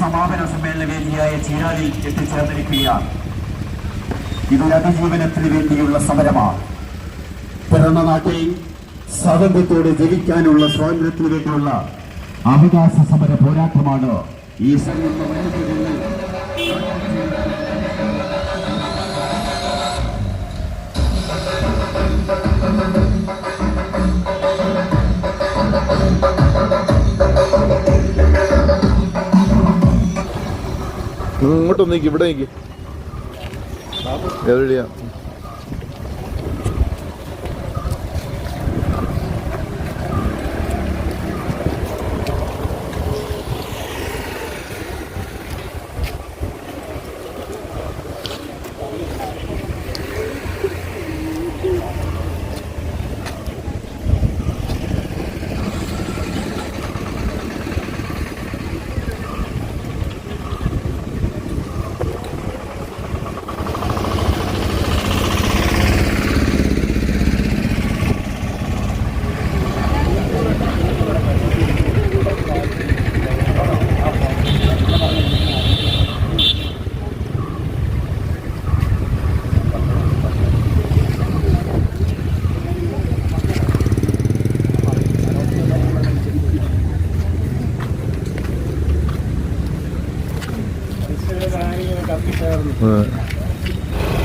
സമാപന സമ്മേളന വേദിയായ ചീരാലിൽ എത്തിച്ചേർന്നിരിക്കുകയാണ്. ഇതൊരു അതിജീവനത്തിന് വേണ്ടിയുള്ള സമരമാണ്. പിറന്ന നാട്ടിൽ സ്വാതന്ത്ര്യത്തോടെ ജയിക്കാനുള്ള സ്വാതന്ത്ര്യത്തിന് വേണ്ടിയുള്ള അവകാശ സമര പോരാട്ടമാണ് ഈ ഇങ്ങോട്ടൊന്ന് ഇവിടെ എവിടെയാ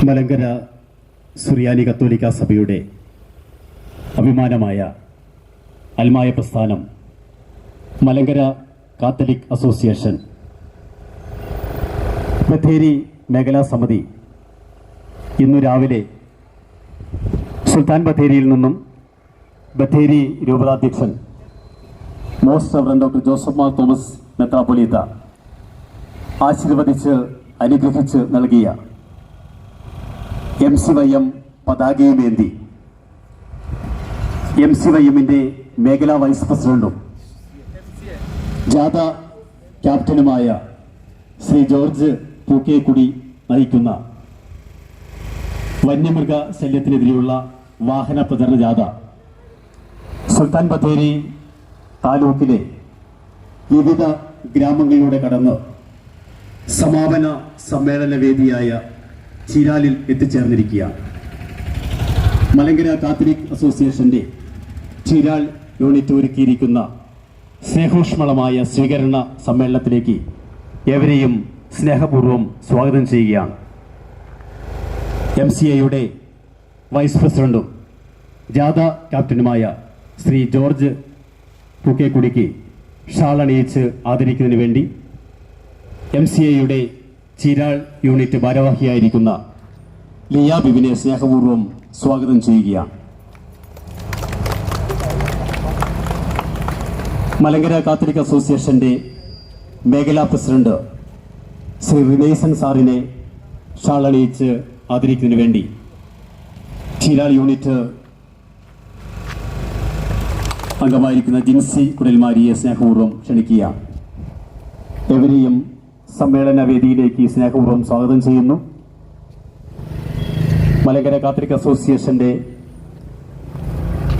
മലങ്കര സുറിയാനി കത്തോലിക്ക സഭയുടെ അഭിമാനമായ അൽമായ പ്രസ്ഥാനം മലങ്കര കാത്തലിക് അസോസിയേഷൻ ബത്തേരി മേഖലാ സമിതി ഇന്നു രാവിലെ സുൽത്താൻ ബത്തേരിയിൽ നിന്നും ബത്തേരി രൂപതാധ്യക്ഷൻ most reverend doctor Joseph Mar Thomas മെത്രാപ്പൊലീത്ത ആശീർവദിച്ച് അനുഗ്രഹിച്ച് നൽകിയ MCYM പതാകയുമേന്തി MCYMന്റെ മേഖലാ വൈസ് പ്രസിഡന്റും ജാഥ ക്യാപ്റ്റനുമായ ശ്രീ ജോർജ് പൂക്കേക്കുടി നയിക്കുന്ന വന്യമൃഗ ശല്യത്തിനെതിരെയുള്ള വാഹന പ്രചരണ ജാഥ സുൽത്താൻ ബത്തേരി താലൂക്കിലെ വിവിധ ഗ്രാമങ്ങളിലൂടെ കടന്ന് സമാപന സമ്മേളന വേദിയായ ചീരാലിൽ എത്തിച്ചേർന്നിരിക്കുകയാണ്. മലങ്കര കാത്തലിക് അസോസിയേഷന്റെ ചീരാൽ യൂണിറ്റ് ഒരുക്കിയിരിക്കുന്ന സ്നേഹോഷ്മളമായ സ്വീകരണ സമ്മേളനത്തിലേക്ക് ഏവരെയും സ്നേഹപൂർവ്വം സ്വാഗതം ചെയ്യുകയാണ്. MCAയുടെ വൈസ് പ്രസിഡന്റും ജാഥ ക്യാപ്റ്റനുമായ ശ്രീ ജോർജ് പൂക്കേക്കുടിക്ക് ഷാൾ അണിയിച്ച് ആദരിക്കുന്നതിന് വേണ്ടി MCAയുടെ ചീരാൾ യൂണിറ്റ് ഭാരവാഹിയായിരിക്കുന്ന ലിയ ബിബിനെ സ്നേഹപൂർവ്വം സ്വാഗതം ചെയ്യുകയാണ്. മലങ്കര കാത്തലിക് അസോസിയേഷന്റെ മേഖലാ പ്രസിഡന്റ് ശ്രീ റിനേസൻ സാറിനെ ഷാൾ അണിയിച്ച് ആദരിക്കുന്നതിന് വേണ്ടി ചീരാൾ യൂണിറ്റ് അംഗമായിരിക്കുന്ന ജിൻസി കുടൽമാരിയെ സ്നേഹപൂർവ്വം ക്ഷണിക്കുകയാണ്. എവരെയും സമ്മേളന വേദിയിലേക്ക് സ്നേഹപൂർവ്വം സ്വാഗതം ചെയ്യുന്നു. മലങ്കര കാത്തലിക് അസോസിയേഷന്റെ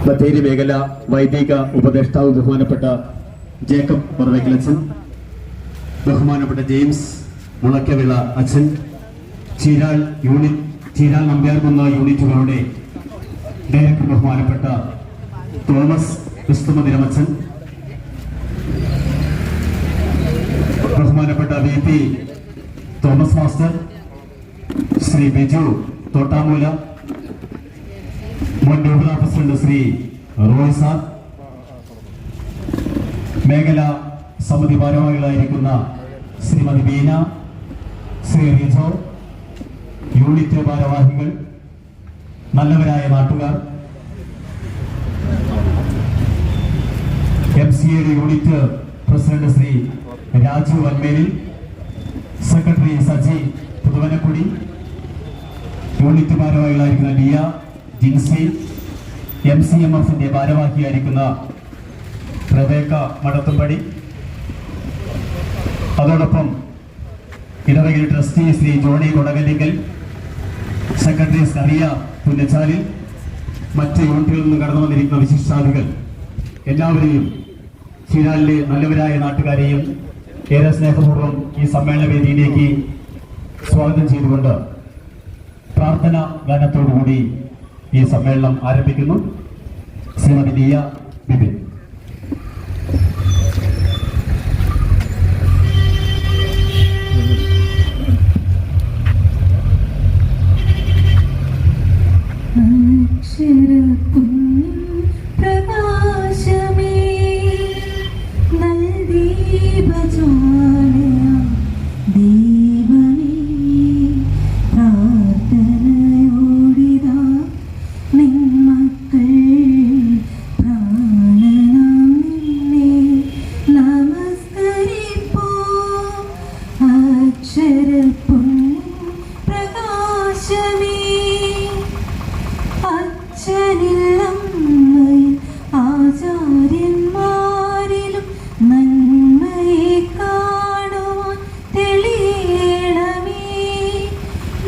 ബത്തേരി മേഖല വൈദിക ഉപദേഷ്ടാവ് ബഹുമാനപ്പെട്ട ജേക്കബ് പറവയ്ക്കൽ അച്ഛൻ, ബഹുമാനപ്പെട്ട ജെയിംസ് മുളക്കവിള അച്ഛൻ, ചീരാൾ നമ്പ്യാർകുന്ന യൂണിറ്റുകളുടെ ഡയറക്ടർ ബഹുമാനപ്പെട്ട തോമസ് ക്രിസ്തുമതിരമച്ചൻ, ബഹുമാനപ്പെട്ട VP Thomas master, Shri Biju Thottamoola, മുൻ രൂപതാ പ്രസിഡന്റ് ശ്രീ റോയ് സാർ, മേഖലാ സമിതി ഭാരവാഹികളായിരിക്കുന്ന ശ്രീമതി ബീന, ശ്രീ റിജോ, യൂണിറ്റ് ഭാരവാഹികൾ, നല്ലവരായ നാട്ടുകാർ, MCAയുടെ unit president Shri Raju Vanmelil, secretary Saji Puthuvanakudi, unit ഭാരവാഹികളായിരിക്കുന്ന ലിയ, ജിൻസി, MCMFന്റെ ഭാരവാഹിയായിരിക്കുന്ന റബേക്ക മടത്തുംപടി, അതോടൊപ്പം ഇടവകയിൽ trustee Shri Johny Kodakallinkal, secretary Sariya Punnachalil, മറ്റ് യൂണിറ്റുകളിൽ നിന്ന് കടന്നു വന്നിരിക്കുന്ന വിശിഷ്ടാതിഥികൾ എല്ലാവരെയും ചീരാലിലെ നല്ലവരായ നാട്ടുകാരെയും ഏറെ സ്നേഹപൂർവ്വം ഈ സമ്മേളന വേദിയിലേക്ക് സ്വാഗതം ചെയ്തുകൊണ്ട് പ്രാർത്ഥന ഗാനത്തോടുകൂടി ഈ സമ്മേളനം ആരംഭിക്കുന്നു. ശ്രീമതി ലിയ ബിബിൻ. പ്രകാശമേ നൽദീപജ്വാലയ ദൈവമേ പ്രാർത്ഥനയോടിതാ നിൻ മക്കൾ പ്രാണനാം നിന്നെ നമസ്കരിപ്പൂ. അക്ഷരപ്പൊന്നിൻ പ്രകാശമേ അച്ഛനില്ലമ്മയിൽ ആചാര്യന്മാരിലും നന്മയെ കാണുവാൻ തെളിയണമേ.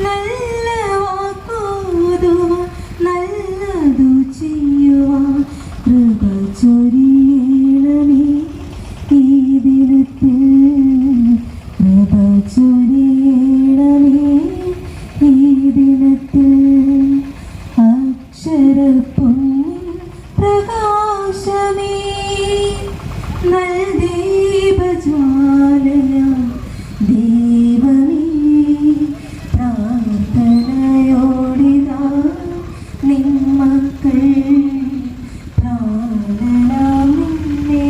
നല്ല വാക്കോതുവാൻ നല്ലതു ചെയ്യുവാൻ കൃപ ചൊരിയണമേ. ഈ ദിനത്തിൽ കൃപ ചൊരിയണമേ. ഈ ദിനത്തിൽ അക്ഷരപ്പൊന്നിൻ പ്രകാശമേ നൽദീപജ്വാലയ ദൈവമേ പ്രാർത്ഥനയോടിതാ നിൻ മക്കൾ പ്രാണനാം നിന്നെ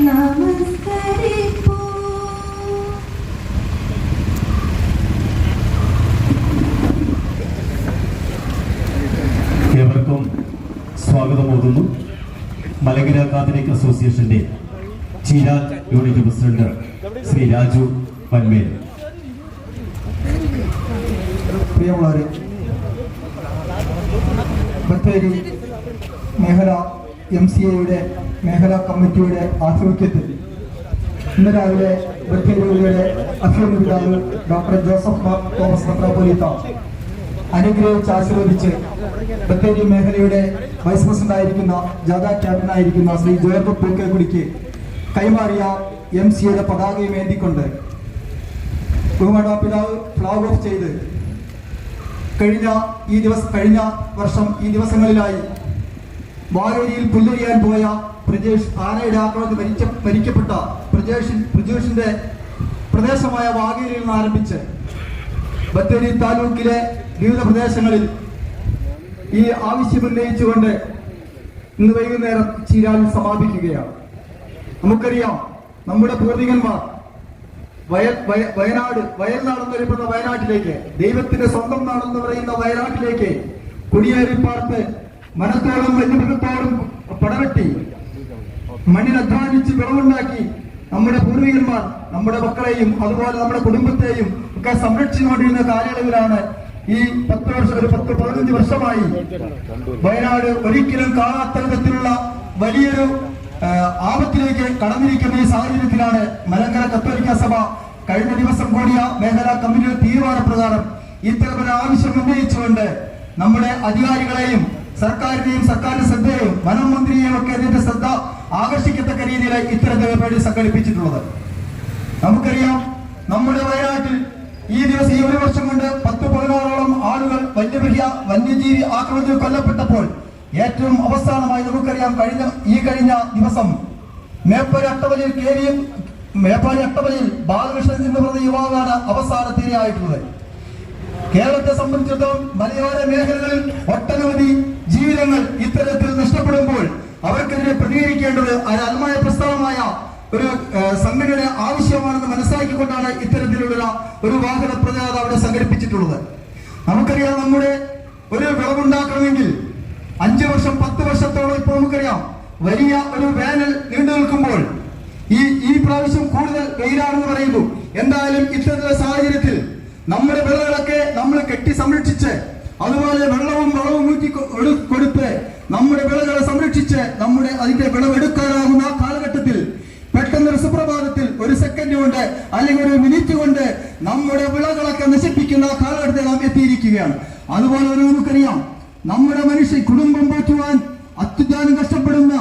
നമസ്കരിപ്പൂ. ഏവർക്കും സ്വാഗതം ഓതുന്നു. മലങ്കര കാത്തലിക് അസോസിയേഷന്റെ ചീരാൽ യൂണിറ്റ് പ്രസിഡന്റ് ശ്രീ രാജു പന്മേൽ. പ്രിയമുള്ളവരെ, ബത്തേരി മേഖല MCAയുടെ മേഖലാ കമ്മിറ്റിയുടെ ആഭിമുഖ്യത്തിൽ ഇന്ന് രാവിലെ ബത്തേരിയുടെ അഭിമുഖ പിതാവ് ഡോക്ടർ ജോസഫ് മാർ തോമസ് മെത്രാപ്പോലീത്ത അനുഗ്രഹിച്ച് ആശീർവദിച്ച് ബത്തേരി മേഖലയുടെ വൈസ് പ്രസിഡന്റ് ആയിരിക്കുന്ന ജാഥ ക്യാപ്റ്റനായിരിക്കുന്ന ശ്രീ ജോർജ് പൂക്കേക്കുടിക്ക് കൈമാറിയ MCAയുടെ പതാകയും ഏന്തിക്കൊണ്ട് ബഹുമാനപ്പെട്ട പിതാവ് ഫ്ലാഗ് ഓഫ് ചെയ്ത് കഴിഞ്ഞ വർഷം ഈ ദിവസങ്ങളിലായി വാഴൂരിൽ പുല്ലരിയാൻ പോയ പ്രജേഷ് ആനയുടെ ആക്രമണത്തിൽ മരിക്കപ്പെട്ട പ്രജേഷിന്റെ പ്രദേശമായ വാഗേരിയിൽ നിന്ന് ആരംഭിച്ച് ബത്തേരി താലൂക്കിലെ വിവിധ പ്രദേശങ്ങളിൽ ഈ ആവശ്യം ഉന്നയിച്ചുകൊണ്ട് ഇന്ന് വൈകുന്നേരം ചീരാലിൽ സമാപിക്കുകയാണ്. നമുക്കറിയാം, നമ്മുടെ പൂർവികന്മാർ വയൽനാടെന്നറിയപ്പെടുന്ന വയനാട്ടിലേക്ക്, ദൈവത്തിന്റെ സ്വന്തം നാടെന്ന് പറയുന്ന വയനാട്ടിലേക്ക് കുടിയേറി പാർത്ത് മനത്തോളം വന്യമൃഗത്തോടും പടവെട്ടി മണ്ണിനധ്വാനിച്ച് വിളവുണ്ടാക്കി നമ്മുടെ പൂർവികന്മാർ നമ്മുടെ മക്കളെയും അതുപോലെ നമ്മുടെ കുടുംബത്തെയും ഒക്കെ സംരക്ഷിച്ചുകൊണ്ടിരുന്ന കാലയളവിലാണ് ഈ 10-15 വർഷമായി വയനാട് ഒരിക്കലും കാണാത്ത വിധത്തിലുള്ള വലിയൊരു ആപത്തിലേക്ക് കടന്നിരിക്കുന്ന ഈ സാഹചര്യത്തിലാണ് മലങ്കര കത്തോലിക്ക സഭ കഴിഞ്ഞ ദിവസം കൂടിയ മേഖലാ കമ്മിറ്റിയുടെ തീരുമാനപ്രകാരം ഇത്തരമൊരു ആവശ്യം ഉന്നയിച്ചുകൊണ്ട് നമ്മുടെ അധികാരികളെയും സർക്കാരിനെയും സർക്കാരിന്റെ ശ്രദ്ധയെയും വനം മന്ത്രിയെയും ഒക്കെ ഇതിന്റെ ശ്രദ്ധ ആകർഷിക്കത്തക്ക രീതിയിൽ ഇത്തരത്തിലുള്ള പരിപാടി സംഘടിപ്പിച്ചിട്ടുള്ളത്. നമുക്കറിയാം, നമ്മുടെ വയനാട്ടിൽ ഈ ഒരു വർഷം കൊണ്ട് 10-16ഓളം ആളുകൾ വന്യജീവി ആക്രമണത്തിൽ കൊല്ലപ്പെട്ടപ്പോൾ ഏറ്റവും അവസാനമായി നമുക്കറിയാം കഴിഞ്ഞ ദിവസം മേപ്പാടി അട്ടവലിയിൽ ബാലകൃഷ്ണൻ എന്ന് പറഞ്ഞ യുവാവാണ് അവസാനത്തിനിയായിട്ടുള്ളത്. കേരളത്തെ സംബന്ധിച്ചിടത്തോളം മലയോര മേഖലകളിൽ ഒട്ടനവധി ജീവിതങ്ങൾ ഇത്തരത്തിൽ നഷ്ടപ്പെടുമ്പോൾ അവർക്കെതിരെ പ്രതികരിക്കേണ്ടത് അൽമായ പ്രസ്താവമായ ഒരു സംഘടനയുടെ ആവശ്യമാണെന്ന് മനസ്സിലാക്കിക്കൊണ്ടാണ് ഇത്തരത്തിലുള്ള ഒരു വാഹന പ്രചാരണം അവിടെ സംഘടിപ്പിച്ചിട്ടുള്ളത്. നമുക്കറിയാം, നമ്മുടെ ഒരു വിളവുണ്ടാക്കണമെങ്കിൽ 5 വർഷം 10 വർഷത്തോളം ഇപ്പോൾ നമുക്കറിയാം വലിയ ഒരു വേനൽ നീണ്ടു നിൽക്കുമ്പോൾ ഈ പ്രാവശ്യം കൂടുതൽ വെയിലാണെന്ന് പറയുന്നു. എന്തായാലും ഇത്തരത്തിലുള്ള സാഹചര്യത്തിൽ നമ്മുടെ വിളകളൊക്കെ നമ്മൾ കെട്ടി സംരക്ഷിച്ച് അതുപോലെ വെള്ളവും ഊറ്റി കൊടുത്ത് നമ്മുടെ വിളകളെ സംരക്ഷിച്ച് അതിന്റെ വിളവെടുക്കാനാകുന്ന കാലഘട്ടത്തിൽ പെട്ടെന്നൊരു സുപ്രഭാതത്തിൽ ഒരു സെക്കൻഡ് കൊണ്ട് അല്ലെങ്കിൽ ഒരു മിനിറ്റ് കൊണ്ട് നമ്മുടെ വിളകളൊക്കെ നശിപ്പിക്കുന്ന കാലഘട്ടത്തിൽ നാം എത്തിയിരിക്കുകയാണ്. അതുപോലെ നമുക്കറിയാം, നമ്മുടെ കുടുംബം പോറ്റുവാൻ അത്യുധാനം കഷ്ടപ്പെടുന്ന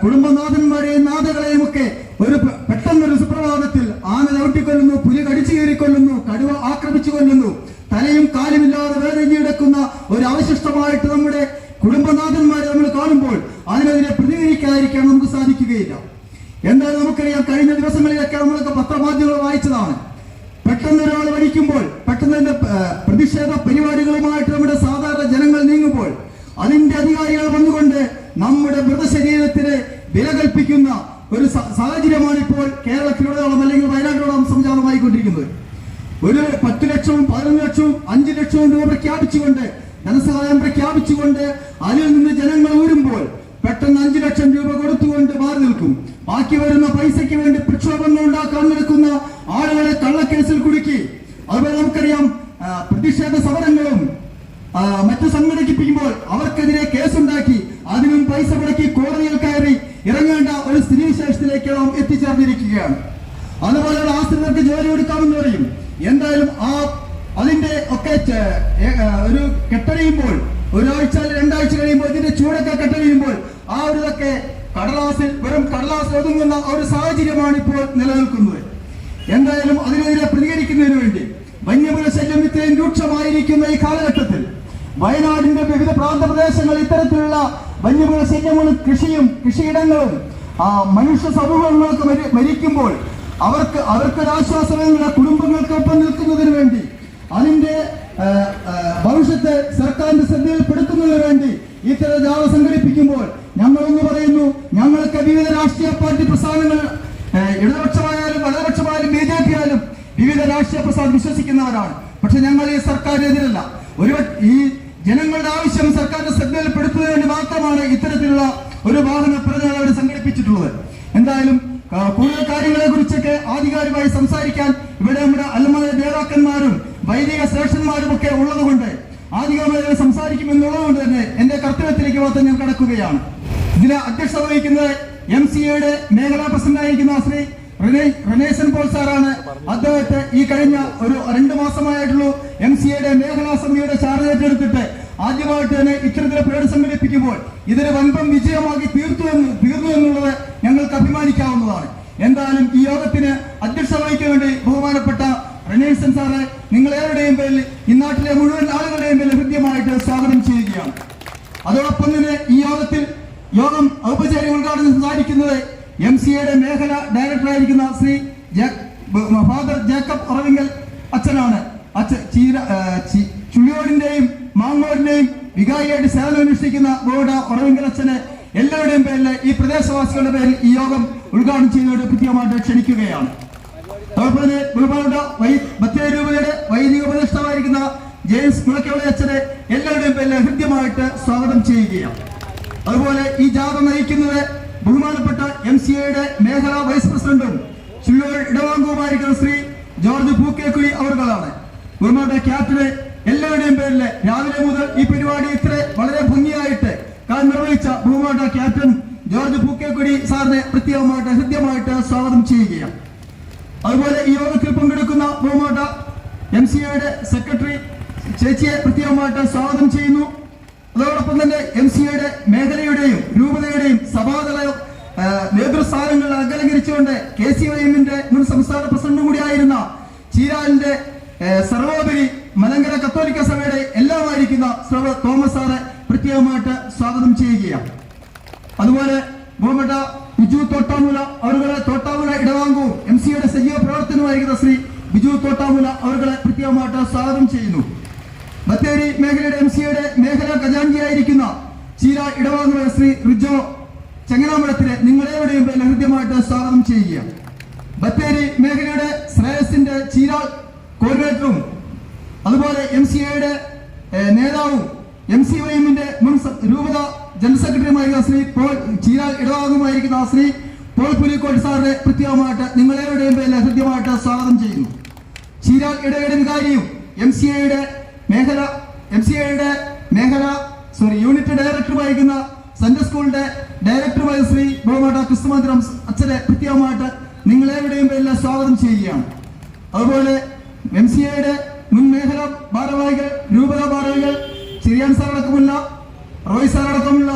കുടുംബനാഥന്മാരെയും നാഥകളെയും ഒക്കെ ഒരു പെട്ടെന്ന് പെട്ടെന്നൊരു സുപ്രഭാതത്തിൽ ആന ചവിട്ടിക്കൊല്ലുന്നു, പുലി കടിച്ചു കയറിക്കൊല്ലുന്നു, കടുവ ആക്രമിച്ചു കൊല്ലുന്നു, തലയും കാലുമില്ലാതെ വേദനയെടുക്കുന്ന ഒരു അവശിഷ്ടമായിട്ട് നമ്മുടെ കുടുംബനാഥന്മാരെ നമ്മൾ കാണുമ്പോൾ അതിനെതിരെ പ്രതികരിക്കാതിരിക്കാൻ നമുക്ക് സാധിക്കുകയില്ല. എന്തായാലും നമുക്കറിയാം, കഴിഞ്ഞ ദിവസങ്ങളിലൊക്കെ നമ്മളൊക്കെ പത്രമാധ്യമങ്ങൾ വായിച്ചതാണ്. പെട്ടെന്ന് ഒരാൾ മരിക്കുമ്പോൾ, പെട്ടെന്ന് തന്നെ പ്രതിഷേധ പരിപാടികളുമായിട്ട് നമ്മുടെ സാധാരണ ജനങ്ങൾ നീങ്ങുമ്പോൾ അതിന്റെ അധികാരികൾ വന്നുകൊണ്ട് നമ്മുടെ മൃതശരീരത്തിന് വില കൽപ്പിക്കുന്ന ഒരു സാഹചര്യമാണ് ഇപ്പോൾ കേരളത്തിലുടനീളം അല്ലെങ്കിൽ വയനാട്ടിലോളം സംജാതമായിക്കൊണ്ടിരിക്കുന്നത്. ഒരു 10 ലക്ഷവും 11 ലക്ഷവും 5 ലക്ഷവും രൂപ പ്രഖ്യാപിച്ചുകൊണ്ട്, ധനസഹായം പ്രഖ്യാപിച്ചുകൊണ്ട് അതിൽ നിന്ന് ജനങ്ങൾ ഊരുമ്പോൾ പെട്ടെന്ന് 5 ലക്ഷം രൂപ കൊടുത്തുകൊണ്ട് മാറി നിൽക്കും. ബാക്കി വരുന്ന പൈസയ്ക്ക് വേണ്ടി പ്രക്ഷോഭങ്ങൾ ഉണ്ടാക്കാൻ നിൽക്കുന്ന ആളുകളെ കള്ളക്കേസിൽ കുടുക്കി. അതുപോലെ നമുക്കറിയാം, പ്രതിഷേധ സമരങ്ങളും മറ്റു സംഘടിപ്പിക്കുമ്പോൾ അവർക്കെതിരെ കേസുണ്ടാക്കി അതിനും പൈസ മുടക്കി കോടതിയിൽ കയറി ഇറങ്ങേണ്ട ഒരു സ്ഥിതിവിശേഷത്തിലേക്ക് നാം എത്തിച്ചേർന്നിരിക്കുകയാണ്. അതുപോലെയുള്ള ആശ്രിതർക്ക് ജോലി കൊടുക്കാമെന്ന് പറയും. എന്തായാലും അതിന്റെ ഒക്കെ ഒരു കെട്ടഴിയുമ്പോൾ, ഒരാഴ്ച 2 ആഴ്ച കഴിയുമ്പോൾ ഇതിന്റെ ചൂടൊക്കെ കെട്ടഴിയുമ്പോൾ ആ ഒരു ഇതൊക്കെ വെറും കടലാസിൽ ഒതുങ്ങുന്ന ഒരു സാഹചര്യമാണ് ഇപ്പോൾ നിലനിൽക്കുന്നത്. എന്തായാലും അതിനെതിരെ പ്രതികരിക്കുന്നതിന് വേണ്ടി വന്യമൃഗ ശല്യം ഇത്രയും രൂക്ഷമായിരിക്കുന്ന ഈ കാലഘട്ടത്തിൽ വയനാടിന്റെ വിവിധ പ്രാന്തപ്രദേശങ്ങൾ ഇത്തരത്തിലുള്ള വന്യമൃഗ ശല്യങ്ങളും കൃഷിയിടങ്ങളും മനുഷ്യ സമൂഹങ്ങൾക്ക് മരിക്കുമ്പോൾ അവർക്കൊരാശ്വാസമെന്ന കുടുംബങ്ങൾക്കൊപ്പം നിൽക്കുന്നതിന് വേണ്ടി അതിന്റെ ഭവിഷ്യത്തെ സർക്കാരിന്റെ ശ്രദ്ധയിൽപ്പെടുത്തുന്നതിന് വേണ്ടി ഇത്തരം ജാഥ സംഘടിപ്പിക്കുമ്പോൾ ഞങ്ങളൊന്ന് പറയുന്നു, ഞങ്ങൾക്ക് വിവിധ രാഷ്ട്രീയ പാർട്ടി പ്രസ്ഥാനങ്ങൾ, ഇടതുപക്ഷമായാലും വലതുപക്ഷമായാലും BJP ആയാലും വിവിധ രാഷ്ട്രീയ പ്രസ്ഥാനം വിശ്വസിക്കുന്നവരാണ്. പക്ഷെ ഞങ്ങൾ ഈ സർക്കാരിനെതിരല്ല. ഈ ജനങ്ങളുടെ ആവശ്യം സർക്കാരിന്റെ ശ്രദ്ധയിൽപ്പെടുത്തുന്നതിന് വേണ്ടി മാത്രമാണ് ഇത്തരത്തിലുള്ള ഒരു വാഹന പ്രചരണം അവർ സംഘടിപ്പിച്ചിട്ടുള്ളത്. എന്തായാലും കൂടുതൽ കാര്യങ്ങളെ കുറിച്ചൊക്കെ ആധികാരികമായി സംസാരിക്കാൻ ഇവിടെ നമ്മുടെ അൽമായ നേതാക്കന്മാരും വൈദിക ശ്രേഷ്ഠന്മാരും ഒക്കെ ഉള്ളതുകൊണ്ട് ആധികാരികമായി സംസാരിക്കുമെന്നുള്ളതുകൊണ്ട് തന്നെ എന്റെ കർത്തവ്യത്തിലേക്ക് മാത്രം ഞാൻ കടക്കുകയാണ്. ഇതിന് അധ്യക്ഷത വഹിക്കുന്നത് MCAയുടെ മേഖലാ പ്രസിഡന്റായിരിക്കുന്ന ശ്രീ റനേസൻ പോൾ സാറാണ്. അദ്ദേഹത്തെ ഈ കഴിഞ്ഞ ഒരു 2 മാസമായിട്ടുള്ളൂ MCAയുടെ മേഖലാ സമിതിയുടെ ചാർജ് ഏറ്റെടുത്തിട്ട് ആദ്യമായിട്ട് തന്നെ ഇത്തരത്തിലെ പരിപാടി സംഘടിപ്പിക്കുമ്പോൾ ഇതൊരു വൻപം വിജയമാക്കി തീർന്നു എന്നുള്ളത് ഞങ്ങൾക്ക് അഭിമാനിക്കാവുന്നതാണ്. എന്തായാലും ഈ യോഗത്തിന് അധ്യക്ഷത വഹിക്കാൻ വേണ്ടി ബഹുമാനപ്പെട്ട റനേസൻ സാറെ നിങ്ങളേവരുടെയും പേരിൽ ഈ നാട്ടിലെ മുഴുവൻ ആളുകളുടെയും പേരിൽ ഹൃദ്യമായിട്ട് സ്വാഗതം ചെയ്യുകയാണ്. അതോടൊപ്പം തന്നെ ഈ യോഗം ഔപചാരിക ഉദ്ഘാടനം സംസാരിക്കുന്നത് MCAയുടെ മേഖല ഡയറക്ടറായിരിക്കുന്ന ശ്രീ ഫാദർ ജേക്കബ് ഒറവിങ്കൽ അച്ഛനാണ്. ചുള്ളിയോടിന്റെയും മാങ്ങോടിന്റെയും വികാരിയായിട്ട് സേവനമനുഷ്ഠിക്കുന്ന ഗോഡ ഒറവിങ്കൽ അച്ഛനെ എല്ലാവരുടെയും പേരിൽ ഈ പ്രദേശവാസികളുടെ പേരിൽ ഈ യോഗം ഉദ്ഘാടനം ചെയ്യുന്നതോട് കൃത്യമായിട്ട് ക്ഷണിക്കുകയാണ്. അതോടൊപ്പം തന്നെ ബഹുമാനപ്പെട്ട ബത്തേരി രൂപതയുടെ വൈദിക ഉപദേഷ്ടാവായിരിക്കുന്ന ജെയിംസ് മുളക്കവളി അച്ഛനെ എല്ലാവരുടെയും പേരിൽ ഹൃദ്യമായിട്ട് സ്വാഗതം ചെയ്യുകയാണ്. അതുപോലെ ഈ ജാഥ നയിക്കുന്നത് ബഹുമാനപ്പെട്ട MCAയുടെ മേഖലാ വൈസ് പ്രസിഡന്റും ചുള്ളൂർ ഇടവാംഗവുമായിരിക്കുന്ന ശ്രീ ജോർജ് പൂക്കേക്കുഴി അവർകളാണ്. ബഹുമാനപ്പെട്ട ക്യാപ്റ്റനെ എല്ലാവരുടെയും പേരിൽ രാവിലെ മുതൽ ഈ പരിപാടി വളരെ ഭംഗിയായിട്ട് നിർവഹിച്ച ബഹുമാനപ്പെട്ട ക്യാപ്റ്റൻ ജോർജ് പൂക്കേക്കുഴി സാറിനെ പ്രത്യേകമായിട്ട് ഹൃദ്യമായിട്ട് സ്വാഗതം ചെയ്യുകയാണ്. അതുപോലെ ഈ യോഗത്തിൽ പങ്കെടുക്കുന്ന ബഹുമാനപ്പെട്ട MCAയുടെ സെക്രട്ടറി ചേച്ചിയെ പ്രത്യേകമായിട്ട് സ്വാഗതം ചെയ്യുന്നു. അതോടൊപ്പം തന്നെ MCAയുടെ മേഖലയുടെയും രൂപതയുടെയും സഭാതല നേതൃസ്ഥാനങ്ങൾ അലങ്കരിച്ചുകൊണ്ട് KCYM-ന്റെ മുൻ സംസ്ഥാന പ്രസിഡന്റും കൂടിയായിരുന്ന ചീരാലിന്റെ സർവോപരി മലങ്കര കത്തോലിക്ക സഭയുടെ എല്ലാമായിരിക്കുന്ന തോമസ് സാറെ പ്രത്യേകമായിട്ട് സ്വാഗതം ചെയ്യുകയാണ്. അതുപോലെ ബഹുമാനപ്പെട്ട ബിജു തോട്ടാമുല അവരുടെ തോട്ടാമുല ഇടവാംഗവും MCAയുടെ സജീവ പ്രവർത്തനമായിരിക്കുന്ന ശ്രീ ബിജു തോട്ടാമുല അവരുടെ പ്രത്യേകമായിട്ട് സ്വാഗതം ചെയ്യുന്നു. ബത്തേരി മേഖലയുടെ MCAയുടെ മേഖലാ ഖജാൻജിയായിരിക്കുന്ന ചീര ഇടവാങ്ങുന്ന ശ്രീ റിജോ ചെങ്ങനാമഠത്തിലെ നിങ്ങളെവിടെയും പേരിൽ ഹൃദ്യമായിട്ട് സ്വാഗതം ചെയ്യുകയാണ്. ബത്തേരി മേഖലയുടെ ശ്രേയസിന്റെ ചീരാൾ കോർഡിനേറ്ററും അതുപോലെ MCAയുടെ നേതാവും MCYM-ന്റെ മുൻ രൂപത ജനറൽ സെക്രട്ടറിയുമായിരുന്ന ശ്രീ പോൾ ചീരാൾ ഇടവാങ്ങുമായിരിക്കുന്ന ശ്രീ പോൾ പുലിക്കോട്ട് സാറിനെ പ്രത്യേകമായിട്ട് നിങ്ങളെവിടെയും പേരിൽ ഹൃദ്യമായിട്ട് സ്വാഗതം ചെയ്യുന്നു. ചീരാൾ ഇടയുടെ വികാരിയും MCAയുടെ യൂണിറ്റ് ഡയറക്ടറുമായിരിക്കുന്ന സെൻട്രൽ സ്കൂളിന്റെ ഡയറക്ടറുമായ ശ്രീ ബഹുമാനപ്പെട്ട ക്രിസ്തുമന്ദിരം അച്ഛനെ പ്രത്യേകമായിട്ട് നിങ്ങളെവിടെയും പേരിൽ സ്വാഗതം ചെയ്യുകയാണ്. അതുപോലെ MCAയുടെ മുൻ മേഖല ഭാരവാഹികൾ, രൂപത ഭാരവാഹികൾ ചിരിയാൻ സാർ അടക്കമുള്ള, റോയ് സാർ അടക്കമുള്ള,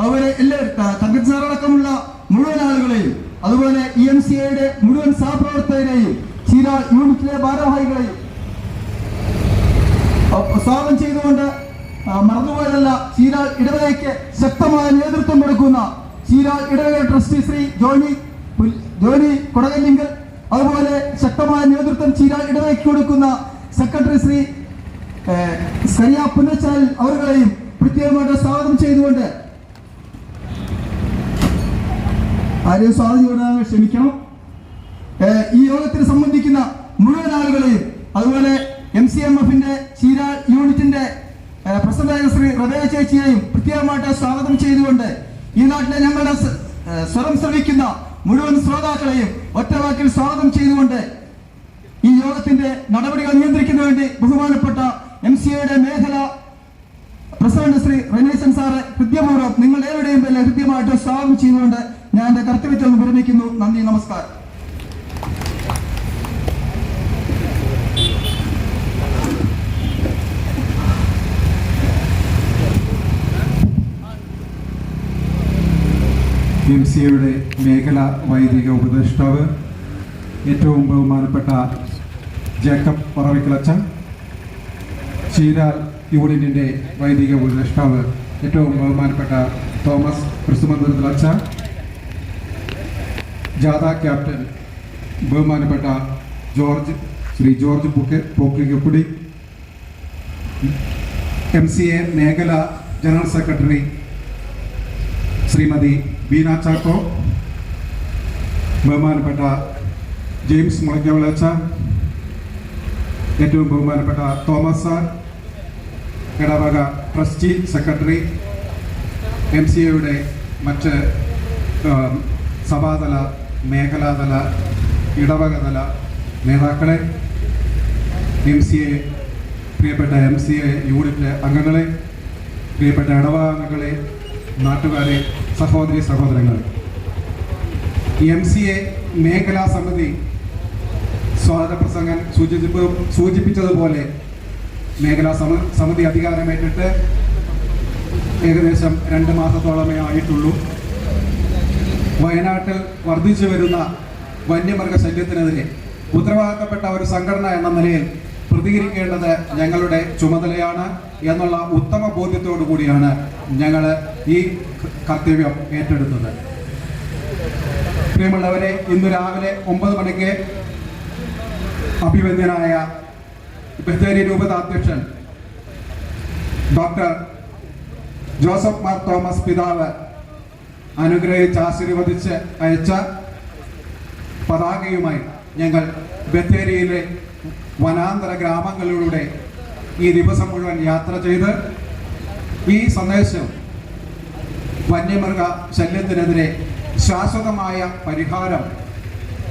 അതുപോലെ എല്ലാവരും തങ്കൻ സാർ അടക്കമുള്ള മുഴുവൻ ആളുകളെയും അതുപോലെ EMCAയുടെ മുഴുവൻ സഹപ്രവർത്തകരെയും ചീരാൾ യൂണിറ്റിലെ ഭാരവാഹികളെയും സ്വാഗതം ചെയ്തുകൊണ്ട് മറന്നുപോയതല്ല, ചീരാൾ ഇടവകയ്ക്ക് ശക്തമായ നേതൃത്വം കൊടുക്കുന്ന ചീരാൾ ഇടവക ട്രസ്റ്റി ശ്രീ ജോണി കൊടകല്ലിങ്കൽ, അതുപോലെ ശക്തമായ നേതൃത്വം ചീരാൾ ഇടവകയ്ക്ക് കൊടുക്കുന്ന സെക്രട്ടറി ശ്രീ സരിയ പുന്നച്ചാൽ അവരുടെയും പ്രത്യേകമായിട്ട് സ്വാഗതം ചെയ്തുകൊണ്ട് ആരെയും സ്വാഗതം ചെയ്യാൻ ക്ഷമിക്കണം. ഈ യോഗത്തിൽ സംബന്ധിക്കുന്ന മുഴുവൻ ആളുകളെയും, അതുപോലെ MCMFന്റെ ചീരാൾ യൂണിറ്റിന്റെ പ്രസിഡന്റ് ശ്രീ റബേയ ചേച്ചിയെയും പ്രത്യേകമായിട്ട് സ്വാഗതം ചെയ്തുകൊണ്ട് ഈ നാട്ടിലെ ഞങ്ങളുടെ സ്വരം ശ്രവിക്കുന്ന മുഴുവൻ ശ്രോതാക്കളെയും ഒറ്റവാക്കിൽ സ്വാഗതം ചെയ്തുകൊണ്ട് ഈ യോഗത്തിന്റെ നടപടികൾ നിയന്ത്രിക്കുന്നതിന് വേണ്ടി ബഹുമാനപ്പെട്ട MCAയുടെ മേഖല പ്രസിഡന്റ് ശ്രീ റനീസൻ സാറെ ഹൃദ്യപൂർവ്വം നിങ്ങൾ ഏവരുടെയും പേരിൽ ഹൃദ്യമായിട്ട് സ്വാഗതം ചെയ്തുകൊണ്ട് ഞാൻ എന്റെ കർത്തവ്യത്തിൽ വിരമിക്കുന്നു. നന്ദി, നമസ്കാരം. MCAയുടെ മേഖല വൈദിക ഉപദേഷ്ടാവ്, ഏറ്റവും ബഹുമാനപ്പെട്ട ജേക്കബ് പറവിക്കലച്ചൻ, ചീരാൽ യൂണിറ്റിൻ്റെ വൈദിക ഉപദേഷ്ടാവ്, ഏറ്റവും ബഹുമാനപ്പെട്ട തോമസ് ക്രിസ്തുമന്ദിരത്തിലച്ച, ജാഥ ക്യാപ്റ്റൻ ബഹുമാനപ്പെട്ട ശ്രീ ജോർജ് പോക്കിക്കുടി, MCA മേഖല ജനറൽ സെക്രട്ടറി ശ്രീമതി ബീന ചാക്കോ, ബഹുമാനപ്പെട്ട ജെയിംസ് മുളയ്ക്കവിളച്ച, ഏറ്റവും ബഹുമാനപ്പെട്ട തോമസ് സാർ, ഇടവക ട്രസ്റ്റി സെക്രട്ടറി, MCAയുടെ മറ്റ് സഭാതല, മേഖലാതല, ഇടവകതല നേതാക്കളെ, പ്രിയപ്പെട്ട MCA യൂണിറ്റ് അംഗങ്ങളെ, പ്രിയപ്പെട്ട ഇടവക അംഗങ്ങളെ, നാട്ടുകാരെ, സഹോദരി സഹോദരങ്ങളെ, MCA മേഖലാ സമിതി സ്വാഗത പ്രസംഗം സൂചിപ്പിച്ചതുപോലെ മേഖലാ സമിതി അധികാരമേറ്റിട്ട് ഏകദേശം 2 മാസത്തോളമേ ആയിട്ടുള്ളൂ. വയനാട്ടിൽ വർദ്ധിച്ചു വരുന്ന വന്യമൃഗ ശല്യത്തിനെതിരെ ഉത്തരവാദിത്തപ്പെട്ട ഒരു സംഘടന എന്ന നിലയിൽ പ്രതികരിക്കേണ്ടത് ഞങ്ങളുടെ ചുമതലയാണ് എന്നുള്ള ഉത്തമ ബോധ്യത്തോടു കൂടിയാണ് ഞങ്ങൾ ഈ കർത്തവ്യം ഏറ്റെടുത്തത്. പ്രിയമുള്ളവരെ, ഇന്ന് രാവിലെ 9 മണിക്ക് അഭിവന്ദ്യനായ ബത്തേരി രൂപതാധ്യക്ഷൻ ഡോക്ടർ ജോസഫ് മാർ തോമസ് പിതാവ് അനുഗ്രഹിച്ച് ആശീർവദിച്ച് അയച്ച പതാകയുമായി ഞങ്ങൾ ബത്തേരിയിലെ വനാന്തര ഗ്രാമങ്ങളിലൂടെ ഈ ദിവസം മുഴുവൻ യാത്ര ചെയ്ത് ഈ സന്ദേശം വന്യമൃഗ ശല്യത്തിനെതിരെ ശാശ്വതമായ പരിഹാരം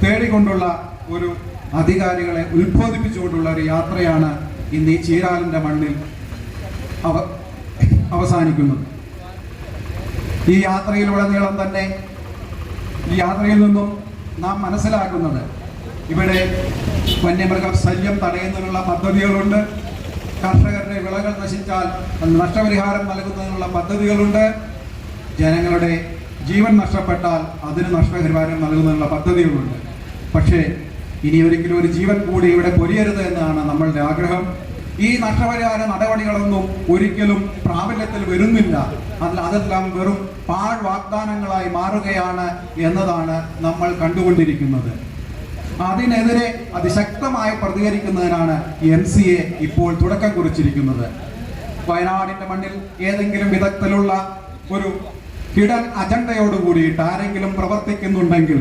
തേടിക്കൊണ്ടുള്ള ഒരു അധികാരികളെ ഉത്ബോധിപ്പിച്ചുകൊണ്ടുള്ള ഒരു യാത്രയാണ് ഇന്ന് ഈ ചീരാലിൻ്റെ മണ്ണിൽ അവസാനിക്കുന്നത്. ഈ യാത്രയിലുടനീളം തന്നെ ഈ യാത്രയിൽ നിന്നും നാം മനസ്സിലാക്കുന്നത് ഇവിടെ വന്യമൃഗ ശല്യം തടയുന്നതിനുള്ള പദ്ധതികളുണ്ട്, കർഷകരുടെ വിളകൾ നശിച്ചാൽ നഷ്ടപരിഹാരം നൽകുന്നതിനുള്ള പദ്ധതികളുണ്ട്, ജനങ്ങളുടെ ജീവൻ നഷ്ടപ്പെട്ടാൽ അതിന് നഷ്ടപരിഹാരം നൽകുന്നതിനുള്ള പദ്ധതികളുണ്ട്. പക്ഷേ ഇനി ഒരിക്കലും ഒരു ജീവൻ കൂടി ഇവിടെ പൊരിയരുത് എന്നാണ് നമ്മളുടെ ആഗ്രഹം. ഈ നഷ്ടപരിഹാര നടപടികളൊന്നും ഒരിക്കലും പ്രാബല്യത്തിൽ വരുന്നില്ല. അതെല്ലാം വെറും പാഴ് വാഗ്ദാനങ്ങളായി മാറുകയാണ് എന്നതാണ് നമ്മൾ കണ്ടുകൊണ്ടിരിക്കുന്നത്. അതിനെതിരെ അതിശക്തമായി പ്രതികരിക്കുന്നതിനാണ് MCA ഇപ്പോൾ തുടക്കം കുറിച്ചിരിക്കുന്നത്. വയനാടിന്റെ മണ്ണിൽ ഏതെങ്കിലും വിധത്തിലുള്ള ഒരു ഹിഡൻ അജണ്ടയോടുകൂടിയിട്ട് ആരെങ്കിലും പ്രവർത്തിക്കുന്നുണ്ടെങ്കിൽ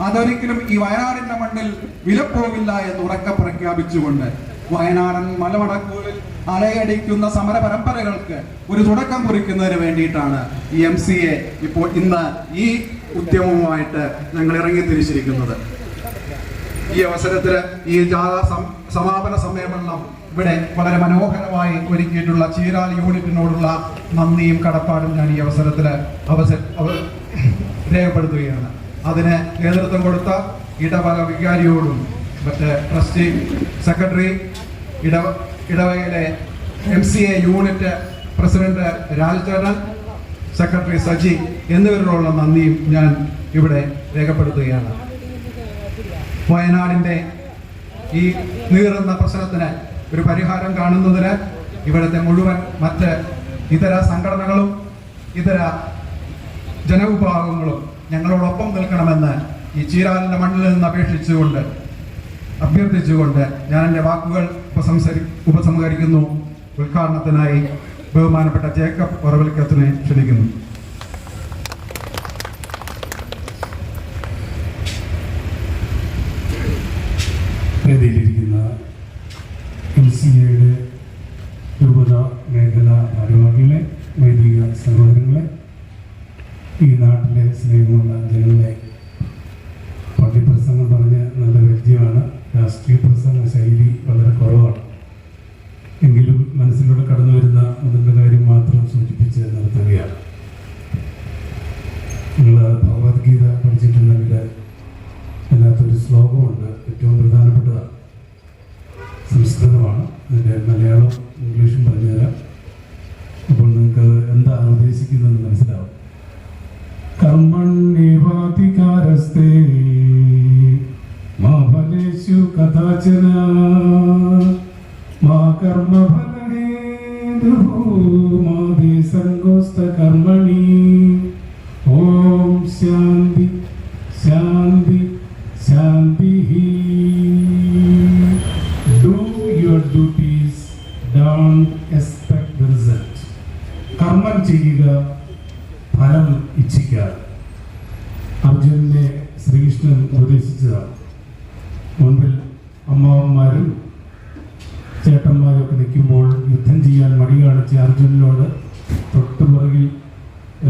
അതൊരിക്കലും ഈ വയനാടിന്റെ മണ്ണിൽ വിലപ്പോവില്ല എന്ന് ഉറക്കെ പ്രഖ്യാപിച്ചുകൊണ്ട് വയനാടൻ മലമടക്കുകളിൽ അലയടിക്കുന്ന സമര പരമ്പരകൾക്ക് ഒരു തുടക്കം കുറിക്കുന്നതിന് വേണ്ടിയിട്ടാണ് ഈ MCA ഇപ്പോൾ ഇന്ന് ഈ ഉദ്യമവുമായിട്ട് ഞങ്ങൾ ഇറങ്ങിത്തിരിച്ചിരിക്കുന്നത്. ഈ അവസരത്തിൽ ഈ ജാഥ സമാപന സമ്മേളനം ഇവിടെ വളരെ മനോഹരമായി ഒരുക്കിയിട്ടുള്ള ചീരാൽ യൂണിറ്റിനോടുള്ള നന്ദിയും കടപ്പാടും ഞാൻ ഈ അവസരത്തിൽ രേഖപ്പെടുത്തുകയാണ്. അതിന് നേതൃത്വം കൊടുത്ത ഇടവക വികാരിയോടും മറ്റ് ട്രസ്റ്റി സെക്രട്ടറി, ഇടവകയിലെ MCA യൂണിറ്റ് പ്രസിഡന്റ് രാജചേട്ടൻ, സെക്രട്ടറി സജി എന്നിവരോടുള്ള നന്ദിയും ഞാൻ ഇവിടെ രേഖപ്പെടുത്തുകയാണ്. വയനാടിൻ്റെ ഈ നീറുന്ന പ്രശ്നത്തിന് ഒരു പരിഹാരം കാണുന്നതിന് ഇവിടുത്തെ മുഴുവൻ മറ്റ് ഇതര സംഘടനകളും ഇതര ജനവിഭാഗങ്ങളും ഞങ്ങളോടൊപ്പം നിൽക്കണമെന്ന് ഈ ചീരാലിൻ്റെ മണ്ണിൽ നിന്ന് അഭ്യർത്ഥിച്ചുകൊണ്ട് ഞാൻ എൻ്റെ വാക്കുകൾ ഉപസംഹരിക്കുന്നു. ഉദ്ഘാടനത്തിനായി ബഹുമാനപ്പെട്ട ജേക്കബ് ഒറവൽക്കത്തിനെ ക്ഷണിക്കുന്നു. വേദിയിലിരിക്കുന്ന MCAയുടെ രൂപത മേഖലാ ഭാരവാഹികളെ, വൈദിക സഹോദരങ്ങളെ, ഈ നാട്ടിലെ സ്നേഹമുള്ള ജനങ്ങളെ, പള്ളിപ്രസംഗം പറഞ്ഞ് നല്ല പരിചയമാണ്. രാഷ്ട്രീയ പ്രസംഗ ശൈലി വളരെ കുറവാണ്. എങ്കിലും മനസ്സിലൂടെ കടന്നു വരുന്ന അതിൻ്റെ കാര്യം മാത്രം സൂചിപ്പിച്ച് നിർത്തുകയാണ്. നിങ്ങൾ ഭഗവത്ഗീത പഠിച്ചിട്ടുണ്ടെങ്കിൽ അതിനകത്തൊരു ശ്ലോകമുണ്ട്, ഏറ്റവും പ്രധാനപ്പെട്ടതാണ്. സംസ്കൃതമാണ്, അതിൻ്റെ മലയാളം ഇംഗ്ലീഷും പറഞ്ഞുതരാം. അപ്പോൾ നിങ്ങൾക്ക് എന്താ ഉദ്ദേശിക്കുന്നതെന്ന് മനസ്സിലാവും. കർമ്മണ്യേവാധികാരസ്തേ മാ ഫലേഷു കഥാചന മാ കർമ്മഫലഹേതുഃ മാ തേ സംഗോസ്ത കർമ്മണി. ഓം ശാന്തി ശാന്തി ശാന്തി. Do your duties, don't expect the result. കർമ്മം ചെയ്യുക, ഫലം ഇച്ഛിക്കാതെ. അർജുനനെ ശ്രീകൃഷ്ണൻ ഉപദേശിച്ചതാണ്. മുൻപിൽ അമ്മാവന്മാരും ചേട്ടന്മാരും ഒക്കെ നിൽക്കുമ്പോൾ യുദ്ധം ചെയ്യാൻ മടി കാണിച്ച അർജുനനോട് തൊട്ടുപുറകിൽ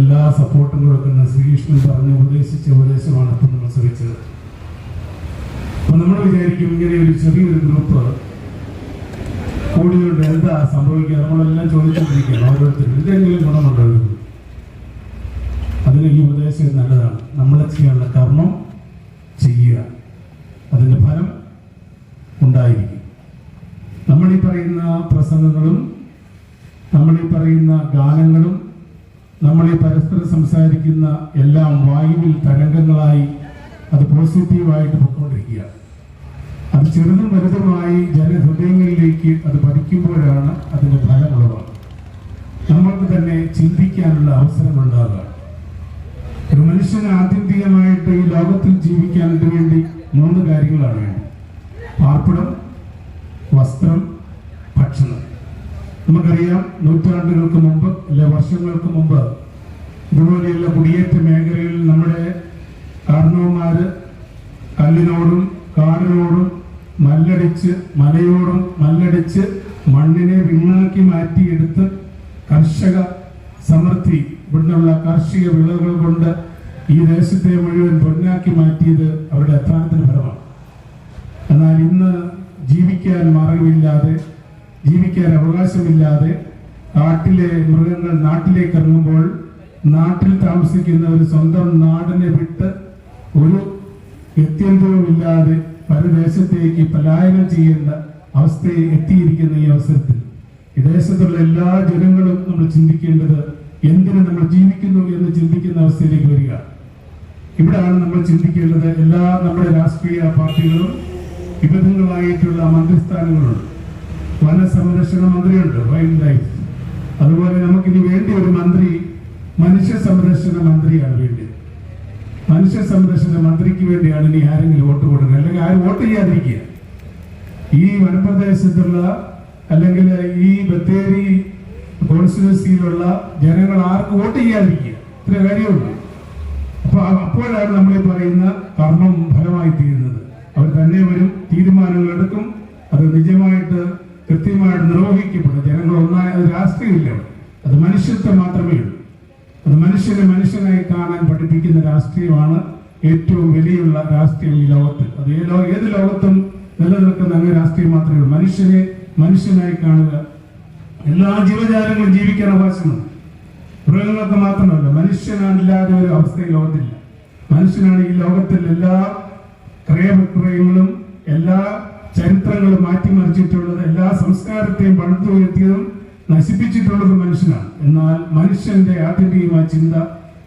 എല്ലാ സപ്പോർട്ടും കൊടുക്കുന്ന ശ്രീകൃഷ്ണൻ പറഞ്ഞ് ഉപദേശിച്ച ഉപദേശമാണ് ഇപ്പം നമ്മൾ ശ്രമിച്ചത്. അപ്പം നമ്മൾ വിചാരിക്കും ഇങ്ങനെ ഒരു ചെറിയൊരു ഗ്രൂപ്പ് കൂടിയുണ്ട്, എന്താ സംഭവിക്കുക? നമ്മളെല്ലാം ചോദിച്ചുകൊണ്ടിരിക്കുകയാണ് ഓരോരുത്തരും, എന്തെങ്കിലും ഗുണമുണ്ടോ? അതിന് ഈ ഉപദേശം നല്ലതാണ്. നമ്മൾ ചെയ്യാനുള്ള കർമ്മം ചെയ്യുക, അതിൻ്റെ ഫലം ഉണ്ടായിരിക്കും. നമ്മളീ പറയുന്ന പ്രസംഗങ്ങളും നമ്മളീ പറയുന്ന ഗാനങ്ങളും നമ്മളീ പരസ്പരം സംസാരിക്കുന്ന എല്ലാം വായുവിൽ തരംഗങ്ങളായി അത് പോസിറ്റീവായിട്ട് പൊയ്ക്കൊണ്ടിരിക്കുക. അത് ചെറുതും വലുതുമായി ജനഹൃദയങ്ങളിലേക്ക് അത് പതിക്കുമ്പോഴാണ് അതിൻ്റെ ഫലം ഉളവാകുക. നമ്മൾക്ക് തന്നെ ചിന്തിക്കാനുള്ള അവസരമുണ്ടാകുക. ഒരു മനുഷ്യന് ആത്യന്തികമായിട്ട് ഈ ലോകത്തിൽ ജീവിക്കാൻ വേണ്ടി 3 കാര്യങ്ങളാണ് വേണ്ടി: പാർപ്പിടം, വസ്ത്രം, ഭക്ഷണം. നമുക്കറിയാം, നൂറ്റാണ്ടുകൾക്ക് മുമ്പ് അല്ലെ വർഷങ്ങൾക്ക് മുമ്പ് ഇതുപോലെയുള്ള കുടിയേറ്റ മേഖലകളിൽ നമ്മുടെ കാരണവന്മാര് കല്ലിനോടും കാടിനോടും മലയോടും മല്ലടിച്ച് മണ്ണിനെ വിണ്ണാക്കി മാറ്റിയെടുത്ത് കർഷക സമൃദ്ധി, ഇവിടുന്നുള്ള കാർഷിക വിളകൾ കൊണ്ട് ഈ ദേശത്തെ മുഴുവൻ പൊന്നാക്കി മാറ്റിയത് അവരുടെ അധ്വാനത്തിന് ഫലമാണ്. എന്നാൽ ഇന്ന് ജീവിക്കാൻ മാർഗമില്ലാതെ, ജീവിക്കാൻ അവകാശമില്ലാതെ കാട്ടിലെ മൃഗങ്ങൾ നാട്ടിലേക്ക് ഇറങ്ങുമ്പോൾ നാട്ടിൽ താമസിക്കുന്നവർ സ്വന്തം നാടിനെ വിട്ട് ഒരു ഗത്യന്തരവുമില്ലാതെ പരദേശത്തേക്ക് പലായനം ചെയ്യേണ്ട അവസ്ഥയെ എത്തിയിരിക്കുന്ന ഈ അവസരത്തിൽ ഈ ദേശത്തുള്ള എല്ലാ ജനങ്ങളും നമ്മൾ ചിന്തിക്കേണ്ടത് എന്തിനു നമ്മൾ ജീവിക്കുന്നു എന്ന് ചിന്തിക്കുന്ന അവസ്ഥയിലേക്ക് വരിക. ഇവിടെയാണ് നമ്മൾ ചിന്തിക്കേണ്ടത്. എല്ലാ നമ്മുടെ രാഷ്ട്രീയ പാർട്ടികളും വിവിധങ്ങളായിട്ടുള്ള മന്ത്രിസ്ഥാനങ്ങളുണ്ട്. വനസംരക്ഷണ മന്ത്രിയുണ്ട്, വൈൽഡ് ലൈഫ്. അതുപോലെ നമുക്കിനി വേണ്ടി ഒരു മന്ത്രി മനുഷ്യ സംരക്ഷണ മന്ത്രിയാണ് വേണ്ടത്. മനുഷ്യ സംരക്ഷണ മന്ത്രിക്ക് വേണ്ടിയാണ് ഇനി ആരെങ്കിലും വോട്ട് കൊടുക്കുക, അല്ലെങ്കിൽ ആരും വോട്ട് ചെയ്യാതിരിക്കുക. ഈ വനപ്രദേശത്തുള്ള അല്ലെങ്കിൽ ഈ ബത്തേരി കോൺസ്റ്റിറ്റ്യുവൻസിയിലുള്ള ജനങ്ങൾ ആർക്ക് വോട്ട് ചെയ്യാതിരിക്കുക, ഇത്ര കാര്യമുള്ളൂ. അപ്പോഴാണ് നമ്മൾ പറയുന്ന കർമ്മം ഫലമായി തീരുന്നത്. അവർ തന്നെ വരും, തീരുമാനങ്ങൾ എടുക്കും, അത് നിജമായിട്ട് കൃത്യമായിട്ട് നിർവഹിക്കപ്പെടും. ജനങ്ങൾ ഒന്നായി, അത് രാഷ്ട്രീയമില്ല, അത് മനുഷ്യത്വം മാത്രമേ ഉള്ളൂ. അത് മനുഷ്യനെ മനുഷ്യനായി കാണാൻ പഠിപ്പിക്കുന്ന രാഷ്ട്രീയമാണ് ഏറ്റവും വിലയുള്ള രാഷ്ട്രീയം ഈ ലോകത്തിൽ. അത് ഏത് ലോകത്തും നിലനിൽക്കുന്ന അങ്ങനെ രാഷ്ട്രീയം മാത്രമേ ഉള്ളൂ. മനുഷ്യനെ മനുഷ്യനായി കാണുക. എല്ലാ ജീവജാലങ്ങളും ജീവിക്കാൻ അവകാശമുണ്ട്. മൃഗങ്ങൾക്ക് മാത്രമല്ല, മനുഷ്യനല്ലാതെ ഒരു അവസ്ഥ ഈ ലോകത്തില്ല. മനുഷ്യനാണ് ഈ ലോകത്തിൽ എല്ലാ ക്രയവിക്രയങ്ങളും എല്ലാ ചരിത്രങ്ങളും മാറ്റിമറിച്ചിട്ടുള്ളത്. എല്ലാ സംസ്കാരത്തെയും പടുത്തുയർത്തിയതും നശിപ്പിച്ചിട്ടുള്ളത് മനുഷ്യനാണ്. എന്നാൽ മനുഷ്യന്റെ ആത്യന്തികമായ ചിന്ത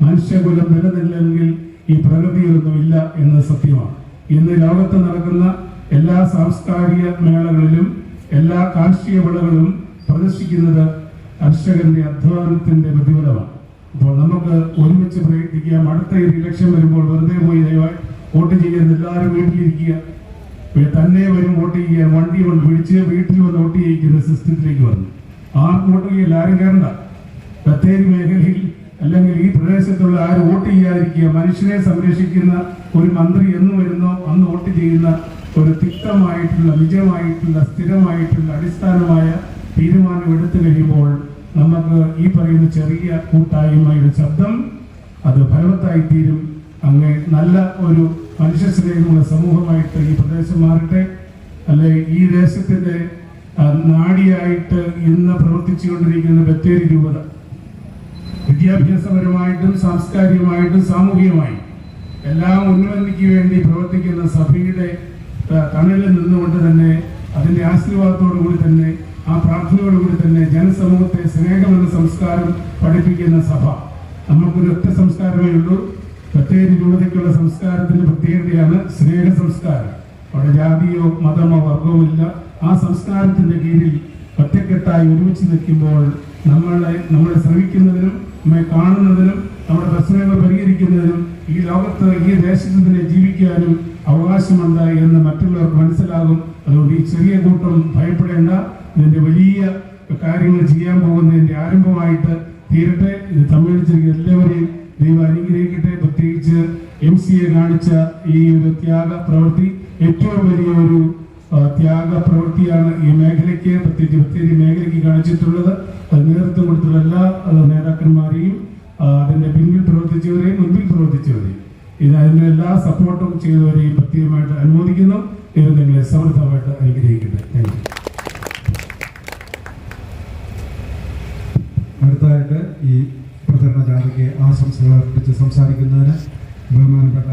മനുഷ്യകുലം നിലനില്ലെങ്കിൽ ഈ പ്രകൃതിയൊന്നുമില്ല എന്നത് സത്യമാണ്. ഇന്ന് ലോകത്ത് നടക്കുന്ന എല്ലാ സാംസ്കാരിക മേളകളിലും എല്ലാ കാർഷിക വിളകളും പ്രദർശിക്കുന്നത് കർഷകന്റെ അധ്വാനത്തിന്റെ പ്രതിഫലമാണ്. അപ്പോൾ നമുക്ക് ഒരുമിച്ച് പ്രയത്നിക്കാം. അടുത്ത ഒരു ഇലക്ഷൻ വരുമ്പോൾ വെറുതെ പോയി ദയവായി വോട്ട് ചെയ്യാൻ എല്ലാവരും വീട്ടിലിരിക്കുക. തന്നെ വരും വോട്ട് ചെയ്യാൻ വണ്ടി കൊണ്ട് പിടിച്ച് വീട്ടിൽ വന്ന് വോട്ട് ചെയ്യിക്കുന്ന സിസ്റ്റത്തിലേക്ക് വന്നു. ആർക്കും വോട്ട് ചെയ്യില്ല, ആരും കയറണ്ട. ബത്തേരി മേഖലയിൽ അല്ലെങ്കിൽ ഈ പ്രദേശത്തുള്ള ആരും വോട്ട് ചെയ്യാതിരിക്കുക. മനുഷ്യനെ സംരക്ഷിക്കുന്ന ഒരു മന്ത്രി എന്ന് വരുന്നോ അന്ന് വോട്ട് ചെയ്യുന്ന ഒരു തിക്തമായിട്ടുള്ള നിജമായിട്ടുള്ള സ്ഥിരമായിട്ടുള്ള അടിസ്ഥാനമായ തീരുമാനം എടുത്തു കഴിയുമ്പോൾ നമുക്ക് ഈ പറയുന്ന ചെറിയ കൂട്ടായ്മയുടെ ശബ്ദം അത് ഫലവത്തായിത്തീരും. അങ്ങ് നല്ല ഒരു മനുഷ്യ സ്നേഹമുള്ള സമൂഹമായിട്ട് ഈ പ്രദേശം മാറട്ടെ. അല്ലെ ഈ ദേശത്തിന്റെ നാടിയായിട്ട് ഇന്ന് പ്രവർത്തിച്ചുകൊണ്ടിരിക്കുന്ന ബത്തേരി രൂപത വിദ്യാഭ്യാസപരമായിട്ടും സാംസ്കാരികമായിട്ടും സാമൂഹികമായും എല്ലാം ഉന്നതിക്ക് വേണ്ടി പ്രവർത്തിക്കുന്ന സഭയുടെ തണലിൽ നിന്നുകൊണ്ട് തന്നെ അതിന്റെ ആശീർവാദത്തോടുകൂടി തന്നെ ആ പ്രാർത്ഥനയോടുകൂടി തന്നെ ജനസമൂഹത്തെ സ്നേഹമെന്ന സംസ്കാരം പഠിപ്പിക്കുന്ന സഭ. നമുക്കൊരു ഒറ്റ സംസ്കാരമേ ഉള്ളൂ. ബത്തേരി രൂപതയ്ക്കുള്ള സംസ്കാരത്തിന്റെ പ്രത്യേകതയാണ് സ്നേഹ സംസ്കാരം. അവിടെ ജാതിയോ മതമോ വർഗമോ ഇല്ല. ആ സംസ്കാരത്തിന്റെ കീഴിൽ ഒറ്റക്കെട്ടായി ഒരുമിച്ച് നിൽക്കുമ്പോൾ നമ്മളെ ശ്രമിക്കുന്നതിനും നമ്മെ കാണുന്നതിനും നമ്മുടെ പ്രശ്നങ്ങൾ പരിഹരിക്കുന്നതിനും ഈ ലോകത്ത് ഈ ദേശത്ത് തന്നെ ജീവിക്കാനും അവകാശമുണ്ട് എന്ന് മറ്റുള്ളവർക്ക് മനസ്സിലാകും. അതുകൊണ്ട് ഈ ചെറിയ കൂട്ടം ഭയപ്പെടേണ്ട. ഇതിന്റെ വലിയ കാര്യങ്ങൾ ചെയ്യാൻ പോകുന്നതിന്റെ ആരംഭമായിട്ട് തീരട്ടെ. ഇത് സമ്മേളിച്ചിരിക്കുന്ന എല്ലാവരെയും ദൈവം അനുഗ്രഹിക്കട്ടെ. പ്രത്യേകിച്ച് MCA കാണിച്ച ഈ ഒരു ത്യാഗ പ്രവൃത്തി ഏറ്റവും വലിയൊരു ത്യാഗ പ്രവൃത്തിയാണ് ഈ മേഖലയ്ക്ക്, പ്രത്യേകിച്ച് ബത്തേരി മേഖലയ്ക്ക് കാണിച്ചിട്ടുള്ളത്. അത് നേതൃത്വം കൊടുത്തുള്ള എല്ലാ നേതാക്കന്മാരെയും അതിന്റെ പിന്നിൽ പ്രവർത്തിച്ചവരെയും മുൻപിൽ പ്രവർത്തിച്ചവരെയും അതിന്റെ എല്ലാ സപ്പോർട്ടും ചെയ്തവരെയും പ്രത്യേകമായിട്ട് അനുമോദിക്കുന്നു. ഇത് നിങ്ങളെ സമൃദ്ധമായിട്ട് അനുഗ്രഹിക്കട്ടെ. Thank you. അടുത്തതായിട്ട് ഈ പ്രചരണ ജാഥയ്ക്ക് ആശംസകൾ അർപ്പിച്ച് സംസാരിക്കുന്നതിന് ബഹുമാനപ്പെട്ട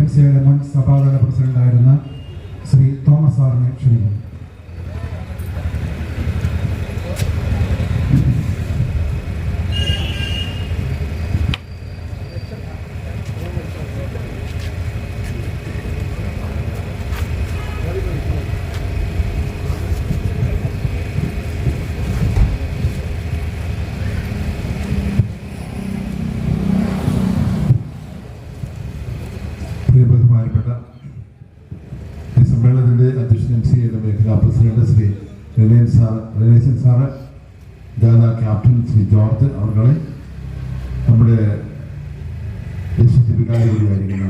MCAയുടെ മുൻ സഭാതല പ്രസിഡന്റായിരുന്ന ശ്രീ തോമസ് സാറിനെ ക്ഷണിക്കുന്നു. ബഹുമാനപ്പെട്ട ഈ സമ്മേളനത്തിന്റെ അധ്യക്ഷൻ MCAയുടെ മേഖലാ പ്രസിഡന്റ് ശ്രീ രമേശൻ സാറ്, ജാഥ ക്യാപ്റ്റൻ ശ്രീ ജോർജ് അവർകളെ, നമ്മുടെ വികാരി കൂടിയായിരിക്കുന്ന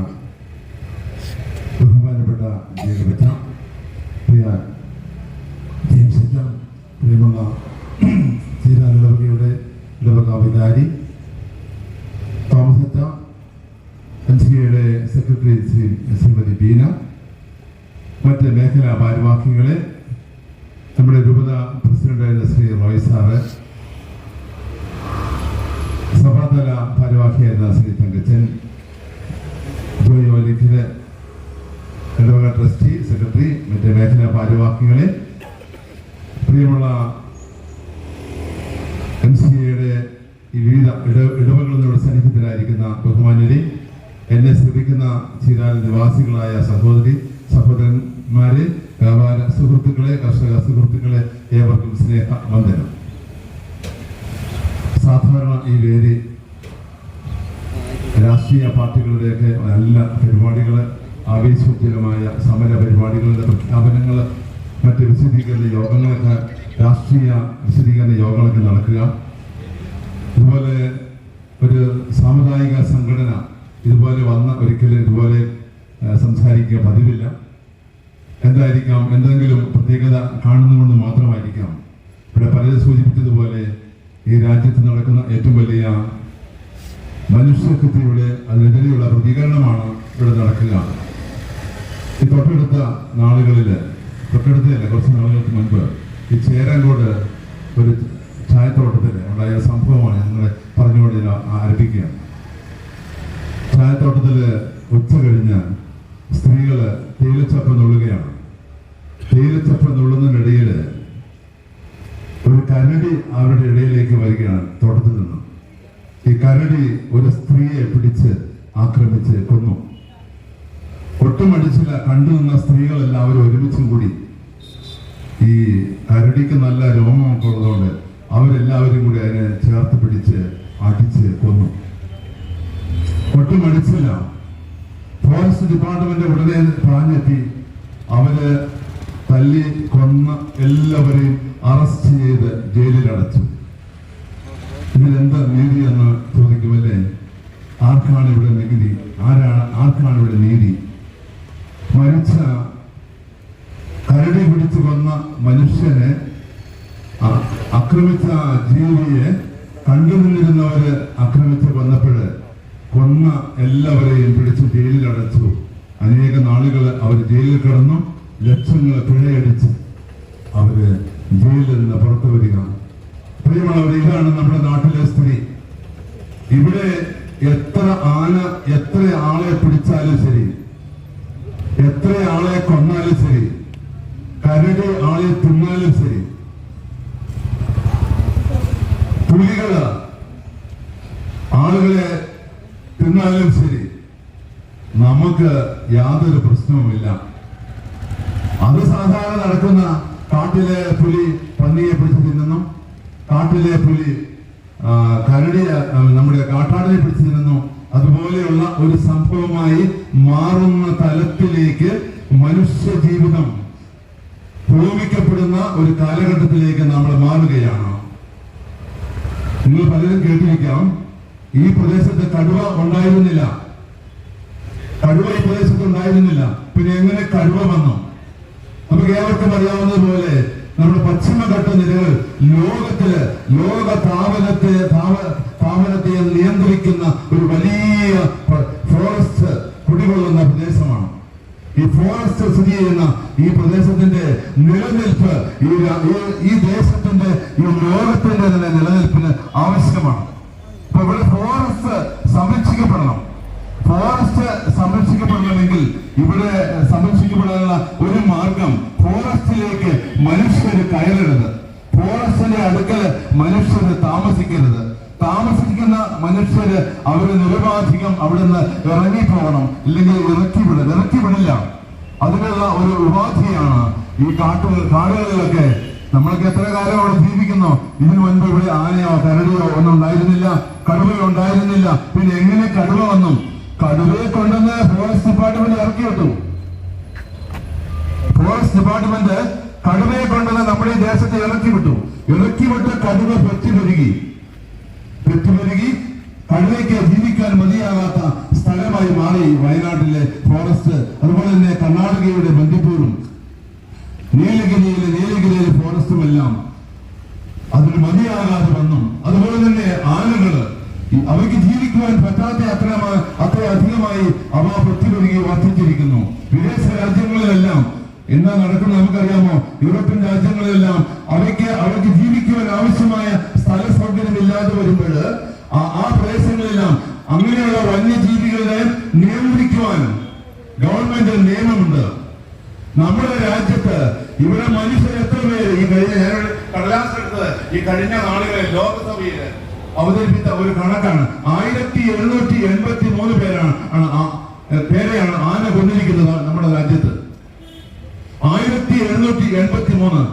ബഹുമാനപ്പെട്ട ജയകബച്ച, പ്രിയ ജെയിംസ് അച്ഛൻ, പ്രിയമുള്ള ചീരാ ഇടവകയുടെ ഇടവക വികാരി തോമസ് അച്ഛ, MCAയുടെ സെക്രട്ടറി ശ്രീമതി ബീന, മറ്റ് മേഖലാ ഭാരവാഹികളെ, നമ്മുടെ രൂപത പ്രസിഡന്റായിരുന്ന ശ്രീ റോയ് സാറ്, സഭാതല ഭാരവാഹിയായിരുന്ന ശ്രീ തങ്കച്ചൻ, ജോലിഖില് ഇടവക ട്രസ്റ്റി സെക്രട്ടറി, മറ്റ് മേഖലാ ഭാരവാഹികളെ, പ്രിയമുള്ള MCAയുടെ ഈ വിവിധ ഇടവകളിലൂടെ സന്നിഹിതരായിരിക്കുന്ന ബഹുമാന്യരെ, എന്നെ ശ്രമിക്കുന്ന ചിരാൽ നിവാസികളായ സഹോദരന്മാരെ, വ്യാപാര സുഹൃത്തുക്കളെ, കർഷക സുഹൃത്തുക്കളെ, ഏവർക്കും സ്നേഹ വന്ദനം. സാധാരണ ഈ വേദി രാഷ്ട്രീയ പാർട്ടികളുടെയൊക്കെ നല്ല പരിപാടികൾ, ആവേശോജ്വലമായ സമര പരിപാടികളുടെ പ്രഖ്യാപനങ്ങൾ, മറ്റ് വിശദീകരണ യോഗങ്ങളൊക്കെ, രാഷ്ട്രീയ വിശദീകരണ യോഗങ്ങളൊക്കെ നടക്കുക. ഇതുപോലെ ഒരു സാമുദായിക സംഘടന ഇതുപോലെ വന്ന ഒരിക്കലും ഇതുപോലെ സംസാരിക്കുക പതിവില്ല. എന്തായിരിക്കാം, എന്തെങ്കിലും പ്രത്യേകത കാണുന്നതുകൊണ്ട് മാത്രമായിരിക്കാം. ഇവിടെ പലരും സൂചിപ്പിച്ചതുപോലെ ഈ രാജ്യത്ത് നടക്കുന്ന ഏറ്റവും വലിയ മനുഷ്യത്വത്തിലൂടെ അതിനെതിരെയുള്ള പ്രതികരണമാണ് ഇവിടെ നടക്കുക. ഈ തൊട്ടടുത്ത നാളുകളിൽ, തൊട്ടടുത്തല്ല കുറച്ച് നാളുകൾക്ക് മുൻപ് ഈ ചേരാങ്കോട് ഒരു ചായത്തോട്ടത്തിൽ ഉണ്ടായ സംഭവമാണ് ഞങ്ങളെ പറഞ്ഞുകൊണ്ട് ഞാൻ ആരംഭിക്കുകയാണ്. ചായത്തോട്ടത്തിൽ ഉച്ച കഴിഞ്ഞ് സ്ത്രീകൾ തേയിലച്ചപ്പ് നുള്ളുകയാണ്. തേയിലച്ചപ്പ് നുള്ളുന്നതിനിടയിൽ ഒരു കരടി അവരുടെ ഇടയിലേക്ക് വരികയാണ് തോട്ടത്തിൽ നിന്നും. ഈ കരടി ഒരു സ്ത്രീയെ പിടിച്ച് ആക്രമിച്ച് കൊന്നു. ഒട്ടും അടിച്ചില്ല. കണ്ടു നിന്ന സ്ത്രീകളെല്ലാവരും ഒരുമിച്ചും കൂടി, ഈ കരടിക്ക് നല്ല രോമമൊക്കെ ഉള്ളതുകൊണ്ട് അവരെല്ലാവരും കൂടി അതിനെ ചേർത്ത് പിടിച്ച് അടിച്ച് കൊന്നു. ഒട്ടും അടിച്ചില്ല. ഫോറസ്റ്റ് ഡിപ്പാർട്ട്മെന്റ് ഉടനെ പാഞ്ഞെത്തി അവര് തല്ലി കൊന്ന എല്ലാവരെയും അറസ്റ്റ് ചെയ്ത് ജയിലിൽ അടച്ചു. ഇതിലെന്താ നീതി എന്ന് ചോദിക്കുമല്ലേ? ആർക്കാണ് ഇവിടെ നികുതി? ആർക്കാണ് ഇവിടെ നീതി? മരിച്ച കരടി പിടിച്ചു കൊന്ന മനുഷ്യനെ, ആക്രമിച്ച ജീവിയെ കണ്ടുനിന്നിരുന്നവര് ആക്രമിച്ച് കൊന്നപ്പോഴ് കൊന്ന എല്ലാവരെയും പിടിച്ച് ജയിലിൽ അടച്ചു. അനേക നാളുകൾ അവർ ജയിലിൽ കിടന്നു. ലക്ഷങ്ങൾ പിഴയടിച്ച് അവര് ജയിലിൽ നിന്ന് പുറത്തു വരിക. പ്രിയമുള്ളവർ, ഇതാണ് നമ്മുടെ നാട്ടിലെ സ്ഥിതി. ഇവിടെ എത്ര ആളെ പിടിച്ചാലും ശരി, എത്ര ആളെ കൊന്നാലും ശരി, കരടി ആളെ തിന്നാലും ശരി, പുലികള് ആളുകളെ തിന്നാലും ശരി, നമുക്ക് യാതൊരു പ്രശ്നവുമില്ല. അത് സാധാരണ നടക്കുന്ന കാട്ടിലെ പുലി പന്നിയെ പിടിച്ച് തിന്നുന്നു, കാട്ടിലെ പുലി കരടിയെ നമ്മുടെ കാട്ടാടിനെ പിടിച്ച് തിന്നുന്നു. അതുപോലെയുള്ള ഒരു സംഭവമായി മാറുന്ന തലത്തിലേക്ക് മനുഷ്യ ജീവിതം ഭൂമിക്കപ്പെടുന്ന ഒരു കാലഘട്ടത്തിലേക്ക് നമ്മൾ മാറുകയാണ്. നിങ്ങൾ പലരും കേട്ടിരിക്കാം, ഈ പ്രദേശത്ത് കടുവ ഉണ്ടായിരുന്നില്ല, കടുവ ഈ പ്രദേശത്ത് ഉണ്ടായിരുന്നില്ല. പിന്നെ എങ്ങനെ കടുവ വന്നു? നമുക്ക് ഏവർക്കും അറിയാവുന്നതുപോലെ നമ്മുടെ പശ്ചിമഘട്ട നിരകൾ ലോക താപനത്തെ നിയന്ത്രിക്കുന്ന ഒരു വലിയ ഫോറസ്റ്റ് കുടികൊള്ളുന്ന പ്രദേശമാണ്. ഈ ഫോറസ്റ്റ് സ്ഥിതി ചെയ്യുന്ന ഈ പ്രദേശത്തിന്റെ നിലനിൽപ്പ് ഈ ദേശത്തിന്റെ ഈ ലോകത്തിന്റെ തന്നെ നിലനിൽപ്പിന് ആവശ്യമാണ്. അപ്പൊ ഇവിടെ ഫോറസ്റ്റ് സംരക്ഷിക്കപ്പെടണം. ഫോറസ്റ്റ് സംരക്ഷിക്കപ്പെടണമെങ്കിൽ ഇവിടെ സംരക്ഷിക്കപ്പെടാനുള്ള ഒരു മാർഗം, ഫോറസ്റ്റിലേക്ക് മനുഷ്യര് കയറരുത്, ഫോറസ്റ്റിന്റെ അടുക്കൽ മനുഷ്യര് താമസിക്കരുത്. താമസിക്കുന്ന മനുഷ്യര് അവര് നിരവധികം അവിടുന്ന് ഇറങ്ങിപ്പോകണം, ഇല്ലെങ്കിൽ ഇറക്കി വിടില്ല. അതിനുള്ള ഒരു ഉപാധിയാണ് ഈ കാടുകളിലൊക്കെ. നമ്മളൊക്കെ എത്ര കാലം അവിടെ ജീവിക്കുന്നു. ഇതിനു മുൻപ് ഇവിടെ ആനയോ കരടിയോ ഒന്നും ഉണ്ടായിരുന്നില്ല, കടുവയോ ഉണ്ടായിരുന്നില്ല. പിന്നെ എങ്ങനെ കടുവ വന്നു? കടുവയെ കൊണ്ടുവന്ന് ഫോറസ്റ്റ് ഡിപ്പാർട്ട്മെന്റ് ഇറക്കി വിട്ടു. ഫോറസ്റ്റ് ഡിപ്പാർട്ട്മെന്റ് കടുവയെ കൊണ്ടുവന്ന് നമ്മുടെ ഈ ദേശത്ത് ഇറക്കി വിട്ട് കടുവ പെറ്റുപെരുകി കടുവയ്ക്ക് ജീവിക്കാൻ മതിയാകാത്ത സ്ഥലമായി മാറി വയനാട്ടിലെ ഫോറസ്റ്റ്. അതുപോലെ തന്നെ കർണാടകയുടെ ബന്ദിപ്പൂരും നീലഗിരിയിലെ ഫോറസ്റ്റും എല്ലാം അതിന് മതിയാകാതെ വന്നു. അതുപോലെ തന്നെ ആനകള് അവയ്ക്ക് ജീവിക്കുവാൻ പറ്റാത്ത അത്ര അധികമായി അവ പെറ്റുപെരുകി വർദ്ധിച്ചിരിക്കുന്നു. വിദേശ രാജ്യങ്ങളിലെല്ലാം എന്താ നടക്കുന്നത് നമുക്കറിയാമോ? യൂറോപ്യൻ രാജ്യങ്ങളിലെല്ലാം അവയ്ക്ക് ജീവിക്കുവാൻ ആവശ്യമായ സ്ഥല സൗകര്യം ഇല്ലാതെ വരുമ്പോൾ ആ പ്രദേശങ്ങളിലെല്ലാം അങ്ങനെയുള്ള വന്യജീവികളെ നിയന്ത്രിക്കുവാൻ ഗവൺമെന്റ് നിയമമുണ്ട്. നമ്മുടെ രാജ്യത്ത് ഇവിടെ മനുഷ്യർ എത്ര പേര് ഈ കഴിഞ്ഞ നാളുകളിൽ ലോകസഭയിൽ അവതരിപ്പിച്ച ഒരു കണക്കാണ്. 1783 പേരെയാണ് ആന കൊന്നിരിക്കുന്നത് നമ്മുടെ രാജ്യത്ത്. 1783.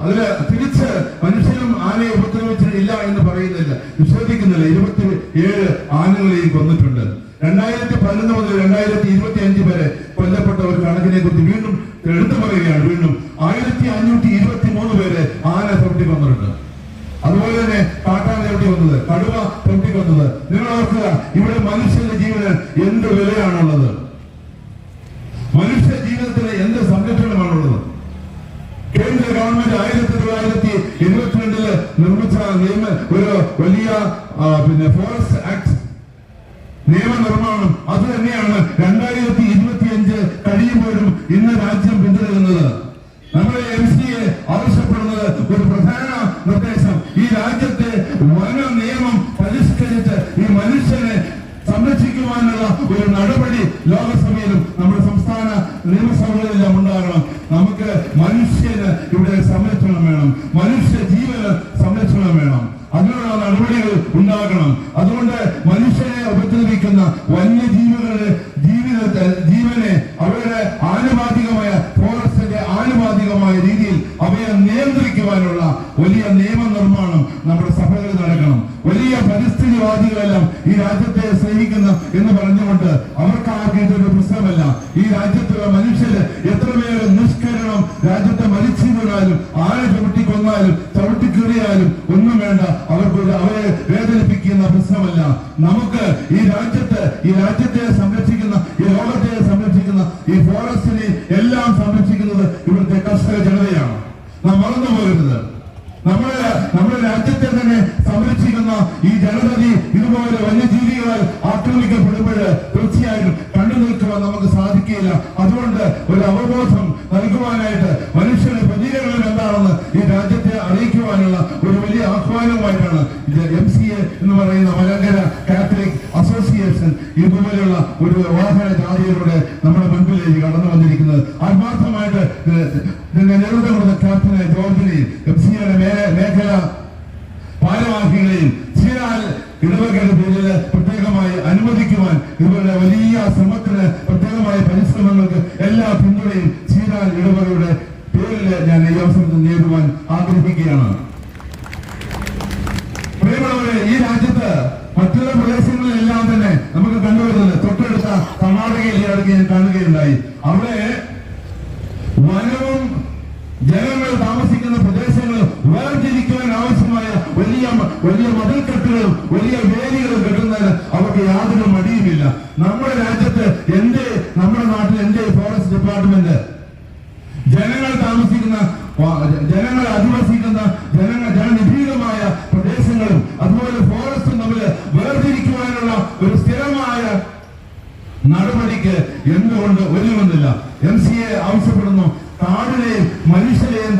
അതില് തിരിച്ച് മനുഷ്യനും ആനയെ ഉപദ്രവിച്ചിട്ടില്ല എന്ന് പറയുന്നില്ല, നിഷേധിക്കുന്നില്ല. 27 ആനകളെയും കൊന്നിട്ടുണ്ട്. 2011 മുതൽ 2025 വരെ കൊല്ലപ്പെട്ട ഒരു കണക്കിനെ കുറിച്ച് വീണ്ടും എടുത്തു പറയുകയാണ്. വീണ്ടും 1523 പേരെ ആന ചവിട്ടി കൊന്നിട്ടുണ്ട്. അതുപോലെ തന്നെ കാട്ടാന ചവിട്ടി കൊന്നത്, കടുവ ചവിട്ടി കൊന്നത്. നിങ്ങൾ ഓർക്കുക, ഇവിടെ മനുഷ്യന്റെ ജീവന് എന്ത് വിലയാണുള്ളത്? മനുഷ്യ ജീവിതത്തിന് എന്ത് സംരക്ഷണമാണുള്ളത്? കേന്ദ്ര ഗവൺമെന്റ് 1972 നിർമ്മിച്ച ഒരു വലിയ ഫോറസ്റ്റ് ആക്ട് നിയമനിർമ്മാണം, അത് തന്നെയാണ് 2025 കഴിയുമ്പോഴും ഇന്ന് രാജ്യം പിന്തുടരുന്നത്. നമ്മുടെ MCA ആവശ്യപ്പെടുന്നത് ഒരു പ്രധാന നിർദ്ദേശം, ഈ രാജ്യത്തെ വന നിയമം പരിഷ്കരിച്ച് ഈ മനുഷ്യനെ സംരക്ഷിക്കുവാനുള്ള ഒരു നടപടി ലോകസഭയിലും നമ്മുടെ സംസ്ഥാന നിയമസഭകളിലെല്ലാം ഉണ്ടാകണം. നമുക്ക് മനുഷ്യന് ഇവിടെ സംരക്ഷണം വേണം, മനുഷ്യ ജീവന് ആനുപാതികമായ ഫോറസ്റ്റിന്റെ ആനുപാതികമായ രീതിയിൽ അവയെ നിയന്ത്രിക്കുവാനുള്ള വലിയ നിയമനിർമ്മാണം നമ്മുടെ സഭകളിൽ നടക്കണം. വലിയ പരിസ്ഥിതിവാദികളെല്ലാം ഈ രാജ്യത്തെ സ്നേഹിക്കുന്ന എന്ന് പറഞ്ഞുകൊണ്ട് അവർക്ക് ആർക്കും ഇതൊരു പ്രശ്നമല്ല. ഈ രാജ്യത്തുള്ള മനുഷ്യര് എത്രമേറെ നിഷ്കരണം രാജ്യത്തെ മരിച്ചു വീണാലും ആരെ ചവിട്ടിക്കൊന്നാലും ചവിട്ടിക്കീറിയാലും ഒന്നും വേണ്ട, അവരെ വേദനിപ്പിക്കുന്ന പ്രശ്നമല്ല. നമുക്ക് ഈ രാജ്യത്തെ സംരക്ഷിക്കുന്ന, ഈ ലോകത്തെ സംരക്ഷിക്കുന്ന, ഈ ഫോറസ്റ്റിനെ എല്ലാം സംരക്ഷിക്കുന്നത് ഇവിടുത്തെ കർഷക ജനതയാണ്. നാം മറന്നു പോകരുത്. നമ്മുടെ രാജ്യത്തെ തന്നെ സംരക്ഷിക്കുന്ന ഈ ജനതയെ ഇതുപോലെ വന്യജീവികളാൽ ആക്രമിക്കപ്പെടുമ്പോൾ തീർച്ചയായും കണ്ടു നിൽക്കുവാൻ നമുക്ക് സാധിക്കില്ല. അതുകൊണ്ട് ഒരു അവബോധം നൽകുവാനായിട്ട് മനുഷ്യന് പ്രതികരണം എന്താണെന്ന് ഈ രാജ്യത്തെ അറിയിക്കുവാനുള്ള ഒരു വലിയ ആഹ്വാനവുമായിട്ടാണ് MCA എന്ന് പറയുന്ന മലങ്കര കാത്തലിക് അസോസിയേഷൻ ഇതുപോലെയുള്ള ഒരു വാഹന ജാഥയിലൂടെ നമ്മുടെ മുൻപിലേക്ക് കടന്നു വന്നിരിക്കുന്നത്. ആത്മാർത്ഥമായിട്ട് നേതൃത്വം കൊടുത്ത ക്യാപ്റ്റനെ ജോർജിനെയും MCAയുടെ മേഖല ഭാരവാഹികളെയും ചീരാൽ ഇടവകയുടെ പേരിൽ പ്രത്യേകമായി അനുവദിക്കുവാൻ ഇവരുടെ വലിയ ശ്രമത്തിന്, പ്രത്യേകമായ പരിശ്രമങ്ങൾക്ക് എല്ലാ പിന്തുണയും ചീരാൽ ഇടവകയുടെ പേരിൽ ഞാൻ ഈ അവസരത്തിൽ നേടുവാൻ ആഗ്രഹിക്കുകയാണ്. പ്രിയമുള്ളവരെ, ഈ രാജ്യത്ത് മറ്റുള്ള പ്രദേശങ്ങളിലെല്ലാം തന്നെ നമുക്ക് കണ്ടുവരുന്നത് തൊട്ടടുത്ത കർണാടകയിൽ ഈ അടുത്ത് ഞാൻ കാണുകയുണ്ടായി. അവിടെ വനവും ജനങ്ങൾ താമസിക്കുന്ന പ്രദേശങ്ങളും വേർതിരിക്കുവാൻ ആവശ്യമായ വലിയ മതിൽക്കെട്ടുകളും വലിയ വേലികളും കെട്ടുന്നതിന് അവർക്ക് യാതൊരു മടിയുമില്ല. നമ്മുടെ രാജ്യത്ത് നമ്മുടെ നാട്ടിൽ ഫോറസ്റ്റ് ഡിപ്പാർട്ട്മെന്റ് ജനങ്ങൾ അധിവസിക്കുന്ന ജനനിബിഡമായ പ്രദേശങ്ങളും അതുപോലെ ഫോറസ്റ്റും തമ്മിൽ വേർതിരിക്കുവാനുള്ള ഒരു സ്ഥിരമായ നടപടിക്ക് എന്തുകൊണ്ട് ഒരുങ്ങുന്നില്ല? MCA ആവശ്യപ്പെടുന്നു, കാടിനെയും മനുഷ്യരെയും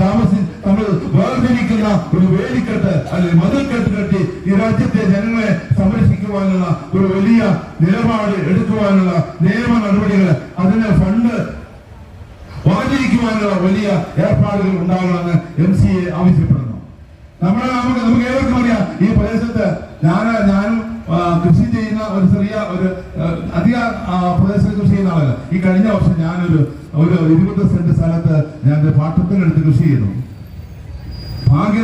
തമ്മിൽ വേർതിരിക്കുന്ന ഒരു വേലിക്കെട്ട് അല്ലെങ്കിൽ മതിൽക്കെട്ട് കെട്ടി ഈ രാജ്യത്തെ ജനങ്ങളെ സംരക്ഷിക്കുവാനുള്ള ഒരു വലിയ നിലപാട് എടുക്കുവാനുള്ള നിയമ നടപടികൾ, അതിന് ഫണ്ട് വാങ്ങിയിരിക്കുവാനുള്ള വലിയ ഏർപ്പാടുകൾ ഉണ്ടാകണമെന്ന് MCA ആവശ്യപ്പെടുന്നു. നമുക്ക് ഏവർക്കും അറിയാം, ഈ പ്രദേശത്ത് ഞാനും കൃഷി ചെയ്യുന്ന ഒരു അധിക പ്രദേശത്ത് കൃഷി ചെയ്യുന്ന ആളല്ല. ഈ കഴിഞ്ഞ വർഷം ഞാനൊരു 20 സെന്റ് സ്ഥലത്ത് ഞാൻ പാട്ടത്തിനെടുത്ത് കൃഷി ചെയ്തു.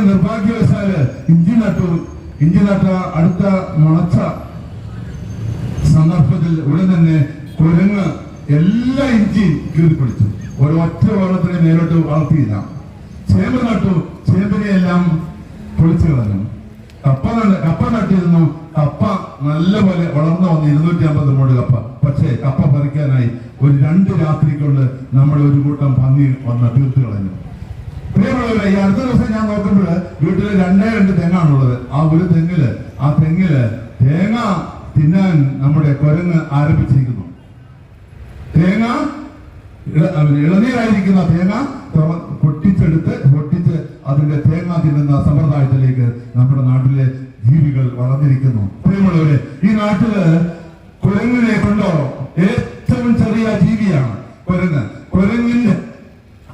നിർഭാഗ്യവശാല് ഇഞ്ചി നട്ട അടുത്ത മുളച്ച സന്ദർഭത്തിൽ ഉടൻ തന്നെ കുരങ്ങ് എല്ലാ ഇഞ്ചിയും കീറിപ്പിടിച്ചു. ഒരൊറ്റ വെള്ളത്തിന് മേലോട്ട് വളർത്തിയില്ല. ചേമ്പ് നട്ടു, ചേമ്പിനെ എല്ലാം പൊളിച്ചു കളഞ്ഞു. കപ്പ നട്ടിരുന്നു, കപ്പ നല്ലപോലെ വളർന്നു വന്ന് 250 മൂട് കപ്പ. പക്ഷേ കപ്പ പറിക്കാനായി ഒരു 2 രാത്രി കൊണ്ട് നമ്മൾ ഒരു കൂട്ടം പന്നി വന്ന് തീർത്തു കളഞ്ഞു. പ്രിയമുള്ളവരെ, ഈ അടുത്ത ദിവസം ഞാൻ നോക്കുമ്പോൾ വീട്ടില് 2 തെങ്ങാണുള്ളത്. ആ ഒരു തെങ്ങില് തേങ്ങ തിന്നാൻ നമ്മുടെ കുരങ്ങ് ആരംഭിച്ചിരിക്കുന്നു. ഇളനീരായിരിക്കുന്ന തേങ്ങ പൊട്ടിച്ച് അതിന്റെ തേങ്ങ തിന്നുന്ന സമ്പ്രദായത്തിലേക്ക് നമ്മുടെ നാട്ടിലെ ജീവികൾ വളർന്നിരിക്കുന്നു. പ്രിയമുള്ളവരെ, ഈ നാട്ടില് കുരങ്ങിനെ കൊണ്ടോ ഏറ്റവും ചെറിയ ജീവിയാണ്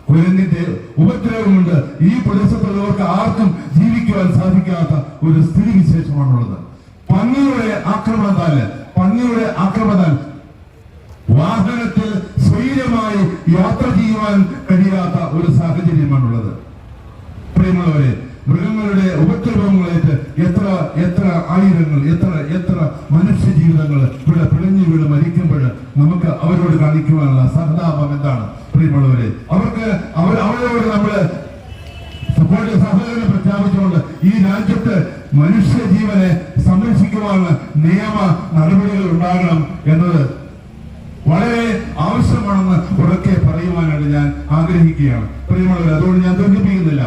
കുരങ്ങിന്റെ ഉപദ്രവമുണ്ട്. ഈ പ്രദേശത്തുള്ളവർക്ക് ആർക്കും ജീവിക്കുവാൻ സാധിക്കാത്ത ഒരു സ്ഥിതിവിശേഷമാണുള്ളത്. പന്നിയുടെ ആക്രമണത്താൽ വാഹനത്തിൽ സ്വൈര്യമായി യാത്ര ചെയ്യുവാൻ കഴിയാത്ത ഒരു സാഹചര്യമാണുള്ളത്. പ്രിയമുള്ളവരെ, മൃഗങ്ങളുടെ ഉപദ്രവങ്ങളേറ്റ് എത്ര ആയിരങ്ങൾ എത്ര മനുഷ്യ ജീവിതങ്ങൾ ഇവിടെ പിഴഞ്ഞു വീട് മരിക്കുമ്പോൾ നമുക്ക് അവരോട് കാണിക്കുവാനുള്ള സഹതാപം എന്താണ്? പ്രിയമുള്ളവരെ, അവരോട് നമ്മള് സഹകരണം പ്രഖ്യാപിച്ചുകൊണ്ട് ഈ രാജ്യത്ത് മനുഷ്യ ജീവനെ സംരക്ഷിക്കുവാനുള്ള നിയമ നടപടികൾ ഉണ്ടാകണം എന്നത് വളരെ ആവശ്യമാണെന്ന് ഉറക്കെ പറയുവാനായിട്ട് ഞാൻ ആഗ്രഹിക്കുകയാണ്. പ്രിയമുള്ളവർ, അതുകൊണ്ട് ഞാൻ ദീർഘിപ്പിക്കുന്നില്ല.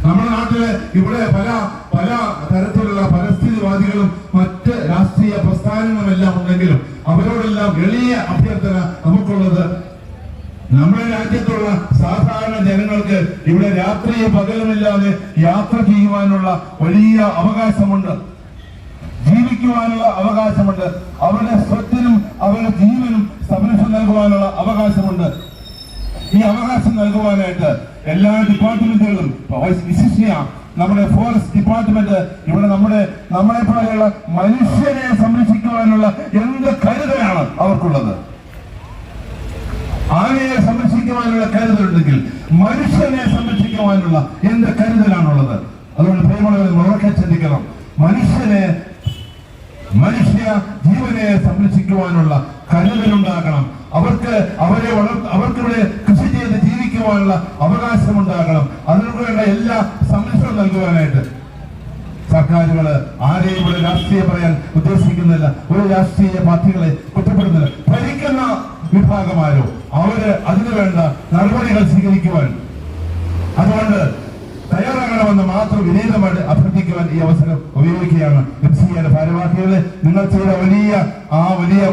നമ്മുടെ നാട്ടില് ഇവിടെ പല തരത്തിലുള്ള പരിസ്ഥിതിവാദികളും മറ്റ് രാഷ്ട്രീയ പ്രസ്ഥാനങ്ങളുമെല്ലാം ഉണ്ടെങ്കിലും അവരോടെല്ലാം എളിയ അഭ്യർത്ഥന നമുക്കുള്ളത്, നമ്മുടെ രാജ്യത്തുള്ള സാധാരണ ജനങ്ങൾക്ക് ഇവിടെ രാത്രിയും പകലുമില്ലാതെ യാത്ര ചെയ്യുവാനുള്ള വലിയ അവകാശമുണ്ട്, ജീവിക്കുവാനുള്ള അവകാശമുണ്ട്, അവരുടെ സ്വത്തിനും അവരുടെ ജീവനും സംരക്ഷണം നൽകുവാനുള്ള അവകാശമുണ്ട്. ഈ അവകാശം നൽകുവാനായിട്ട് എല്ലാ ഡിപ്പാർട്ട്മെന്റുകളും, വിശിഷ്യ നമ്മുടെ ഫോറസ്റ്റ് ഡിപ്പാർട്ട്മെന്റ് ഇവിടെ നമ്മളെ പോലെയുള്ള മനുഷ്യരെ സംരക്ഷിക്കുവാനുള്ള എന്ത് കരുതലാണ് അവർക്കുള്ളത്? ആനയെ സംരക്ഷിക്കുവാനുള്ള കരുതലുണ്ടെങ്കിൽ മനുഷ്യനെ സംരക്ഷിക്കുവാനുള്ള എന്ത് കരുതലാണുള്ളത്? അതുകൊണ്ട് പ്രിയമുള്ളവരെ ഉറക്കെ ചിന്തിക്കണം. മനുഷ്യ ജീവനെ സംരക്ഷിക്കുവാനുള്ള കരുതലുണ്ടാകണം. അവർക്കിവിടെ കൃഷി ചെയ്ത് ജീവിക്കുവാനുള്ള അവകാശമുണ്ടാകണം. അതിനുള്ള എല്ലാ സംരക്ഷണം നൽകുവാനായിട്ട് സർക്കാരുകള് ആരെയും ഇവിടെ രാഷ്ട്രീയം പറയാൻ ഉദ്ദേശിക്കുന്നില്ല. ഒരു രാഷ്ട്രീയ പാർട്ടികളെ കുറ്റപ്പെടുന്നില്ല. ഭരിക്കുന്ന വിഭാഗമാരോ അതിനു വേണ്ട നടപടികൾ സ്വീകരിക്കുവാൻ അതുകൊണ്ട് തയ്യാറാകണമെന്ന് മാത്രം വിനീതമായിട്ട് അഭ്യർത്ഥിക്കുവാൻ ഈ അവസരം ഉപയോഗിക്കുകയാണ്. MCA ഭാരവാഹികളെ നിങ്ങൾ ചെയ്ത വലിയ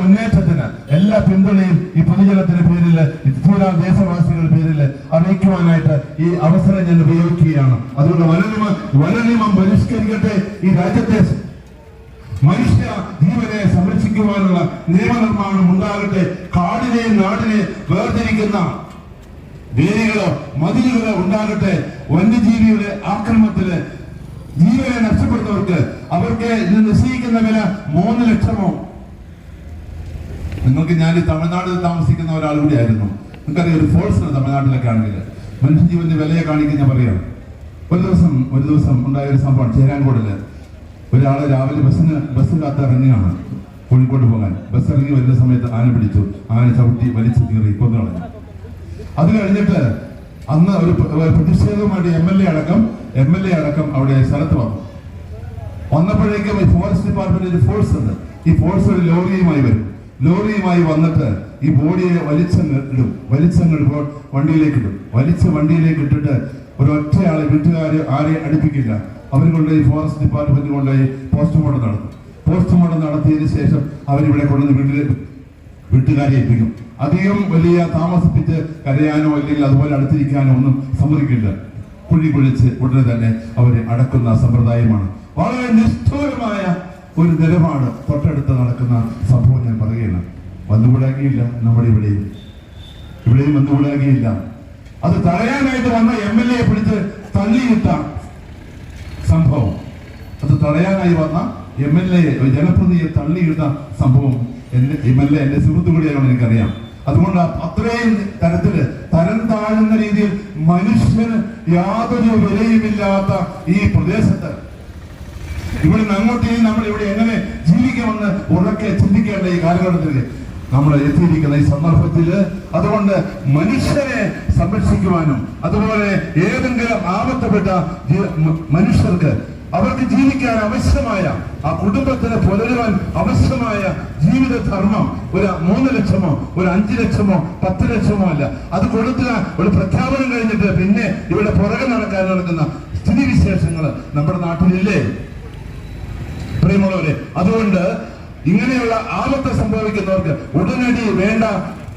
മുന്നേറ്റത്തിന് എല്ലാ പിന്തുണയും ഈ പൊതുജനത്തിന്റെ പേരിൽ ദേശവാസികളുടെ പേരിൽ അറിയിക്കുവാനായിട്ട് ഈ അവസരം ഞാൻ ഉപയോഗിക്കുകയാണ്. അതുകൊണ്ട് വനനിയമം പരിഷ്കരിക്കട്ടെ. ഈ രാജ്യത്തെ മനുഷ്യ ജീവനെ സംരക്ഷിക്കുവാനുള്ള നിയമനിർമ്മാണം ഉണ്ടാകട്ടെ. കാടിനെയും നാടിനെ വേർതിരിക്കുന്ന വേലികളോ മതിലുകളോ ഉണ്ടാകട്ടെ. വന്യജീവിയുടെ ആക്രമണത്തില് ജീവനെ നഷ്ടപ്പെടുന്നവർക്ക് അവർക്ക് ഇത് നിശ്ചയിക്കുന്ന വില 3 ലക്ഷമോ. ഞാൻ ഈ തമിഴ്നാട്ടിൽ താമസിക്കുന്ന ഒരാൾ കൂടിയായിരുന്നു. നിങ്ങൾക്കറിയാം, ഒരു ഫോഴ്സ് തമിഴ്നാട്ടിലൊക്കെ ആണെങ്കിൽ മനുഷ്യജീവന്റെ വിലയെ കാണിക്കുന്ന ഞാൻ പറയാം. ഒരു ദിവസം ഉണ്ടായ ഒരു സംഭവം ചേരാൻകോടില് ഒരാള് രാവിലെ ബസ് കാത്ത് ഇറങ്ങിയാണ് കോഴിക്കോട് പോകാൻ. ബസ് ഇറങ്ങി വരുന്ന സമയത്ത് ആന പിടിച്ചു. ആന ചവിട്ടി വലിച്ചു കീറി കൊന്നു കളഞ്ഞു. അത് കഴിഞ്ഞിട്ട് അന്ന് ഒരു പ്രതിഷേധവുമായിട്ട് MLA അടക്കം അവിടെ സ്ഥലത്ത് വന്നപ്പോഴേക്കും ഈ ഫോറസ്റ്റ് ഡിപ്പാർട്ട്മെന്റ് ഒരു ഫോഴ്സ് ഉണ്ട്. ഈ ഫോഴ്സ് ഒരു ലോറിയുമായി വന്നിട്ട് ഈ ബോഡിയെ വലിച്ചങ്ങ് വണ്ടിയിലേക്ക് ഇടും. വണ്ടിയിലേക്ക് ഇട്ടിട്ട് ഒരൊറ്റയാളെ വീട്ടുകാര് ആരെയും അടുപ്പിക്കില്ല. അവർ കൊണ്ടുപോയി ഫോറസ്റ്റ് ഡിപ്പാർട്ട്മെന്റ് കൊണ്ടുപോയി പോസ്റ്റ്മോർട്ടം നടത്തിയതിനു ശേഷം അവരിവിടെ കൊണ്ടുവന്ന് വീട്ടുകാരെ ഏൽപ്പിക്കും. അധികം വലിയ താമസിപ്പിച്ച് കരയാനോ അല്ലെങ്കിൽ അതുപോലെ അടുത്തിരിക്കാനോ ഒന്നും സമ്മതിക്കില്ല. കുഴിച്ച് ഉടനെ തന്നെ അവരെ അടക്കുന്ന സമ്പ്രദായമാണ്. വളരെ നിഷ്ഠൂരമായ ഒരു നിലപാട് തൊട്ടടുത്ത് നടക്കുന്ന സംഭവം ഞാൻ പറയുകയാണ്. വന്നുകൂടാകിയില്ല. നമ്മുടെ ഇവിടെയും വന്നുകൂടാകിയില്ല. അത് തടയാനായിട്ട് വന്ന MLA പിടിച്ച് തള്ളിയിട്ട സംഭവം, അത് തടയാനായി വന്ന MLA ജനപ്രതിനിധിയെ തള്ളിയിട്ട സംഭവം MLA എന്റെ സുഹൃത്തു കൂടിയാണ്, എനിക്കറിയാം. അതുകൊണ്ട് അത്രയും തരത്തില് തരം താഴുന്ന രീതിയിൽ മനുഷ്യന് യാതൊരു വിലയുമില്ലാത്ത ഈ പ്രദേശത്ത് ഇവിടെ അങ്ങോട്ടേയും നമ്മൾ ഇവിടെ എങ്ങനെ ജീവിക്കുമെന്ന് ഉറക്കെ ചിന്തിക്കേണ്ട ഈ കാലഘട്ടത്തിൽ നമ്മൾ എത്തിയിരിക്കുന്ന ഈ സന്ദർഭത്തില് അതുകൊണ്ട് മനുഷ്യരെ സംരക്ഷിക്കുവാനും അതുപോലെ ഏതെങ്കിലും ആപത്തപ്പെട്ട മനുഷ്യർക്ക് അവർക്ക് ജീവിക്കാൻ ആവശ്യമായ ആ കുടുംബത്തിന് പുലരുവാൻ ആവശ്യമായ ജീവിത ധർമ്മം ഒരു 3 ലക്ഷമോ ഒരു 5 ലക്ഷമോ 10 ലക്ഷമോ അല്ല. അത് കൊടുക്കുക ഒരു പ്രഖ്യാപനം കഴിഞ്ഞിട്ട് പിന്നെ ഇവിടെ പുറകെ നടക്കുന്ന സ്ഥിതിവിശേഷങ്ങൾ നമ്മുടെ നാട്ടിലില്ലേ പ്രിയമുള്ളവരെ? അതുകൊണ്ട് ഇങ്ങനെയുള്ള ആപത്ത് സംഭവിക്കുന്നവർക്ക് ഉടനടി വേണ്ട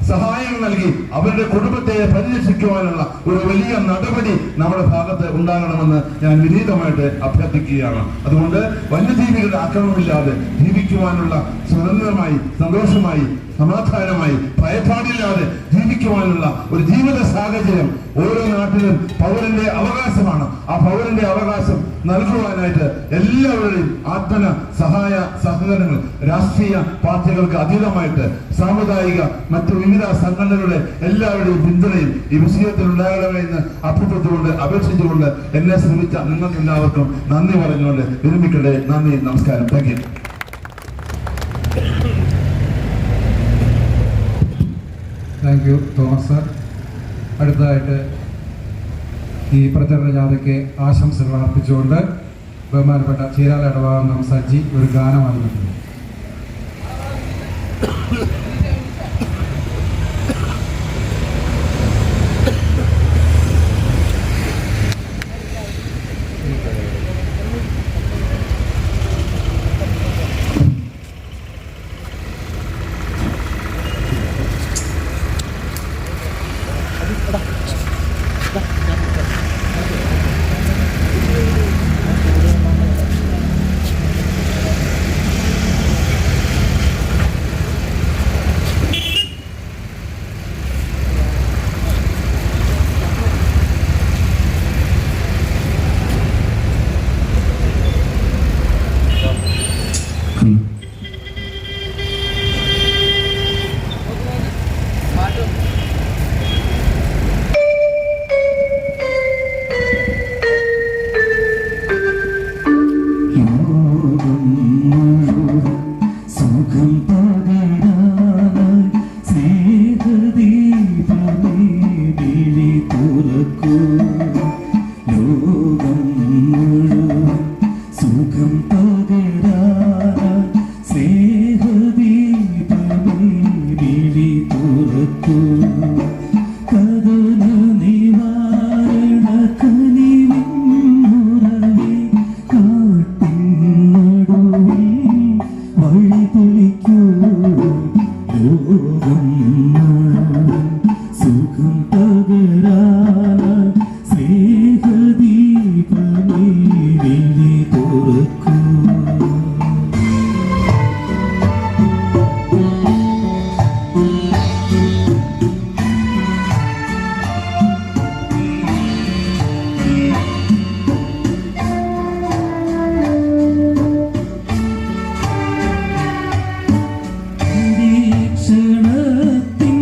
സഹായം നൽകി അവരുടെ കുടുംബത്തെ പരിരക്ഷിക്കുവാനുള്ള ഒരു വലിയ നടപടി നമ്മുടെ ഭാഗത്ത് ഉണ്ടാകണമെന്ന് ഞാൻ വിനീതമായിട്ട് അഭ്യർത്ഥിക്കുകയാണ്. അതുകൊണ്ട് വന്യജീവികളുടെ ആക്രമണമില്ലാതെ ജീവിക്കുവാനുള്ള സ്വതന്ത്രമായി സന്തോഷമായി സമാധാനമായി ഭയപ്പാടില്ലാതെ ജീവിക്കുവാനുള്ള ഒരു ജീവിത സാഹചര്യം ഓരോ നാട്ടിലും പൗരന്റെ അവകാശമാണ്. ആ പൗരന്റെ അവകാശം നൽകുവാനായിട്ട് എല്ലാവരുടെയും ആത്മന സഹായ സഹകരണങ്ങൾ രാഷ്ട്രീയ പാർട്ടികൾക്ക് അതീതമായിട്ട് സാമുദായിക മറ്റു വിവിധ സംഘടനകളുടെ എല്ലാവരുടെയും പിന്തുണയും ഈ വിഷയത്തിൽ ഉണ്ടാകണമെന്ന് അഭ്യർത്ഥിച്ചുകൊണ്ട് അപേക്ഷിച്ചുകൊണ്ട് എന്നെ ശ്രമിച്ച നിങ്ങൾക്ക് എല്ലാവർക്കും നന്ദി പറഞ്ഞുകൊണ്ട് വിരമിക്കട്ടെ. നന്ദി, നമസ്കാരം. Thank U. Thank you Thomas sir. അടുത്തതായിട്ട് ഈ പ്രചരണ ജാഥയ്ക്ക് ആശംസകൾ അർപ്പിച്ചുകൊണ്ട് ബഹുമാനപ്പെട്ട ചീരാല ഇടവാംഗം സജ്ജി ഒരു ഗാനം ആലപിക്കുന്നു. കഥന നിവാരണ കനിവിന്നുറവേ കാട്ടിൻ നടുവിൽ വഴി തെളിക്കൂ ലോകം മുഴുവൻ സുഖം പകരാനായി സ്നേഹദീപമേ വിളി തുറക്കൂ. ക്ഷണത്തിൻ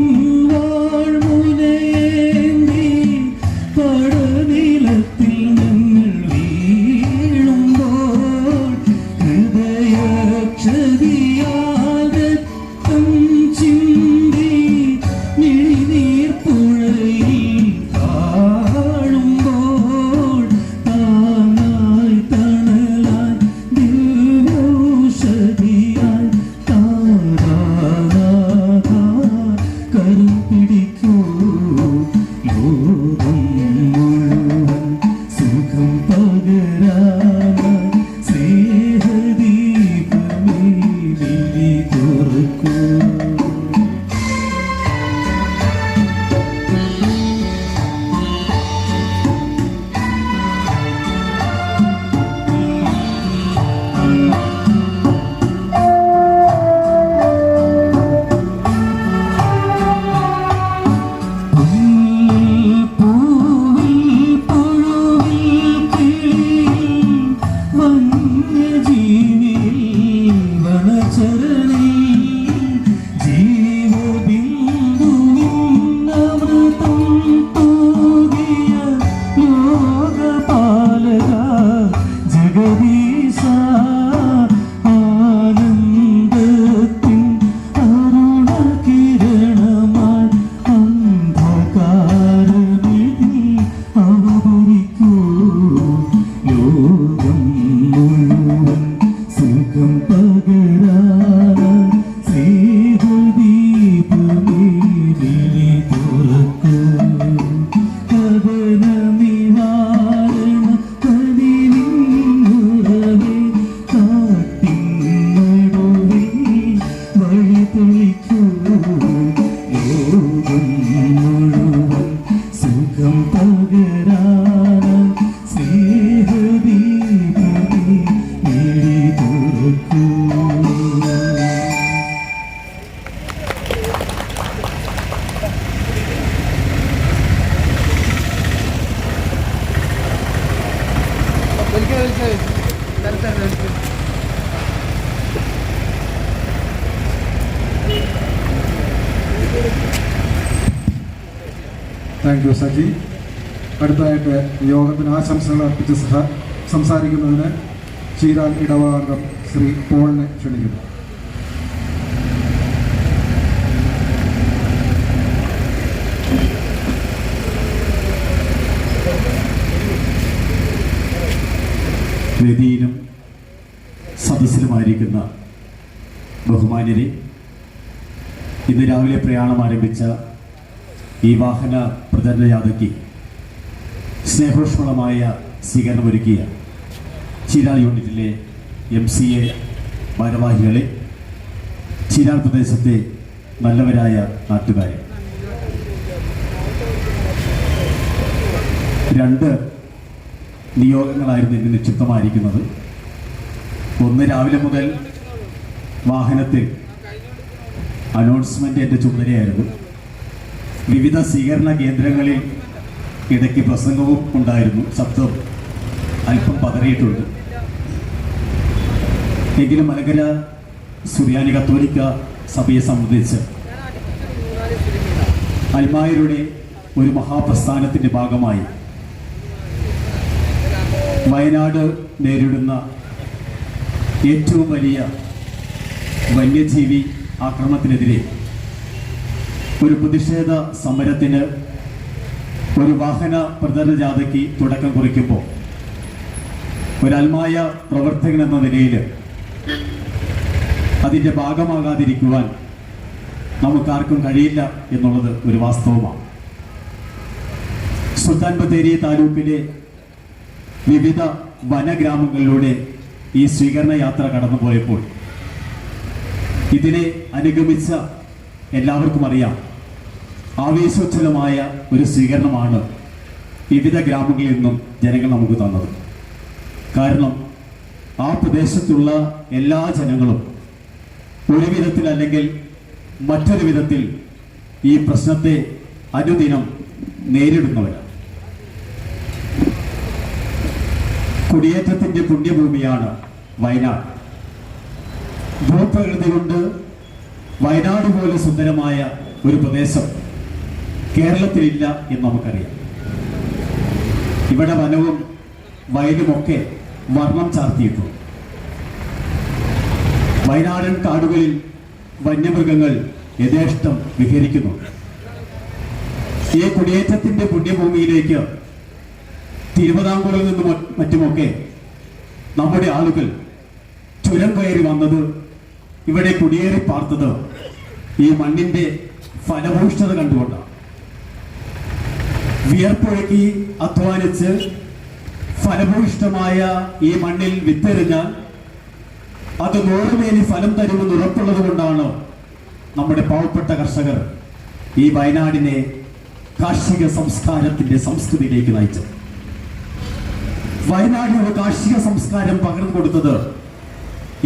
വാൾമുനയേന്തി പടനിലത്തിൽ ഞങ്ങൾ വീഴുമ്പോൾ ഹൃദയക്ഷതിയാൽ രക്തം ചിന്തി മിഴിനീർ പുഴയിൽ താഴുമ്പോൾ താങ്ങായി തണലായി ദിവ്യൗഷധിയായി കരം പിടിക്കൂ ലോകം മുഴുവൻ സുഖം പകരാനായി സ്നേഹദീപമേ വിളി തുറക്കൂ. ജഗദീശ ആനന്ദത്തിൻ അരുണകിരണമായി അന്ധകാരമിതിൽ അവതരിക്കൂ ലോകം മുഴുവൻ സുഖം പകരാനായി സ്നേഹദീപമേ വിളി തുറക്കൂ. കഥന നിവാരണ കനിവിന്നുറവേ കാട്ടിൻ നടുവിൽ വഴി തെളിക്കൂ ലോകം മുഴുവൻ സുഖം പകരാനായി സ്നേഹദീപമേ വിളി തുറക്കൂ. Thank you Saji. അടുത്തതായിട്ട് യോഗത്തിന് ആശംസകൾ അർപ്പിച്ച് സംസാരിക്കുന്നതിന് ചീരാൽ ഇടവകാംഗം ശ്രീ പോളിനെ ക്ഷണിക്കുന്നു. വേദിയിലും സദസ്സിലുമായിരിക്കുന്ന ബഹുമാന്യരെ, ഇന്ന് രാവിലെ പ്രയാണം ആരംഭിച്ച ഈ വാഹന പ്രചരണ യാത്രയ്ക്ക് സ്നേഹോഷ്മളമായ സ്വീകരണമൊരുക്കിയ ചീരാൾ യൂണിറ്റിലെ MCA ഭാരവാഹികളെ, ചീരാൾ പ്രദേശത്തെ നല്ലവരായ നാട്ടുകാരെ, രണ്ട് നിയോഗങ്ങളായിരുന്നു ഇന്ന് നിക്ഷിപ്തമായിരിക്കുന്നത്. ഒന്ന്, രാവിലെ മുതൽ വാഹനത്തിൽ അനൗൺസ്മെൻ്റ് എൻ്റെ ചുമതലയായിരുന്നു. വിവിധ സ്വീകരണ കേന്ദ്രങ്ങളിൽ ഇടയ്ക്ക് പ്രസംഗവും ഉണ്ടായിരുന്നു. ശബ്ദം അല്പം പതറിയിട്ടുണ്ട്. എങ്കിലും മലങ്കര സുറിയാനി കത്തോലിക്ക സഭയെ സംബന്ധിച്ച് അൽമായരുടെ ഒരു മഹാപ്രസ്ഥാനത്തിൻ്റെ ഭാഗമായി വയനാട് നേരിടുന്ന ഏറ്റവും വലിയ വന്യജീവി ആക്രമണത്തിനെതിരെ ഒരു പ്രതിഷേധ സമരത്തിന്, ഒരു വാഹന പ്രചരണ ജാഥയ്ക്ക് തുടക്കം കുറിക്കുമ്പോൾ ഒരു അൽമായ പ്രവർത്തകൻ എന്ന നിലയിൽ അതിൻ്റെ ഭാഗമാകാതിരിക്കുവാൻ നമുക്കാർക്കും കഴിയില്ല എന്നുള്ളത് ഒരു വാസ്തവമാണ്. സുൽത്താൻ ബത്തേരി താലൂക്കിലെ വിവിധ വനഗ്രാമങ്ങളിലൂടെ ഈ സ്വീകരണ യാത്ര കടന്നുപോയപ്പോൾ ഇതിനെ അനുഗമിച്ച എല്ലാവർക്കും അറിയാം, ആവേശോജ്വലമായ ഒരു സ്വീകരണമാണ് വിവിധ ഗ്രാമങ്ങളിൽ നിന്നും ജനങ്ങൾ നമുക്ക് തന്നത്. കാരണം ആ പ്രദേശത്തുള്ള എല്ലാ ജനങ്ങളും ഒരു വിധത്തിൽ അല്ലെങ്കിൽ മറ്റൊരു വിധത്തിൽ ഈ പ്രശ്നത്തെ അനുദിനം നേരിടുന്നവരാണ്. കുടിയേറ്റത്തിന്റെ പുണ്യഭൂമിയാണ് വയനാട്. ഭൂപ്രകൃതി കൊണ്ട് വയനാട് പോലെ സുന്ദരമായ ഒരു പ്രദേശം കേരളത്തിലില്ല എന്ന് നമുക്കറിയാം. ഇവിടെ വനവും വയലുമൊക്കെ വർണ്ണം ചാർത്തിയിട്ടു. വയനാടൻ കാടുകളിൽ വന്യമൃഗങ്ങൾ യഥേഷ്ടം വിഹരിക്കുന്നു. ഈ കുടിയേറ്റത്തിന്റെ പുണ്യഭൂമിയിലേക്ക് തിരുവിതാംകൂറിൽ നിന്നും മറ്റുമൊക്കെ നമ്മുടെ ആളുകൾ ചുരം കയറി വന്നത്, ഇവിടെ കുടിയേറി പാർത്തത് ഈ മണ്ണിന്റെ ഫലഭൂഷ്ഠത കണ്ടുകൊണ്ടാണ്. വിയർപ്പൊഴുക്കി അധ്വാനിച്ച് ഫലഭൂയിഷ്ഠമായ ഈ മണ്ണിൽ വിത്തെറിഞ്ഞാൽ അത് നൂറുമേനി ഫലം തരുമെന്ന് ഉറപ്പുള്ളത് കൊണ്ടാണ് നമ്മുടെ പാവപ്പെട്ട കർഷകർ ഈ വയനാടിനെ കാർഷിക സംസ്കാരത്തിന്റെ സംസ്കൃതിയിലേക്ക് നയിച്ചത്. വയനാടിനൊരു കാർഷിക സംസ്കാരം പകർന്നു കൊടുത്തത്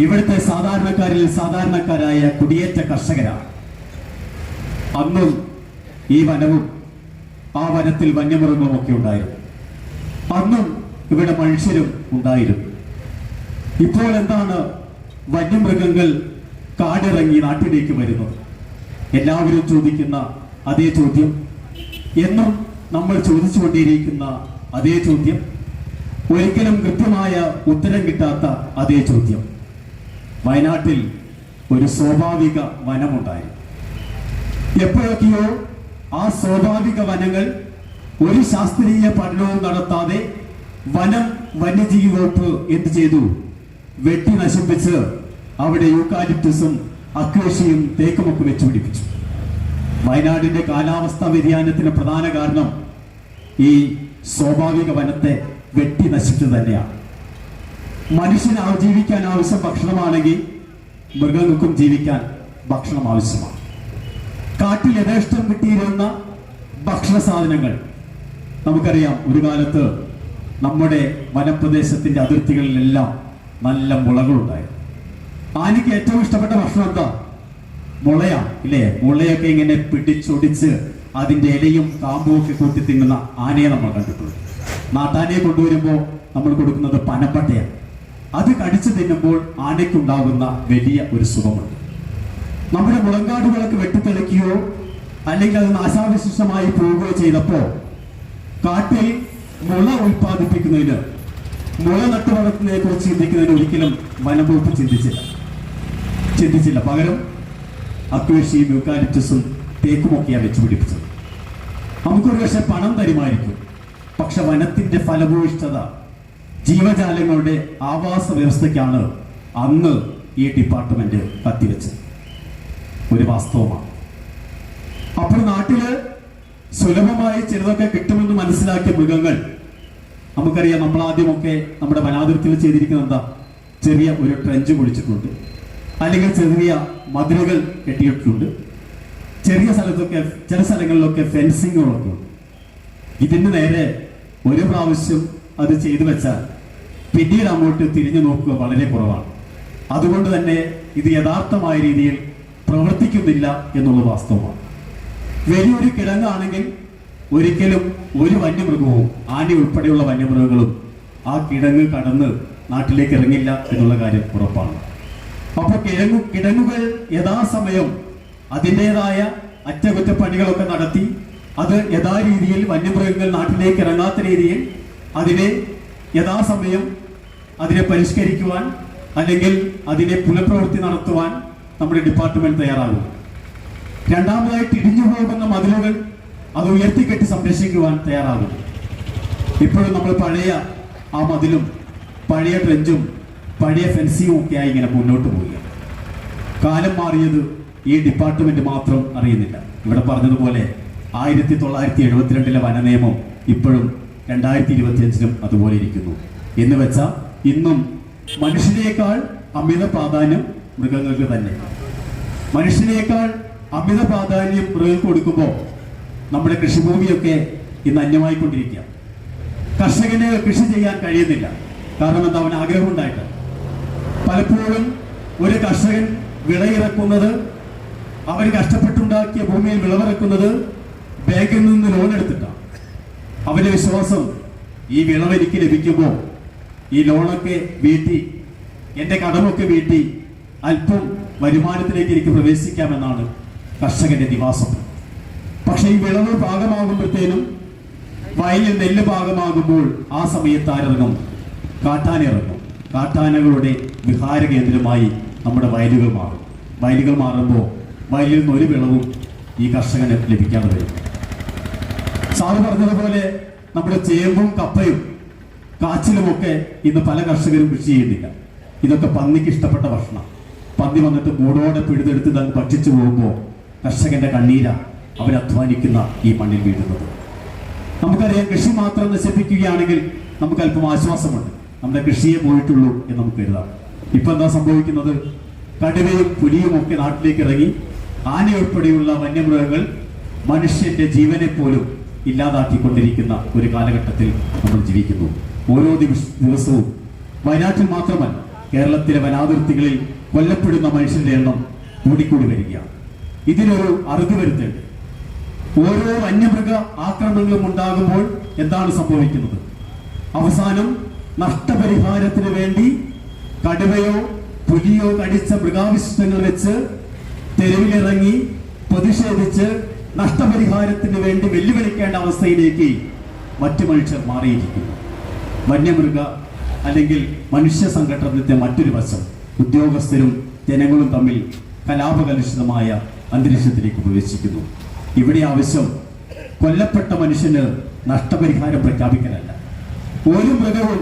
ഇവിടുത്തെ സാധാരണക്കാരിൽ സാധാരണക്കാരായ കുടിയേറ്റ കർഷകരാണ്. അന്നും ഈ വനവും ആ വനത്തിൽ വന്യമൃഗങ്ങളും ഒക്കെ ഉണ്ടായിരുന്നു. അന്നും ഇവിടെ മനുഷ്യരും ഉണ്ടായിരുന്നു. ഇപ്പോൾ എന്താണ് വന്യമൃഗങ്ങൾ കാടിറങ്ങി നാട്ടിലേക്ക് വരുന്നത്? എല്ലാവരും ചോദിക്കുന്ന അതേ ചോദ്യം, എന്നും നമ്മൾ ചോദിച്ചുകൊണ്ടിരിക്കുന്ന അതേ ചോദ്യം, ഒരിക്കലും കൃത്യമായ ഉത്തരം കിട്ടാത്ത അതേ ചോദ്യം. വയനാട്ടിൽ ഒരു സ്വാഭാവിക വനമുണ്ടായിരുന്നു. എപ്പോഴൊക്കെയോ ആ സ്വാഭാവിക വനങ്ങൾ ഒരു ശാസ്ത്രീയ പഠനവും നടത്താതെ വന്യജീവി വകുപ്പ് എന്ത് ചെയ്തു? വെട്ടി നശിപ്പിച്ച് അവിടെ യൂക്കാലിപ്റ്റസും അക്വേഷ്യയും തേക്കുമൊക്കെ വെച്ചു പിടിപ്പിച്ചു. വയനാടിന്റെ കാലാവസ്ഥാ വ്യതിയാനത്തിന് പ്രധാന കാരണം ഈ സ്വാഭാവിക വനത്തെ വെട്ടി നശിപ്പിച്ചത് തന്നെയാണ്. മനുഷ്യന് ജീവിക്കാൻ ആവശ്യം ഭക്ഷണമാണെങ്കിൽ മൃഗങ്ങൾക്കും ജീവിക്കാൻ ഭക്ഷണം ആവശ്യമാണ്. കാട്ടിൽ യഥേഷ്ടം കിട്ടിയിരുന്ന ഭക്ഷണ സാധനങ്ങൾ നമുക്കറിയാം. ഒരു കാലത്ത് നമ്മുടെ വനപ്രദേശത്തിന്റെ അതിർത്തികളിലെല്ലാം നല്ല മുളകളുണ്ടായിരുന്നു. ആനയ്ക്ക് ഏറ്റവും ഇഷ്ടപ്പെട്ട ഭക്ഷണം എന്താ? മുളയാണ്, ഇല്ലേ? മുളയൊക്കെ ഇങ്ങനെ പിടിച്ചൊടിച്ച് അതിന്റെ ഇലയും കാമ്പും ഒക്കെ കൂട്ടി തിന്നുന്ന ആനയെ നമ്മൾ കണ്ടിട്ടുണ്ട്. നാട്ടാനയെ കൊണ്ടുവരുമ്പോൾ നമ്മൾ കൊടുക്കുന്നത് പനപ്പട്ടയാണ്. അത് കടിച്ചു തിന്നുമ്പോൾ ആനയ്ക്കുണ്ടാകുന്ന വലിയ ഒരു സുഖമുണ്ട്. നമ്മുടെ മുളങ്കാടുകളൊക്കെ വെട്ടിത്തെളിക്കുകയോ അല്ലെങ്കിൽ അത് നാശാവശിഷ്ടമായി പോവുകയോ ചെയ്തപ്പോ കാട്ടിൽ മുള ഉൽപ്പാദിപ്പിക്കുന്നതിന്, മുള നട്ടു വളർത്തുന്നതിനെ കുറിച്ച് ചിന്തിക്കുന്നതിന് ഒരിക്കലും വനം വകുപ്പ് ചിന്തിച്ചില്ല. പകരം അക്വേഷ്യയും യൂക്കാലിപ്റ്റസും തേക്കുമൊക്കെയാണ് വെച്ച് പിടിപ്പിച്ചത്. നമുക്കൊരു പക്ഷെ പണം തരുമായിരിക്കും, പക്ഷെ വനത്തിന്റെ ഫലഭൂയിഷ്ഠത, ജീവജാലങ്ങളുടെ ആവാസ വ്യവസ്ഥയ്ക്കാണ് അന്ന് ഈ ഡിപ്പാർട്ട്മെന്റ് കത്തിവെച്ചത്. ഒരു വാസ്തവമാണ്. അപ്പോൾ നാട്ടില് സുലഭമായി ചിലതൊക്കെ കിട്ടുമെന്ന് മനസ്സിലാക്കിയ മൃഗങ്ങൾ, നമുക്കറിയാം, നമ്മൾ ആദ്യമൊക്കെ നമ്മുടെ വനാതിർത്തിയിൽ ചെയ്തിരിക്കുന്നത് എന്താ? ചെറിയ ഒരു ട്രെഞ്ച് കുഴിച്ചിട്ടുണ്ട്, അല്ലെങ്കിൽ ചെറിയ മതിലുകൾ കെട്ടിയിട്ടുണ്ട്, ചെറിയ സ്ഥലത്തൊക്കെ ചില സ്ഥലങ്ങളിലൊക്കെ ഫെൻസിങ്ങുകളൊക്കെ ഉണ്ട്. ഇതിന് നേരെ ഒരു പ്രാവശ്യം അത് ചെയ്തു വെച്ചാൽ പിന്നീട് അങ്ങോട്ട് തിരിഞ്ഞു നോക്കുക വളരെ കുറവാണ്. അതുകൊണ്ട് തന്നെ ഇത് യഥാർത്ഥമായ രീതിയിൽ പ്രവർത്തിക്കുന്നില്ല എന്നുള്ളത് വാസ്തവമാണ്. വലിയൊരു കിടങ്ങാണെങ്കിൽ ഒരിക്കലും ഒരു വന്യമൃഗവും, ആന ഉൾപ്പെടെയുള്ള വന്യമൃഗങ്ങളും ആ കിടങ്ങ് കടന്ന് നാട്ടിലേക്ക് ഇറങ്ങില്ല എന്നുള്ള കാര്യം ഉറപ്പാണ്. അപ്പോൾ കിടങ്ങുകൾ യഥാസമയം അതിൻ്റെതായ അറ്റകുറ്റപ്പണികളൊക്കെ നടത്തി അത് യഥാരീതിയിൽ വന്യമൃഗങ്ങൾ നാട്ടിലേക്ക് ഇറങ്ങാത്ത രീതിയിൽ അതിനെ യഥാസമയം അതിനെ പരിഷ്കരിക്കുവാൻ അല്ലെങ്കിൽ അതിനെ പുനഃപ്രവൃത്തി നടത്തുവാൻ നമ്മുടെ ഡിപ്പാർട്ട്മെന്റ് തയ്യാറാകും. രണ്ടാമതായിട്ട് ഇടിഞ്ഞു പോകുന്ന മതിലുകൾ അത് ഉയർത്തിക്കെട്ടി സംരക്ഷിക്കുവാൻ തയ്യാറാകും. ഇപ്പോഴും നമ്മൾ പഴയ ആ മതിലും പഴയ ട്രെഞ്ചും പഴയ ഫെൻസിങ്ങും ഒക്കെ ആയി ഇങ്ങനെ മുന്നോട്ട് പോവുക. കാലം മാറിയത് ഈ ഡിപ്പാർട്ട്മെന്റ് മാത്രം അറിയുന്നില്ല. ഇവിടെ പറഞ്ഞതുപോലെ 1972 വന നിയമം ഇപ്പോഴും 2025 അതുപോലെ ഇരിക്കുന്നു. എന്ന് വെച്ചാൽ ഇന്നും മനുഷ്യനേക്കാൾ അമിത പ്രാധാന്യം മൃഗങ്ങൾക്ക് തന്നെ. മനുഷ്യനേക്കാൾ അമിത പ്രാധാന്യം മൃഗങ്ങൾക്ക് കൊടുക്കുമ്പോൾ നമ്മുടെ കൃഷിഭൂമിയൊക്കെ ഇന്ന് അന്യമായിക്കൊണ്ടിരിക്കുക. കർഷകന് കൃഷി ചെയ്യാൻ കഴിയുന്നില്ല. കാരണം എന്താ? അവന് ആഗ്രഹമുണ്ടായിട്ട്. പലപ്പോഴും ഒരു കർഷകൻ വിളയിറക്കുന്നത്, അവൻ കഷ്ടപ്പെട്ടുണ്ടാക്കിയ ഭൂമിയിൽ വിളവിറക്കുന്നത് ബാങ്കിൽ നിന്ന് ലോൺ എടുത്തിട്ടാണ്. അവന്റെ വിശ്വാസം ഈ വിളവ് എനിക്ക് ലഭിക്കുമ്പോൾ ഈ ലോണൊക്കെ വീട്ടി, എൻ്റെ കടമൊക്കെ വീട്ടി അല്പം വരുമാനത്തിലേക്ക് എനിക്ക് പ്രവേശിക്കാമെന്നാണ് കർഷകന്റെ നിവാസം. പക്ഷെ ഈ വിളവ് പാകമാകുമ്പോഴത്തേനും, വയലിൽ നെല്ല് പാകമാകുമ്പോൾ ആ സമയത്ത് ആരിറങ്ങും? കാട്ടാനിറങ്ങും. കാട്ടാനകളുടെ വിഹാര കേന്ദ്രമായി നമ്മുടെ വയലുകൾ മാറും. വയലുകൾ മാറുമ്പോൾ വയലിൽ നിന്ന് ഒരു വിളവും ഈ കർഷകന് ലഭിക്കാതെ വരും. സാറ് പറഞ്ഞതുപോലെ നമ്മുടെ ചേമ്പും കപ്പയും കാച്ചിലുമൊക്കെ ഇന്ന് പല കർഷകരും കൃഷി ചെയ്യുന്നില്ല. ഇതൊക്കെ പന്നിക്ക് ഇഷ്ടപ്പെട്ട ഭക്ഷണം. പന്നി വന്നിട്ട് മൂടോടെ പിഴുതെടുത്ത് തന്നെ ഭക്ഷിച്ചു പോകുമ്പോൾ കർഷകന്റെ കണ്ണീര അവരധ്വാനിക്കുന്ന ഈ മണ്ണിൽ വീഴുന്നത്. നമുക്കറിയാം, കൃഷി മാത്രം നശിപ്പിക്കുകയാണെങ്കിൽ നമുക്ക് അല്പം ആശ്വാസമുണ്ട്. നമ്മുടെ കൃഷിയെ പോയിട്ടുള്ളൂ എന്ന് നമുക്ക് കരുതാം. ഇപ്പൊ എന്താ സംഭവിക്കുന്നത്? കടുവയും പുലിയും ഒക്കെ നാട്ടിലേക്ക് ഇറങ്ങി ആനയുൾപ്പെടെയുള്ള വന്യമൃഗങ്ങൾ മനുഷ്യന്റെ ജീവനെ പോലും ഇല്ലാതാക്കിക്കൊണ്ടിരിക്കുന്ന ഒരു കാലഘട്ടത്തിൽ നമ്മൾ ജീവിക്കുന്നു. ഓരോ ദിവസവും വയനാട്ടിൽ മാത്രമല്ല, കേരളത്തിലെ വനാതിർത്തികളിൽ കൊല്ലപ്പെടുന്ന മനുഷ്യരുടെ എണ്ണം കൂടിക്കൂടി വരികയാണ്. ഇതിനൊരു അറുതി വരുത്തേണ്ടത്. ഓരോ വന്യമൃഗ ആക്രമണങ്ങളും ഉണ്ടാകുമ്പോൾ എന്താണ് സംഭവിക്കുന്നത്? അവസാനം നഷ്ടപരിഹാരത്തിന് വേണ്ടി കടുവയോ പുലിയോ കടിച്ച മൃഗാവശിഷ്ടങ്ങൾ വെച്ച് തെരുവിലിറങ്ങി പ്രതിഷേധിച്ച് നഷ്ടപരിഹാരത്തിന് വേണ്ടി വെല്ലുവിളിക്കേണ്ട അവസ്ഥയിലേക്ക് മറ്റു മനുഷ്യർ മാറിയിരിക്കുന്നു. വന്യമൃഗ അല്ലെങ്കിൽ മനുഷ്യ സംഘടനത്തിന്റെ മറ്റൊരു വശം, ഉദ്യോഗസ്ഥരും ജനങ്ങളും തമ്മിൽ കലാപകലുഷിതമായ അന്തരീക്ഷത്തിലേക്ക് പ്രവേശിക്കുന്നു. ഇവിടെ ആവശ്യം കൊല്ലപ്പെട്ട മനുഷ്യന് നഷ്ടപരിഹാരം പ്രഖ്യാപിക്കലല്ല. ഒരു മൃഗവും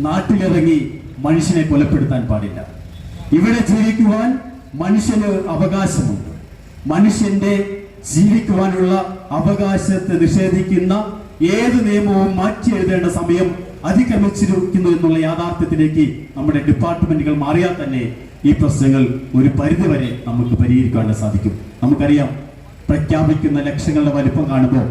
നാട്ടിലിറങ്ങി മനുഷ്യനെ കൊലപ്പെടുത്താൻ പാടില്ല. ഇവിടെ ജീവിക്കുവാൻ മനുഷ്യന് അവകാശമുണ്ട്. മനുഷ്യന്റെ ജീവിക്കുവാനുള്ള അവകാശത്തെ നിഷേധിക്കുന്ന ഏത് നിയമവും മാറ്റി എഴുതേണ്ട സമയം അതിക്രമിച്ചിരിക്കുന്നു എന്നുള്ള യാഥാർത്ഥ്യത്തിലേക്ക് നമ്മുടെ ഡിപ്പാർട്ട്മെന്റുകൾ മാറിയാൽ തന്നെ ഈ പ്രശ്നങ്ങൾ ഒരു പരിധിവരെ നമുക്ക് പരിഹരിക്കാൻ സാധിക്കും. നമുക്കറിയാം, പ്രഖ്യാപിക്കുന്ന ലക്ഷ്യങ്ങളുടെ വലിപ്പം കാണുമ്പോൾ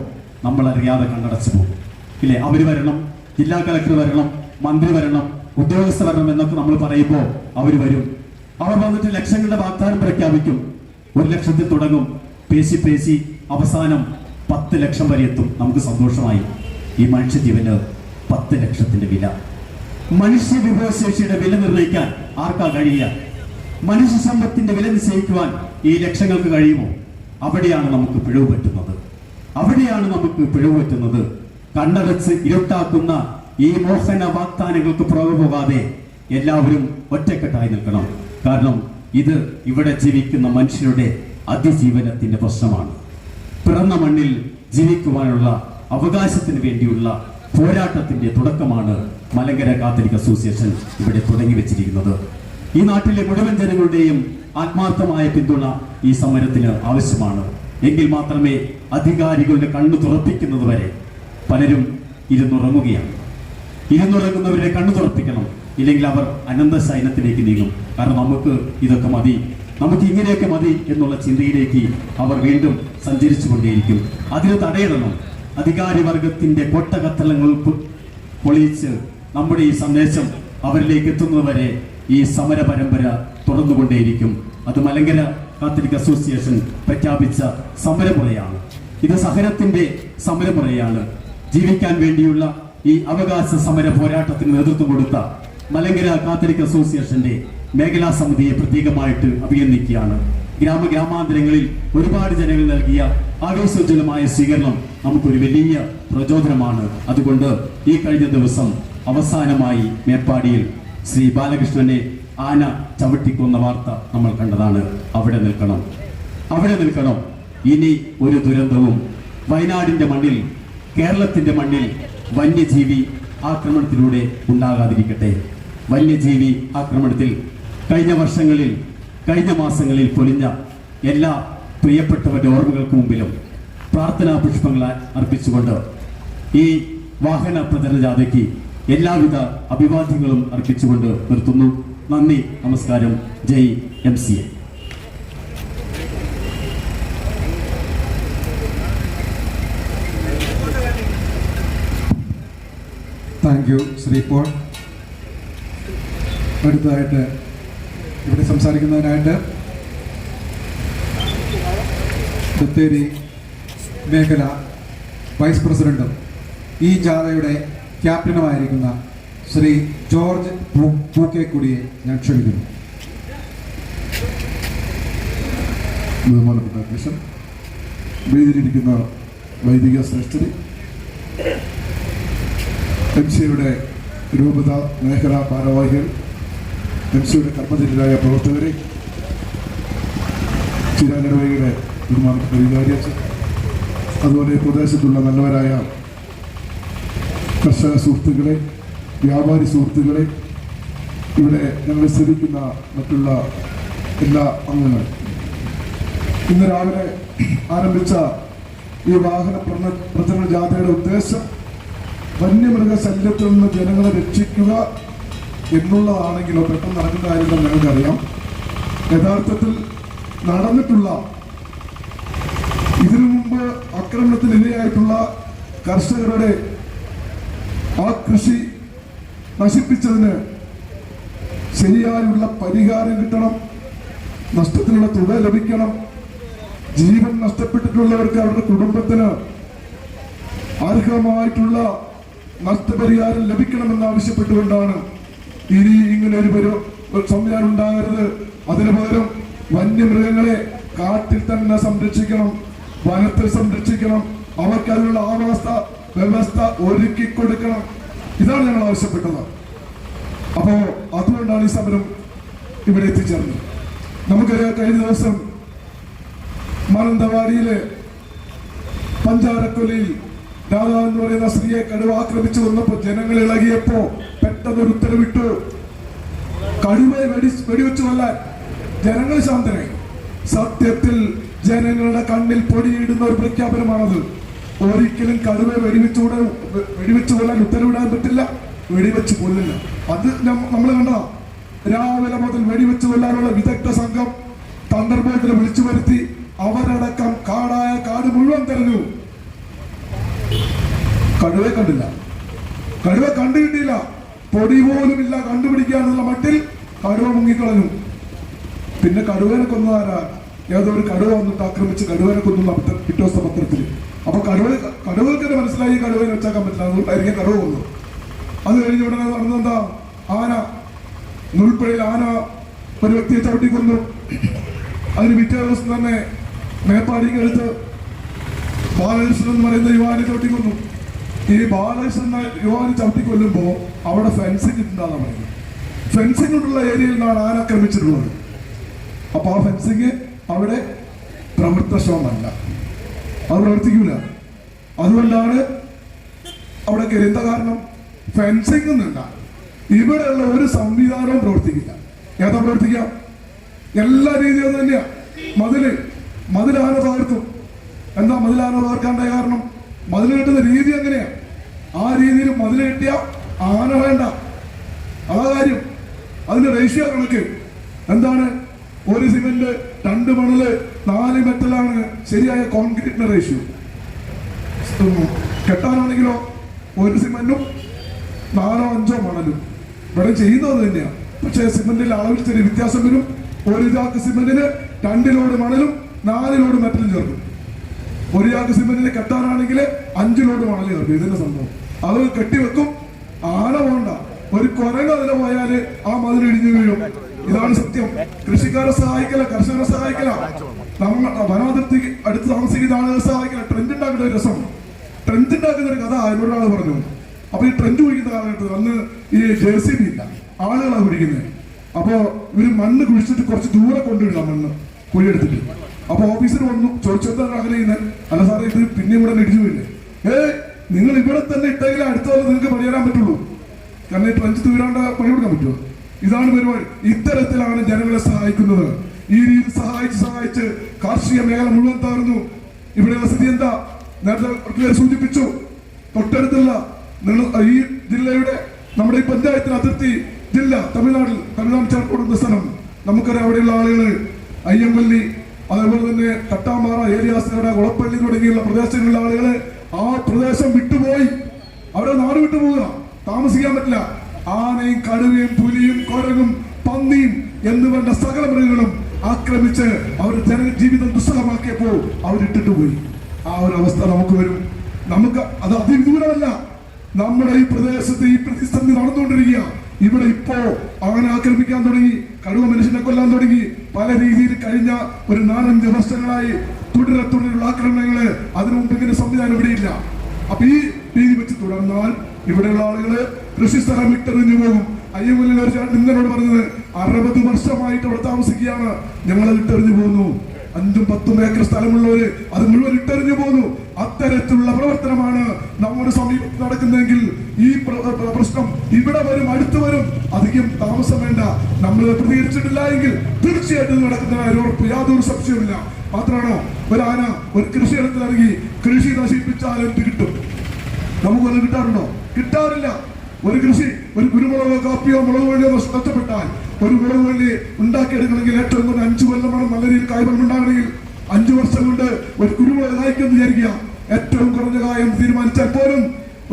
നമ്മൾ അറിയാതെ കണ്ണടച്ചു പോകും. ഇല്ലേ? അവര് വരണം, ജില്ലാ കളക്ടർ വരണം, മന്ത്രി വരണം, ഉദ്യോഗസ്ഥർ വരണം എന്നൊക്കെ നമ്മൾ പറയുമ്പോൾ അവർ വരും. അവർ വന്നിട്ട് ലക്ഷങ്ങളുടെ വാഗ്ദാനം പ്രഖ്യാപിക്കും. 1 ലക്ഷത്തിൽ തുടങ്ങും, പേശി അവസാനം 10 ലക്ഷം വരെ എത്തും. നമുക്ക് സന്തോഷമായി. ഈ മനുഷ്യജീവന് 10 ലക്ഷത്തിന്റെ വില. മനുഷ്യ വിഭവശേഷിയുടെ വില നിർണ്ണയിക്കാൻ ആർക്കാ കഴിയുക? മനുഷ്യ സമ്പത്തിന്റെ വില നിശ്ചയിക്കുവാൻ ഈ ലക്ഷങ്ങൾക്ക് കഴിയുമോ? അവിടെയാണ് നമുക്ക് പിഴവ് പറ്റുന്നത്. കണ്ണടച്ച് ഇരുട്ടാക്കുന്ന ഈ മോഹന വാഗ്ദാനങ്ങൾക്ക് പുറകെ പോകാതെ എല്ലാവരും ഒറ്റക്കെട്ടായി നിൽക്കണം. കാരണം ഇത് ഇവിടെ ജീവിക്കുന്ന മനുഷ്യരുടെ അതിജീവനത്തിന്റെ പ്രശ്നമാണ്. പിറന്ന മണ്ണിൽ ജീവിക്കുവാനുള്ള അവകാശത്തിന് വേണ്ടിയുള്ള പോരാട്ടത്തിന്റെ തുടക്കമാണ് മലങ്കര കാത്തലിക് അസോസിയേഷൻ ഇവിടെ തുടങ്ങി വെച്ചിരിക്കുന്നത്. ഈ നാട്ടിലെ മുഴുവൻ ജനങ്ങളുടെയും ആത്മാർത്ഥമായ പിന്തുണ ഈ സമരത്തിന് ആവശ്യമാണ്. എങ്കിൽ മാത്രമേ അധികാരികളുടെ കണ്ണു തുറപ്പിക്കുന്നത് വരെ പലരും ഇരുന്നുറങ്ങുകയാണ്. ഇരുന്നുറങ്ങുന്നവരുടെ കണ്ണു തുറപ്പിക്കണം. ഇല്ലെങ്കിൽ അവർ അനന്ത ശയനത്തിലേക്ക് നീങ്ങും. കാരണം നമുക്ക് ഇതൊക്കെ മതി, നമുക്ക് ഇങ്ങനെയൊക്കെ മതി എന്നുള്ള ചിന്തയിലേക്ക് അവർ വീണ്ടും സഞ്ചരിച്ചു കൊണ്ടേയിരിക്കും. അതിന് തടയിടണം. അധികാരി വർഗത്തിന്റെ കൊട്ടകത്തലങ്ങൾ പൊളിച്ച് നമ്മുടെ ഈ സന്ദേശം അവരിലേക്ക് എത്തുന്നതുവരെ ഈ സമര പരമ്പര തുടർന്നുകൊണ്ടേയിരിക്കും. അത് മലങ്കര കാത്തലിക് അസോസിയേഷൻ പ്രഖ്യാപിച്ച സമരമുറയാണ്. ഇത് സഹനത്തിന്റെ സമരമുറയാണ്. ജീവിക്കാൻ വേണ്ടിയുള്ള ഈ അവകാശ സമര പോരാട്ടത്തിന് നേതൃത്വം കൊടുത്ത മലങ്കര കാത്തലിക് അസോസിയേഷന്റെ മേഖലാ സമിതിയെ പ്രത്യേകമായിട്ട് അഭിനന്ദിക്കുകയാണ്. ഗ്രാമാന്തരങ്ങളിൽ ഒരുപാട് ജനങ്ങൾ നൽകിയ ആവേശോജ്വലമായ സ്വീകരണം നമുക്കൊരു വലിയ പ്രചോദനമാണ്. അതുകൊണ്ട് ഈ കഴിഞ്ഞ ദിവസം അവസാനമായി മേപ്പാടിയിൽ ശ്രീ ബാലകൃഷ്ണനെ ആന ചവിട്ടിക്കൊന്ന വാർത്ത നമ്മൾ കണ്ടതാണ്. അവിടെ നിൽക്കണം. ഇനി ഒരു ദുരന്തവും വയനാടിന്റെ മണ്ണിൽ, കേരളത്തിന്റെ മണ്ണിൽ വന്യജീവി ആക്രമണത്തിലൂടെ ഉണ്ടാകാതിരിക്കട്ടെ. വന്യജീവി ആക്രമണത്തിൽ കഴിഞ്ഞ മാസങ്ങളിൽ പൊലിഞ്ഞ എല്ലാ പ്രിയപ്പെട്ടവരുടെ ഓർമ്മകൾക്ക് മുമ്പിലും പ്രാർത്ഥനാ പുഷ്പങ്ങൾ അർപ്പിച്ചുകൊണ്ട് ഈ വാഹന പ്രചരണ ജാഥയ്ക്ക് എല്ലാവിധ അഭിവാദ്യങ്ങളും അർപ്പിച്ചുകൊണ്ട് നിർത്തുന്നു. നന്ദി, നമസ്കാരം. ജയ് MCA. Thank you Shri Paul. അടുത്തതായിട്ട് ഇവിടെ സംസാരിക്കുന്നതിനായിട്ട് ബത്തേരി മേഖല വൈസ് പ്രസിഡന്റും ഈ ജാഥയുടെ ക്യാപ്റ്റനുമായിരിക്കുന്ന ശ്രീ ജോർജ് പൂക്കേക്കുടിയെ ഞാൻ ക്ഷണിക്കുന്നു. ബഹുമാനപ്പെട്ട അധ്യക്ഷൻ, വേദിയിലിരിക്കുന്ന വൈദിക ശ്രേഷ്ഠരെ, MCയുടെ രൂപത മേഖലാ ഭാരവാഹികൾ, MCയുടെ കർമ്മചര്യരായ പ്രവർത്തകരെ, ചിരാനിടവകയുടെ ബഹുമാനപ്പെട്ട വികാരിയച്ഛൻ, അതുപോലെ പ്രദേശത്തുള്ള നല്ലവരായ കർഷക സുഹൃത്തുക്കളെ, വ്യാപാരി സുഹൃത്തുക്കളെ, ഇവിടെ ഞങ്ങളെ ശ്രമിക്കുന്ന മറ്റുള്ള എല്ലാ അംഗങ്ങളും, ഇന്ന് രാവിലെ ആരംഭിച്ച ഈ വാഹന പ്രചരണ ജാഥയുടെ ഉദ്ദേശം വന്യമൃഗ ശല്യത്തിൽ നിന്ന് ജനങ്ങളെ രക്ഷിക്കുക എന്നുള്ളതാണെങ്കിലോ പെട്ടെന്ന് നടക്കുന്ന കാര്യം ഞങ്ങൾക്കറിയാം. യഥാർത്ഥത്തിൽ നടന്നിട്ടുള്ള ഇതിനു മുമ്പ് ആക്രമണത്തിന് ഇരയായിട്ടുള്ള കർഷകരുടെ ആ കൃഷി നശിപ്പിച്ചതിന് ശരിയായുള്ള പരിഹാരം കിട്ടണം, നഷ്ടത്തിനുള്ള തുക ലഭിക്കണം, ജീവൻ നഷ്ടപ്പെട്ടിട്ടുള്ളവർക്ക് അവരുടെ കുടുംബത്തിന് അർഹമായിട്ടുള്ള നഷ്ടപരിഹാരം ലഭിക്കണമെന്ന് ആവശ്യപ്പെട്ടുകൊണ്ടാണ് ഇനി ഇങ്ങനെ ഒരു സംവിധാനം ഉണ്ടാകരുത്. അതിനു പകരം വന്യമൃഗങ്ങളെ കാട്ടിൽ തന്നെ സംരക്ഷിക്കണം, വനത്തിൽ സംരക്ഷിക്കണം, അവർക്ക് അതിനുള്ള ആവാസ വ്യവസ്ഥ ഒരുക്കി കൊടുക്കണം. ഇതാണ് ഞങ്ങൾ ആവശ്യപ്പെട്ടത്. അപ്പോ അതുകൊണ്ടാണ് ഈ സമരം ഇവിടെ എത്തിച്ചേർന്നത്. നമുക്കറിയാം, കഴിഞ്ഞ ദിവസം മാനന്തവാടിയിലെ പഞ്ചാരക്കൊലയിൽ രാധ എന്ന് പറയുന്ന സ്ത്രീയെ കടുവ ആക്രമിച്ചു വന്നപ്പോ ജനങ്ങൾ ഇളകിയപ്പോ പെട്ടെന്നൊരു ഉത്തരവിട്ടു, കടുവയെ വെടിവെച്ചു കൊല്ലാൻ. ജനങ്ങൾ ശാന്തരായി. സത്യത്തിൽ ജനങ്ങളുടെ കണ്ണിൽ പൊടിയിടുന്ന ഒരു പ്രഖ്യാപനമാണത്. ഒരിക്കലും കടുവയെ വെടിവെച്ചു കൊല്ലാൻ ഉത്തരവിടാൻ പറ്റില്ല, വെടിവെച്ച് കൊല്ലില്ല. അത് നമ്മൾ കണ്ട രാവിലെ മുതൽ വെടിവെച്ച് കൊല്ലാനുള്ള വിദഗ്ധ സംഘം തണ്ടർബോൾട്ടിൽ വിളിച്ചു വരുത്തി അവരടക്കം കാട് മുഴുവൻ തെരഞ്ഞു. കടുവയെ കണ്ടില്ല, കടുവ കണ്ടുകിട്ടിയില്ല, പൊടി പോലുമില്ല കണ്ടുപിടിക്കാനുള്ള മട്ടിൽ കടുവ മുങ്ങിക്കളഞ്ഞു. പിന്നെ കടുവേനെ കൊന്നതാരാ? ഏതോ ഒരു കടുവ വന്നിട്ട് ആക്രമിച്ച് കടുവേനെ കൊന്നു പിറ്റേ ദിവസത്തെ പത്രത്തിൽ. അപ്പൊ കടുവകൾക്ക് തന്നെ മനസ്സിലായി കടുവേനെ വെച്ചാക്കാൻ പറ്റില്ല, അതുകൊണ്ടായിരിക്കും കടുവ കൊന്നത്. അത് കഴിഞ്ഞ് ഉടനെ നടന്നെന്താ, ആന, നുൽപ്പുഴയിൽ ആന ഒരു വ്യക്തിയെ ചവിട്ടിക്കൊന്നു. അതിന് പിറ്റേ ദിവസം തന്നെ മേപ്പാടിക്ക് അടുത്ത് ബാലകൃഷ്ണൻ എന്ന് പറയുന്ന യുവാനെ ചവിട്ടിക്കൊന്നു. ഈ ബാലകൃഷ്ണൻ യുവാനെ ചവിട്ടിക്കൊല്ലുമ്പോ അവിടെ ഫെൻസിങ് ഇട്ടുണ്ടാകുന്ന പറയുന്നത്. ഫെൻസിങ് കൊണ്ടുള്ള ഏരിയയിൽ നിന്നാണ് ആന ആക്രമിച്ചിട്ടുള്ളത്. അപ്പൊ ആ ഫെൻസിങ് അവിടെ പ്രവൃത്തക്ഷമല്ല, അത് പ്രവർത്തിക്കൂല. അതുകൊണ്ടാണ് അവിടെ എന്താ കാരണം? ഫെൻസിങ് ഒന്നുമില്ല. ഇവിടെയുള്ള ഒരു സംവിധാനവും പ്രവർത്തിക്കില്ല. ഏതാ പ്രവർത്തിക്കാം? എല്ലാ രീതിയും അത് തന്നെയാ. മതിലാന തകർക്കും. എന്താ മതിലാന തകർക്കാണ്ടായ കാരണം? മതിൽ കെട്ടുന്ന രീതി എങ്ങനെയാ? ആ രീതിയിൽ മതിൽ കെട്ടിയ ആന വേണ്ട, അതാ കാര്യം. അതിന്റെ റേഷ്യോ കണക്ക് എന്താണ്? 1 സിമെന്റ് 2 മണല് 4 മെറ്റലാണ് ശരിയായ കോൺക്രീറ്റിന്റെ റേഷ്യോ. കെട്ടാനാണെങ്കിലോ 1 സിമെന്റും 4 5 മണലും ഇവിടെ ചെയ്യുന്നത് തന്നെയാണ്. പക്ഷേ സിമെന്റിന്റെ അളവിൽ ചെറിയ വ്യത്യാസം വരും. 1 ചാക്ക് സിമെന്റിന് 2 ലോഡ് മണലും 4 ലോഡ് മെറ്റലും ചേർക്കും. 1 ചാക്ക് സിമെന്റിന് കെട്ടാനാണെങ്കിൽ 5 ലോഡ് മണൽ ചേർക്കും. ഇതിന്റെ സംഭവം അത് കെട്ടിവെക്കും. ആന പോണ്ട, ഒരു കുരങ്ങ അതിലെ പോയാല് ആ മതിൽ ഇടിഞ്ഞു വീഴും. ഇതാണ് സത്യം. കൃഷിക്കാരെ സഹായിക്കല, കർഷകരെ സഹായിക്കല, നമ്മൾ വനാതിർത്തി അടുത്ത് താമസിക്കുന്ന ആളുകളെ സഹായിക്കല. ട്രെൻഡ് ഉണ്ടാക്കുന്ന ഒരു രസം, ട്രെൻഡ് ഉണ്ടാക്കുന്ന ഒരു കഥ എന്നോടാണ് പറഞ്ഞു. അപ്പൊ ഈ ട്രെൻഡ് കുഴിക്കുന്ന കാലഘട്ടത്തിൽ അന്ന് ഈ JCB ഇല്ല, ആളുകളാണ് കുഴിക്കുന്നത്. അപ്പോ ഇവര് മണ്ണ് കുഴിച്ചിട്ട് കുറച്ച് ദൂരെ കൊണ്ടുവിടാം, മണ്ണ് കുഴിയെടുത്തിട്ട്. അപ്പൊ ഓഫീസർ വന്നു, ചോദിച്ചെന്താണ് അങ്ങനെ ചെയ്യുന്നത്? അല്ല സാറേ, ഇത് പിന്നെ ഇവിടെ ഇടിച്ചു പോയില്ലേ? നിങ്ങൾ ഇവിടെ തന്നെ ഇട്ടെങ്കിൽ അടുത്ത പോലെ നിങ്ങൾക്ക് പണിയാൻ പറ്റുള്ളൂ. കാരണം ഈ ട്രെഞ്ച് തീരാണ്ട് പണി കൊടുക്കാൻ പറ്റുമോ? ഇതാണ് പരിപാടി. ഇത്തരത്തിലാണ് ജനങ്ങളെ സഹായിക്കുന്നത്. ഈ രീതി സഹായിച്ച് കാർഷിക മേഖല മുഴുവൻ തകർന്നു. ഇവിടെയുള്ള സ്ഥിതി എന്താ? നേരത്തെ സൂചിപ്പിച്ചു. തൊട്ടടുത്തുള്ള ഈ ജില്ലയുടെ നമ്മുടെ ഈ പഞ്ചായത്തിന് അതിർത്തി ജില്ല തമിഴ്നാട് ചേർപ്പെടുന്ന സ്ഥലം നമുക്കറിയാം. അവിടെയുള്ള ആളുകൾ അയ്യമ്പള്ളി, അതേപോലെ തന്നെ തട്ടാമ്പാറ, ഏരിയാസ്കട, കുളപ്പള്ളി തുടങ്ങിയുള്ള പ്രദേശങ്ങളിലുള്ള ആളുകൾ ആ പ്രദേശം വിട്ടുപോയി. അവിടെ നാട് വിട്ടുപോവുക, താമസിക്കാൻ പറ്റില്ല. ആനയും കടുവയും പുലിയും കുരങ്ങും പന്നിയും എന്നുവേണ്ട സകല മൃഗങ്ങളും ആക്രമിച്ച് അവർ ജനജീവിതം ദുസ്സഹമാക്കിയപ്പോൾ അവരിട്ടിട്ട് പോയി. ആ ഒരു അവസ്ഥ നമുക്ക് വരും. നമുക്ക് അത് അതിദൂരമല്ല. നമ്മുടെ ഈ പ്രദേശത്ത് ഈ പ്രതിസന്ധി നടന്നുകൊണ്ടിരിക്കുക. ഇവിടെ ഇപ്പോ ആന ആക്രമിക്കാൻ തുടങ്ങി, കടുവ മനുഷ്യനെ കൊല്ലാൻ തുടങ്ങി. പല രീതിയിൽ കഴിഞ്ഞ ഒരു 4-5 വർഷങ്ങളായി തുടരെയുള്ള ആക്രമണങ്ങള്. അതിനു മുമ്പ് ഇങ്ങനെ സംവിധാനം ഇവിടെയില്ല. അപ്പൊ ഈ രീതി വെച്ച് തുടർന്നാൽ ഇവിടെയുള്ള ആളുകള് കൃഷി സ്ഥലം വിട്ടെറിഞ്ഞു പോകും. അയ്യമ്പള്ളിൽ ഒരു ചേട്ടൻ ഇന്നോട് പറഞ്ഞത് 60 വർഷമായിട്ട് അവിടെ താമസിക്കുകയാണ്, ഞങ്ങൾ ഇട്ടെറിഞ്ഞു പോകുന്നു. 5-10 ഏക്കർ സ്ഥലമുള്ളവര് അത് മുഴുവൻ ഇട്ടെറിഞ്ഞു പോകുന്നു. അത്തരത്തിലുള്ള പ്രവർത്തനമാണ് നമ്മുടെ സമീപത്ത് നടക്കുന്നതെങ്കിൽ ഈ പ്രശ്നം ഇവിടെ വരും, അടുത്തു വരും. അധികം താമസം വേണ്ട. നമ്മൾ പ്രതികരിച്ചിട്ടില്ല എങ്കിൽ തീർച്ചയായിട്ടും നടക്കുന്ന ഉറപ്പ് യാതൊരു സംശയവുമില്ല. മാത്രമാണോ ഒരു ആന ഒരു കൃഷിയിടത്തിൽ ഇറങ്ങി കൃഷി നശിപ്പിച്ചാൽ എന്ത് കിട്ടും? നമുക്കൊന്നും കിട്ടാറുണ്ടോ? കിട്ടാറില്ല. ഒരു കൃഷി, ഒരു കുരുമുളകോ കാപ്പിയോ മുളക് വള്ളിയോ നഷ്ടപ്പെട്ടാൽ ഒരു മുളക് വള്ളി ഉണ്ടാക്കിയെടുക്കണമെങ്കിൽ ഏറ്റവും കുറഞ്ഞ 5 കൊല്ലമാണ് നല്ല രീതിയിൽ കായ്ഫലം ഉണ്ടാകണമെങ്കിൽ. 5 വർഷം കൊണ്ട് ഒരു കുരുമുളക് കായ്ക്കെന്ന് വിചാരിക്കുക. ഏറ്റവും കുറഞ്ഞ കായം തീരുമാനിച്ചാൽ പോലും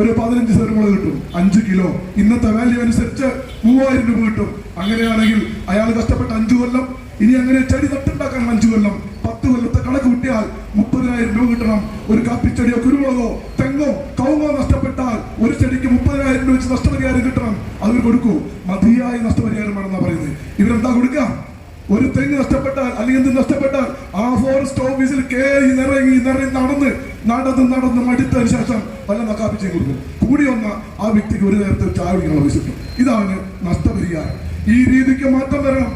ഒരു 15 കുരുമുളക് കിട്ടും, 5 കിലോ. ഇന്നത്തെ വാല്യൂ അനുസരിച്ച് 3000 രൂപ കിട്ടും. അങ്ങനെയാണെങ്കിൽ അയാൾ കഷ്ടപ്പെട്ട 5 കൊല്ലം, ഇനി അങ്ങനെ ചെടി നട്ടുണ്ടാക്കാൻ 5 കൊല്ലം, 10 കൊല്ലത്തെ കണക്ക് കൂട്ടിയാൽ 30,000 രൂപ കിട്ടണം. ഒരു കാപ്പിച്ചെടിയോ കുരുമുളകോ തെങ്ങോ കവുങ്ങോ നഷ്ടപ്പെട്ടാൽ ഒരു ചെടിക്ക് 30,000 രൂപ വെച്ച് നഷ്ടപരിഹാരം കിട്ടണം. അവർ കൊടുക്കൂ. മതിയായ നഷ്ടപരിഹാരമാണെന്നാണ് പറയുന്നത്. ഇവരെന്താ കൊടുക്കുക? ഒരു തെങ്ങ് നഷ്ടപ്പെട്ടാൽ അല്ലെങ്കിൽ എന്ത് നഷ്ടപ്പെട്ടാൽ ആ ഫോറസ്റ്റ് ഓഫീസിൽ കയറി നിറങ്ങി നടന്ന് മടുത്തതിന് ശേഷം വല്ല കാപ്പിച്ചേം കൊടുക്കും. കൂടി വന്ന ആ വ്യക്തിക്ക് ഒരു നേരത്തെ ചായ കുടിക്കാനുള്ള പൈസ കിട്ടും. ഇതാണ് നഷ്ടപരിഹാരം. ഈ രീതിക്ക് മാറ്റം വരണം.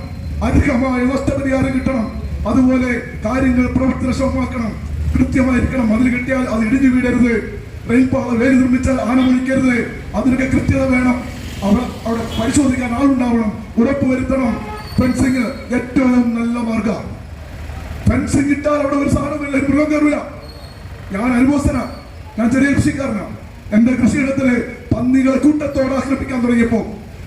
അധികമായ നഷ്ടപരിഹാരം കിട്ടണം. അതുപോലെ കാര്യങ്ങൾ പ്രവർത്തനക്ഷമമാക്കണം, കൃത്യമായിരിക്കണം. മതിൽ കെട്ടിയാൽ അത് ഇടിഞ്ഞു വീഴരുത്. റെയിൽപാള വേലി നിർമ്മിച്ചാൽ ആന വിളിക്കരുത്. അതിനൊക്കെ കൃത്യത വേണം. അവിടെ പരിശോധിക്കാൻ ആളുണ്ടാവണം, ഉറപ്പുവരുത്തണം. ഫെൻസിങ് ഏറ്റവും നല്ല മാർഗം. ഫെൻസിങ് ഇട്ടാൽ അവിടെ ഒരു സാധനമില്ല, മൃഗം കയറില്ല. ഞാൻ അനുഭവസ്ഥനാ. ഞാൻ ചെറിയ കൃഷിക്കാരനാണ്. എന്റെ കൃഷിയിടത്തില് പന്നികളെ കൂട്ടത്തോടെ ആക്രമിക്കാൻ തുടങ്ങിയപ്പോ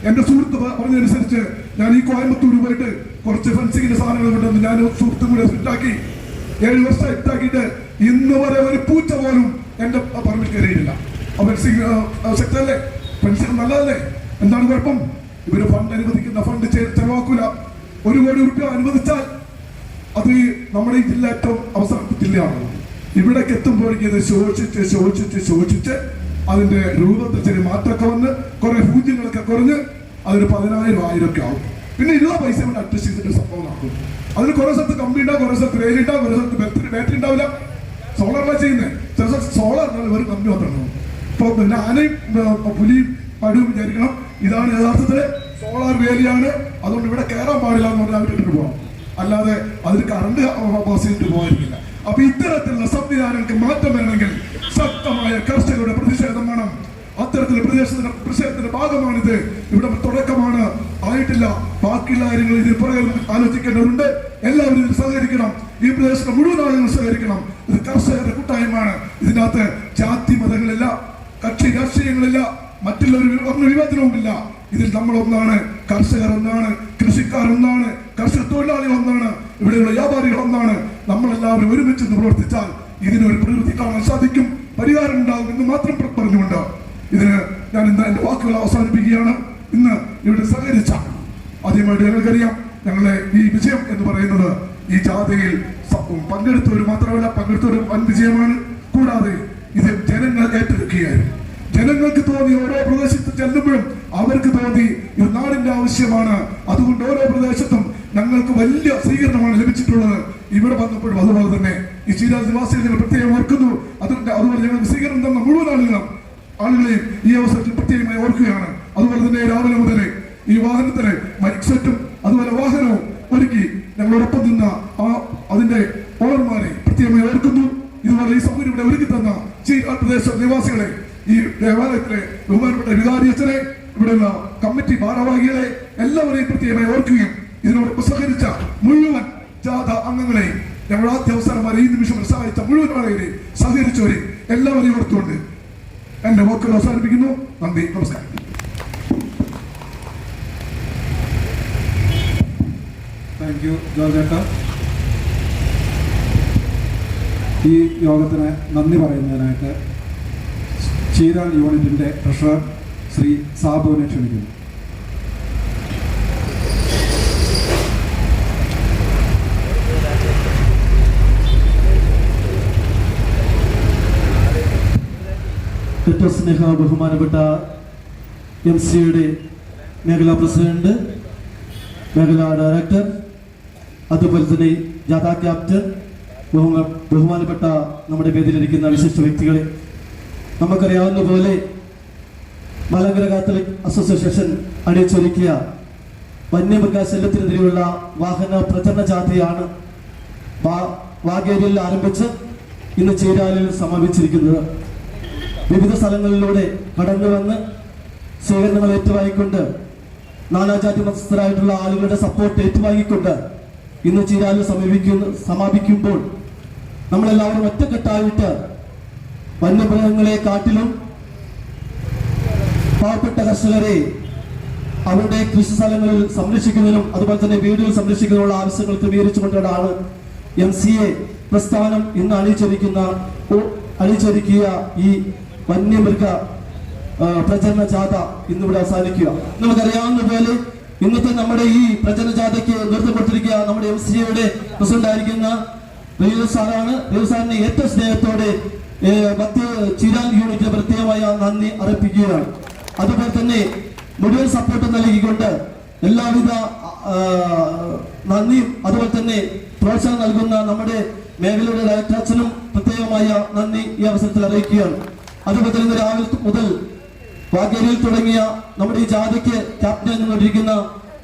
എന്റെ സുഹൃത്ത് പറഞ്ഞതനുസരിച്ച് ഞാൻ ഈ കോയമ്പത്തൂർ പോയിട്ട് കുറച്ച് ഫെൻസിങ്ങിന്റെ സാധനങ്ങൾ കൊണ്ടുവന്ന് ഞാൻ സുഹൃത്തും കൂടെ ഇട്ടാക്കി 7 വർഷം ഇട്ടാക്കിയിട്ട് ഇന്ന് വരെ ഒരു പൂച്ച പോലും എന്റെ പറമ്പിൽ കയറിയിട്ടില്ല. ഫെൻസിങ് ശക്തല്ലേ? ഫെൻസിങ് നല്ലതല്ലേ? എന്താണ് കുഴപ്പം? ഇവര് ഫണ്ട് അനുവദിക്കുന്ന ഫണ്ട് ചെലവാക്കൂല. 1 കോടി രൂപ അനുവദിച്ചാൽ അത് നമ്മുടെ ഈ ജില്ല ഏറ്റവും അവസാനത്തെ ജില്ലയാണ്. ഇവിടേക്ക് എത്തുമ്പോഴേക്കും ഇത് ശോഷിച്ച് അതിന്റെ രൂപത്തിൽ ചെറിയ മാറ്റമൊക്കെ വന്ന് കുറെ പൂജ്യങ്ങളൊക്കെ കുറഞ്ഞ് അതിന് 10,000-1000 ഒക്കെ ആവും. പിന്നെ ഉള്ള പൈസ കൊണ്ട് അഡ്ജസ്റ്റ് ചെയ്തിട്ട് സംഭവം നടക്കും. അതിന് കുറെ സ്ഥലത്ത് കമ്പി ഉണ്ടാവും, കുറെ സ്ഥലത്ത് റെയിൽ ഉണ്ടാവും, കുറെ സ്ഥലത്ത് ബാറ്ററി ഉണ്ടാവില്ല. സോളാറിലാണ് ചെയ്യുന്നത്. ചില സ്ഥലത്ത് സോളാർ ഒരു കമ്പി മാത്രമാണ്. ഇപ്പൊ പിന്നെ ആനയും പുലിയും പടുവും വിചാരിക്കണം ഇതാണ് യഥാർത്ഥത്തില് സോളാർ വേലിയാണ്, അതുകൊണ്ട് ഇവിടെ കയറാൻ പാടില്ല എന്ന് പറഞ്ഞാൽ അവരിട്ടിട്ട് പോകണം. അല്ലാതെ അതിന് കറണ്ട് പാസ് ചെയ്തിട്ട് പോകാതിരിക്കില്ല. അപ്പൊ ഇത്തരത്തിലുള്ള സംവിധാനങ്ങൾക്ക് മാറ്റം വരണമെങ്കിൽ ശക്തമായ കർഷകരുടെ പ്രതിഷേധം വേണം. അത്തരത്തിലുള്ള പ്രതിഷേധത്തിന്റെ ഭാഗമാണിത്. ഇവിടെ തുടക്കമാണ്, ആയിട്ടില്ല. ബാക്കിയുള്ള കാര്യങ്ങൾ ഇതിന് പുറകെ ആലോചിക്കേണ്ടതുണ്ട്. എല്ലാവരും ഇതിൽ സഹകരിക്കണം. ഈ പ്രദേശത്തെ മുഴുവൻ ആളുകൾ സഹകരിക്കണം. ഇത് കർഷകരുടെ കൂട്ടായ്മയാണ്. ഇതിനകത്ത് ജാതി മതങ്ങളില്ല, കക്ഷി രാഷ്ട്രീയങ്ങളില്ല, മറ്റുള്ള ഒരു വിവേചനവുമില്ല. ഇതിൽ നമ്മൾ ഒന്നാണ്. കർഷകർ ഒന്നാണ്, കൃഷിക്കാർ ഒന്നാണ്, കർഷക തൊഴിലാളികൾ ഒന്നാണ്, ഇവിടെയുള്ള വ്യാപാരികൾ ഒന്നാണ്. നമ്മളെല്ലാവരും ഒരുമിച്ച് പ്രവർത്തിച്ചാൽ ഇതിനൊരു പ്രവൃത്തി കാണാൻ സാധിക്കും, പരിഹാരം ഉണ്ടാകും എന്ന് മാത്രം പറഞ്ഞുകൊണ്ട് ഇതിന് ഞാൻ ഇന്ന് എന്റെ വാക്കുകൾ അവസാനിപ്പിക്കുകയാണ്. ഇന്ന് ഇവിടെ സഹകരിച്ച ആദ്യമായിട്ട് ഞങ്ങൾക്കറിയാം ഞങ്ങളെ ഈ വിജയം എന്ന് പറയുന്നത് ഈ ജാഥയിൽ പങ്കെടുത്തവർ മാത്രമല്ല, പങ്കെടുത്തവർ വൻ വിജയമാണ്. കൂടാതെ ഇത് ജനങ്ങൾ ഏറ്റെടുക്കുകയായിരുന്നു. ജനങ്ങൾക്ക് തോന്നി ഓരോ പ്രദേശത്ത് ചെല്ലുമ്പോഴും അവർക്ക് തോന്നി ഇത് നാടിന്റെ ആവശ്യമാണ്. അതുകൊണ്ട് ഓരോ പ്രദേശത്തും ഞങ്ങൾക്ക് വലിയ സ്വീകരണമാണ് ലഭിച്ചിട്ടുള്ളത്. ഇവിടെ വന്നപ്പോഴും അതുപോലെ തന്നെ ഈ ചീരാജ് നിവാസികൾ പ്രത്യേകം ഓർക്കുന്നു. അതുപോലെ ഞങ്ങൾക്ക് സ്വീകരണം തന്ന മുഴുവൻ ആളുകളെയും ഈ അവസരത്തിൽ പ്രത്യേകമായി ഓർക്കുകയാണ്. അതുപോലെ തന്നെ രാവിലെ മുതൽ ഈ വാഹനത്തിന് മൈക്ക് സെറ്റും അതുപോലെ വാഹനവും ഒരുക്കി ഞങ്ങളോടൊപ്പം നിന്ന അതിന്റെ ഓണർമാരെ പ്രത്യേകമായി ഓർക്കുന്നു. ഇതുപോലെ ഈ സൗകര്യം ഇവിടെ ഒരുക്കി തന്ന ചീരാജ് പ്രദേശ നിവാസികളെ, ഈ ദേവാലയത്തിലെ ബഹുമാനപ്പെട്ട വികാരി അച്ഛനെ, ഇവിടെയുള്ള കമ്മിറ്റി ഭാരവാഹികളെ എല്ലാവരെയും പ്രത്യേകമായി ഓർക്കുകയും ഇതിനോടൊപ്പം സഹകരിച്ച മുഴുവൻ ജാഥ അംഗങ്ങളെയും ഞങ്ങൾ ആദ്യ അവസാനമായി ഈ നിമിഷം സഹായിച്ച മുഴുവൻ ആളുകളെ സഹകരിച്ചവരെ എല്ലാവരെയും ഓർത്തുകൊണ്ട് എന്റെ വാക്കുകൾ അവസാനിപ്പിക്കുന്നു. നന്ദി, നമസ്കാരം. താങ്ക് യു ജോർജേട്ട. ഈ യോഗത്തിന് നന്ദി പറയുന്നതിനായിട്ട് ചീരാൾ യൂണിറ്റിൻ്റെ ട്രഷറർ ശ്രീ സാബുവിനെ ക്ഷണിക്കുന്നു. ഏറ്റവും സ്നേഹ ബഹുമാനപ്പെട്ട MCയുടെ മേഖലാ പ്രസിഡന്റ്, മേഖലാ ഡയറക്ടർ, അതുപോലെ തന്നെ ജാഥ ക്യാപ്റ്റൻ, ബഹുമാനപ്പെട്ട നമ്മുടെ വേദിയിലിരിക്കുന്ന വിശിഷ്ട വ്യക്തികളെ, നമുക്കറിയാവുന്ന പോലെ മലങ്കര കാത്തലിക് അസോസിയേഷൻ അണിയിച്ചൊരുക്കിയ വന്യമൃഗശല്യത്തിനെതിരെയുള്ള വാഹന പ്രചരണ ജാഥയാണ് വാഗേരിയിൽ ആരംഭിച്ച് ഇന്ന് ചീരാലിൽ സമാപിച്ചിരിക്കുന്നത്. വിവിധ സ്ഥലങ്ങളിലൂടെ കടന്നു വന്ന് സ്വീകരണങ്ങൾ ഏറ്റുവാങ്ങിക്കൊണ്ട് നാനാജാതി മതസ്ഥരായിട്ടുള്ള ആളുകളുടെ സപ്പോർട്ട് ഏറ്റുവാങ്ങിക്കൊണ്ട് ഇന്ന് ചീരാലിൽ സമാപിക്കുമ്പോൾ നമ്മളെല്ലാവരും ഒറ്റക്കെട്ടായിട്ട് വന്യമൃഗങ്ങളെ കാട്ടിലും പാവപ്പെട്ട കർഷകരെ അവരുടെ കൃഷി സ്ഥലങ്ങളിൽ സംരക്ഷിക്കുന്നതിനും അതുപോലെ തന്നെ വീടുകൾ സംരക്ഷിക്കുന്നതിനുള്ള ആവശ്യങ്ങൾ ക്രമീകരിച്ചുകൊണ്ടാണ് MCA പ്രസ്ഥാനം ഇന്ന് അണിയിച്ചൊരുക്കിയ ഈ വന്യമൃഗ പ്രചരണ ജാഥ ഇന്നിവിടെ അവസാനിക്കുക. നമുക്കറിയാവുന്ന പോലെ ഇന്നത്തെ നമ്മുടെ ഈ പ്രചരണ ജാഥയ്ക്ക് നേതൃത്വം കൊടുത്തിരിക്കുക നമ്മുടെ MCAയുടെ പ്രസിഡന്റ് ആയിരിക്കുന്ന റെയിൽവേ സാറാണ്. റെയിൽവേ സാറിനെ ഏറ്റവും സ്നേഹത്തോടെ മധ്യ ചീരാൽ യൂണിറ്റിന് പ്രത്യേകമായ നന്ദി അർപ്പിക്കുകയാണ്. അതുപോലെ തന്നെ മുഴുവൻ സപ്പോർട്ട് നൽകിക്കൊണ്ട് എല്ലാവിധ നന്ദിയും അതുപോലെ തന്നെ പ്രോത്സാഹനം നൽകുന്ന നമ്മുടെ മേഖലയുടെ ഡയറക്ടർ പ്രത്യേകമായ നന്ദി ഈ അവസരത്തിൽ അറിയിക്കുകയാണ്. അതുപോലെ തന്നെ രാവിലെ മുതൽ വാഗേരിയിൽ തുടങ്ങിയ നമ്മുടെ ഈ ജാഥയ്ക്ക് ക്യാപ്റ്റൻ എന്നുകൊണ്ടിരിക്കുന്ന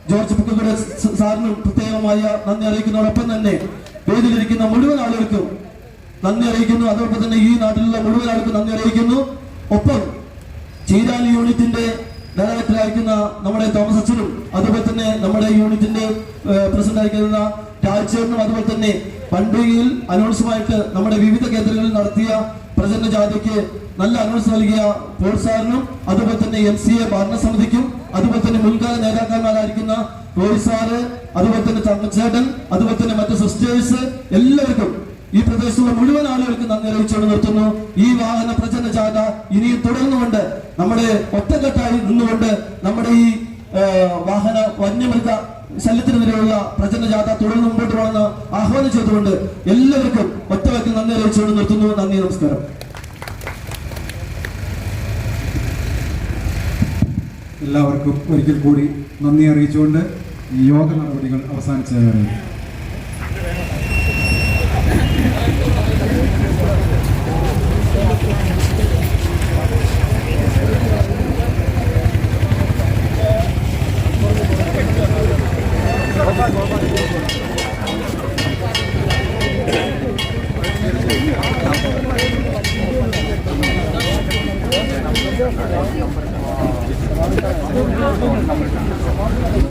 ജോർജ് പുക്കയുടെ സാറിനും പ്രത്യേകമായ നന്ദി അറിയിക്കുന്നതോടൊപ്പം തന്നെ വേദിയിലിരിക്കുന്ന മുഴുവൻ ആളുകൾക്കും നന്ദി അറിയിക്കുന്നു. അതോടൊപ്പം തന്നെ ഈ നാട്ടിലുള്ള മുഴുവൻ ആളുകൾക്കും നന്ദി അറിയിക്കുന്നു. ഒപ്പം ചീരാൽ യൂണിറ്റിന്റെ ഡയറക്ടറായിരിക്കുന്ന നമ്മുടെ തോമസ് അച്ഛനും അതുപോലെ തന്നെ നമ്മുടെ യൂണിറ്റിന്റെ പ്രസിഡന്റ് ആയിരിക്കുന്ന രാജേഷനും അതുപോലെ തന്നെ പണ്ടുകയിൽ അനൗൺസുമായിട്ട് നമ്മുടെ വിവിധ കേന്ദ്രങ്ങളിൽ നടത്തിയ പ്രചരണ ജാഥയ്ക്ക് നല്ല അനൗൺസ് നൽകിയ പോൾ സാറിനും അതുപോലെ തന്നെ MCA ഭരണസമിതിക്കും അതുപോലെ തന്നെ മുൻകാല നേതാക്കന്മാരായിരിക്കുന്ന റോയ് സാറ് അതുപോലെ തന്നെ തമ്മച്ചേട്ടൻ അതുപോലെ തന്നെ മറ്റു സിസ്റ്റേഴ്സ് എല്ലാവർക്കും ഈ പ്രദേശത്തുള്ള മുഴുവൻ ആളുകൾക്ക് നന്ദി അറിയിച്ചുകൊണ്ട് നിർത്തുന്നു. ഈ വാഹന പ്രചരണ ജാഥ ഇനിയും തുടർന്നുകൊണ്ട് നമ്മുടെ ഒറ്റക്കെട്ടായി നിന്നുകൊണ്ട് നമ്മുടെ ഈ വന്യമൃഗ ശല്യത്തിനെതിരെയുള്ള പ്രചരണ ജാഥ തുടർന്ന് മുമ്പോട്ട് പോകണമെന്ന് ആഹ്വാനം ചെയ്തുകൊണ്ട് എല്ലാവർക്കും ഒറ്റവാക്കി നന്ദി അറിയിച്ചുകൊണ്ട് നിർത്തുന്നു. നന്ദി, നമസ്കാരം. എല്ലാവർക്കും ഒരിക്കൽ കൂടി നന്ദി അറിയിച്ചുകൊണ്ട് യോഗ നടപടികൾ അവസാനിച്ചതായി അറിയിക്കും.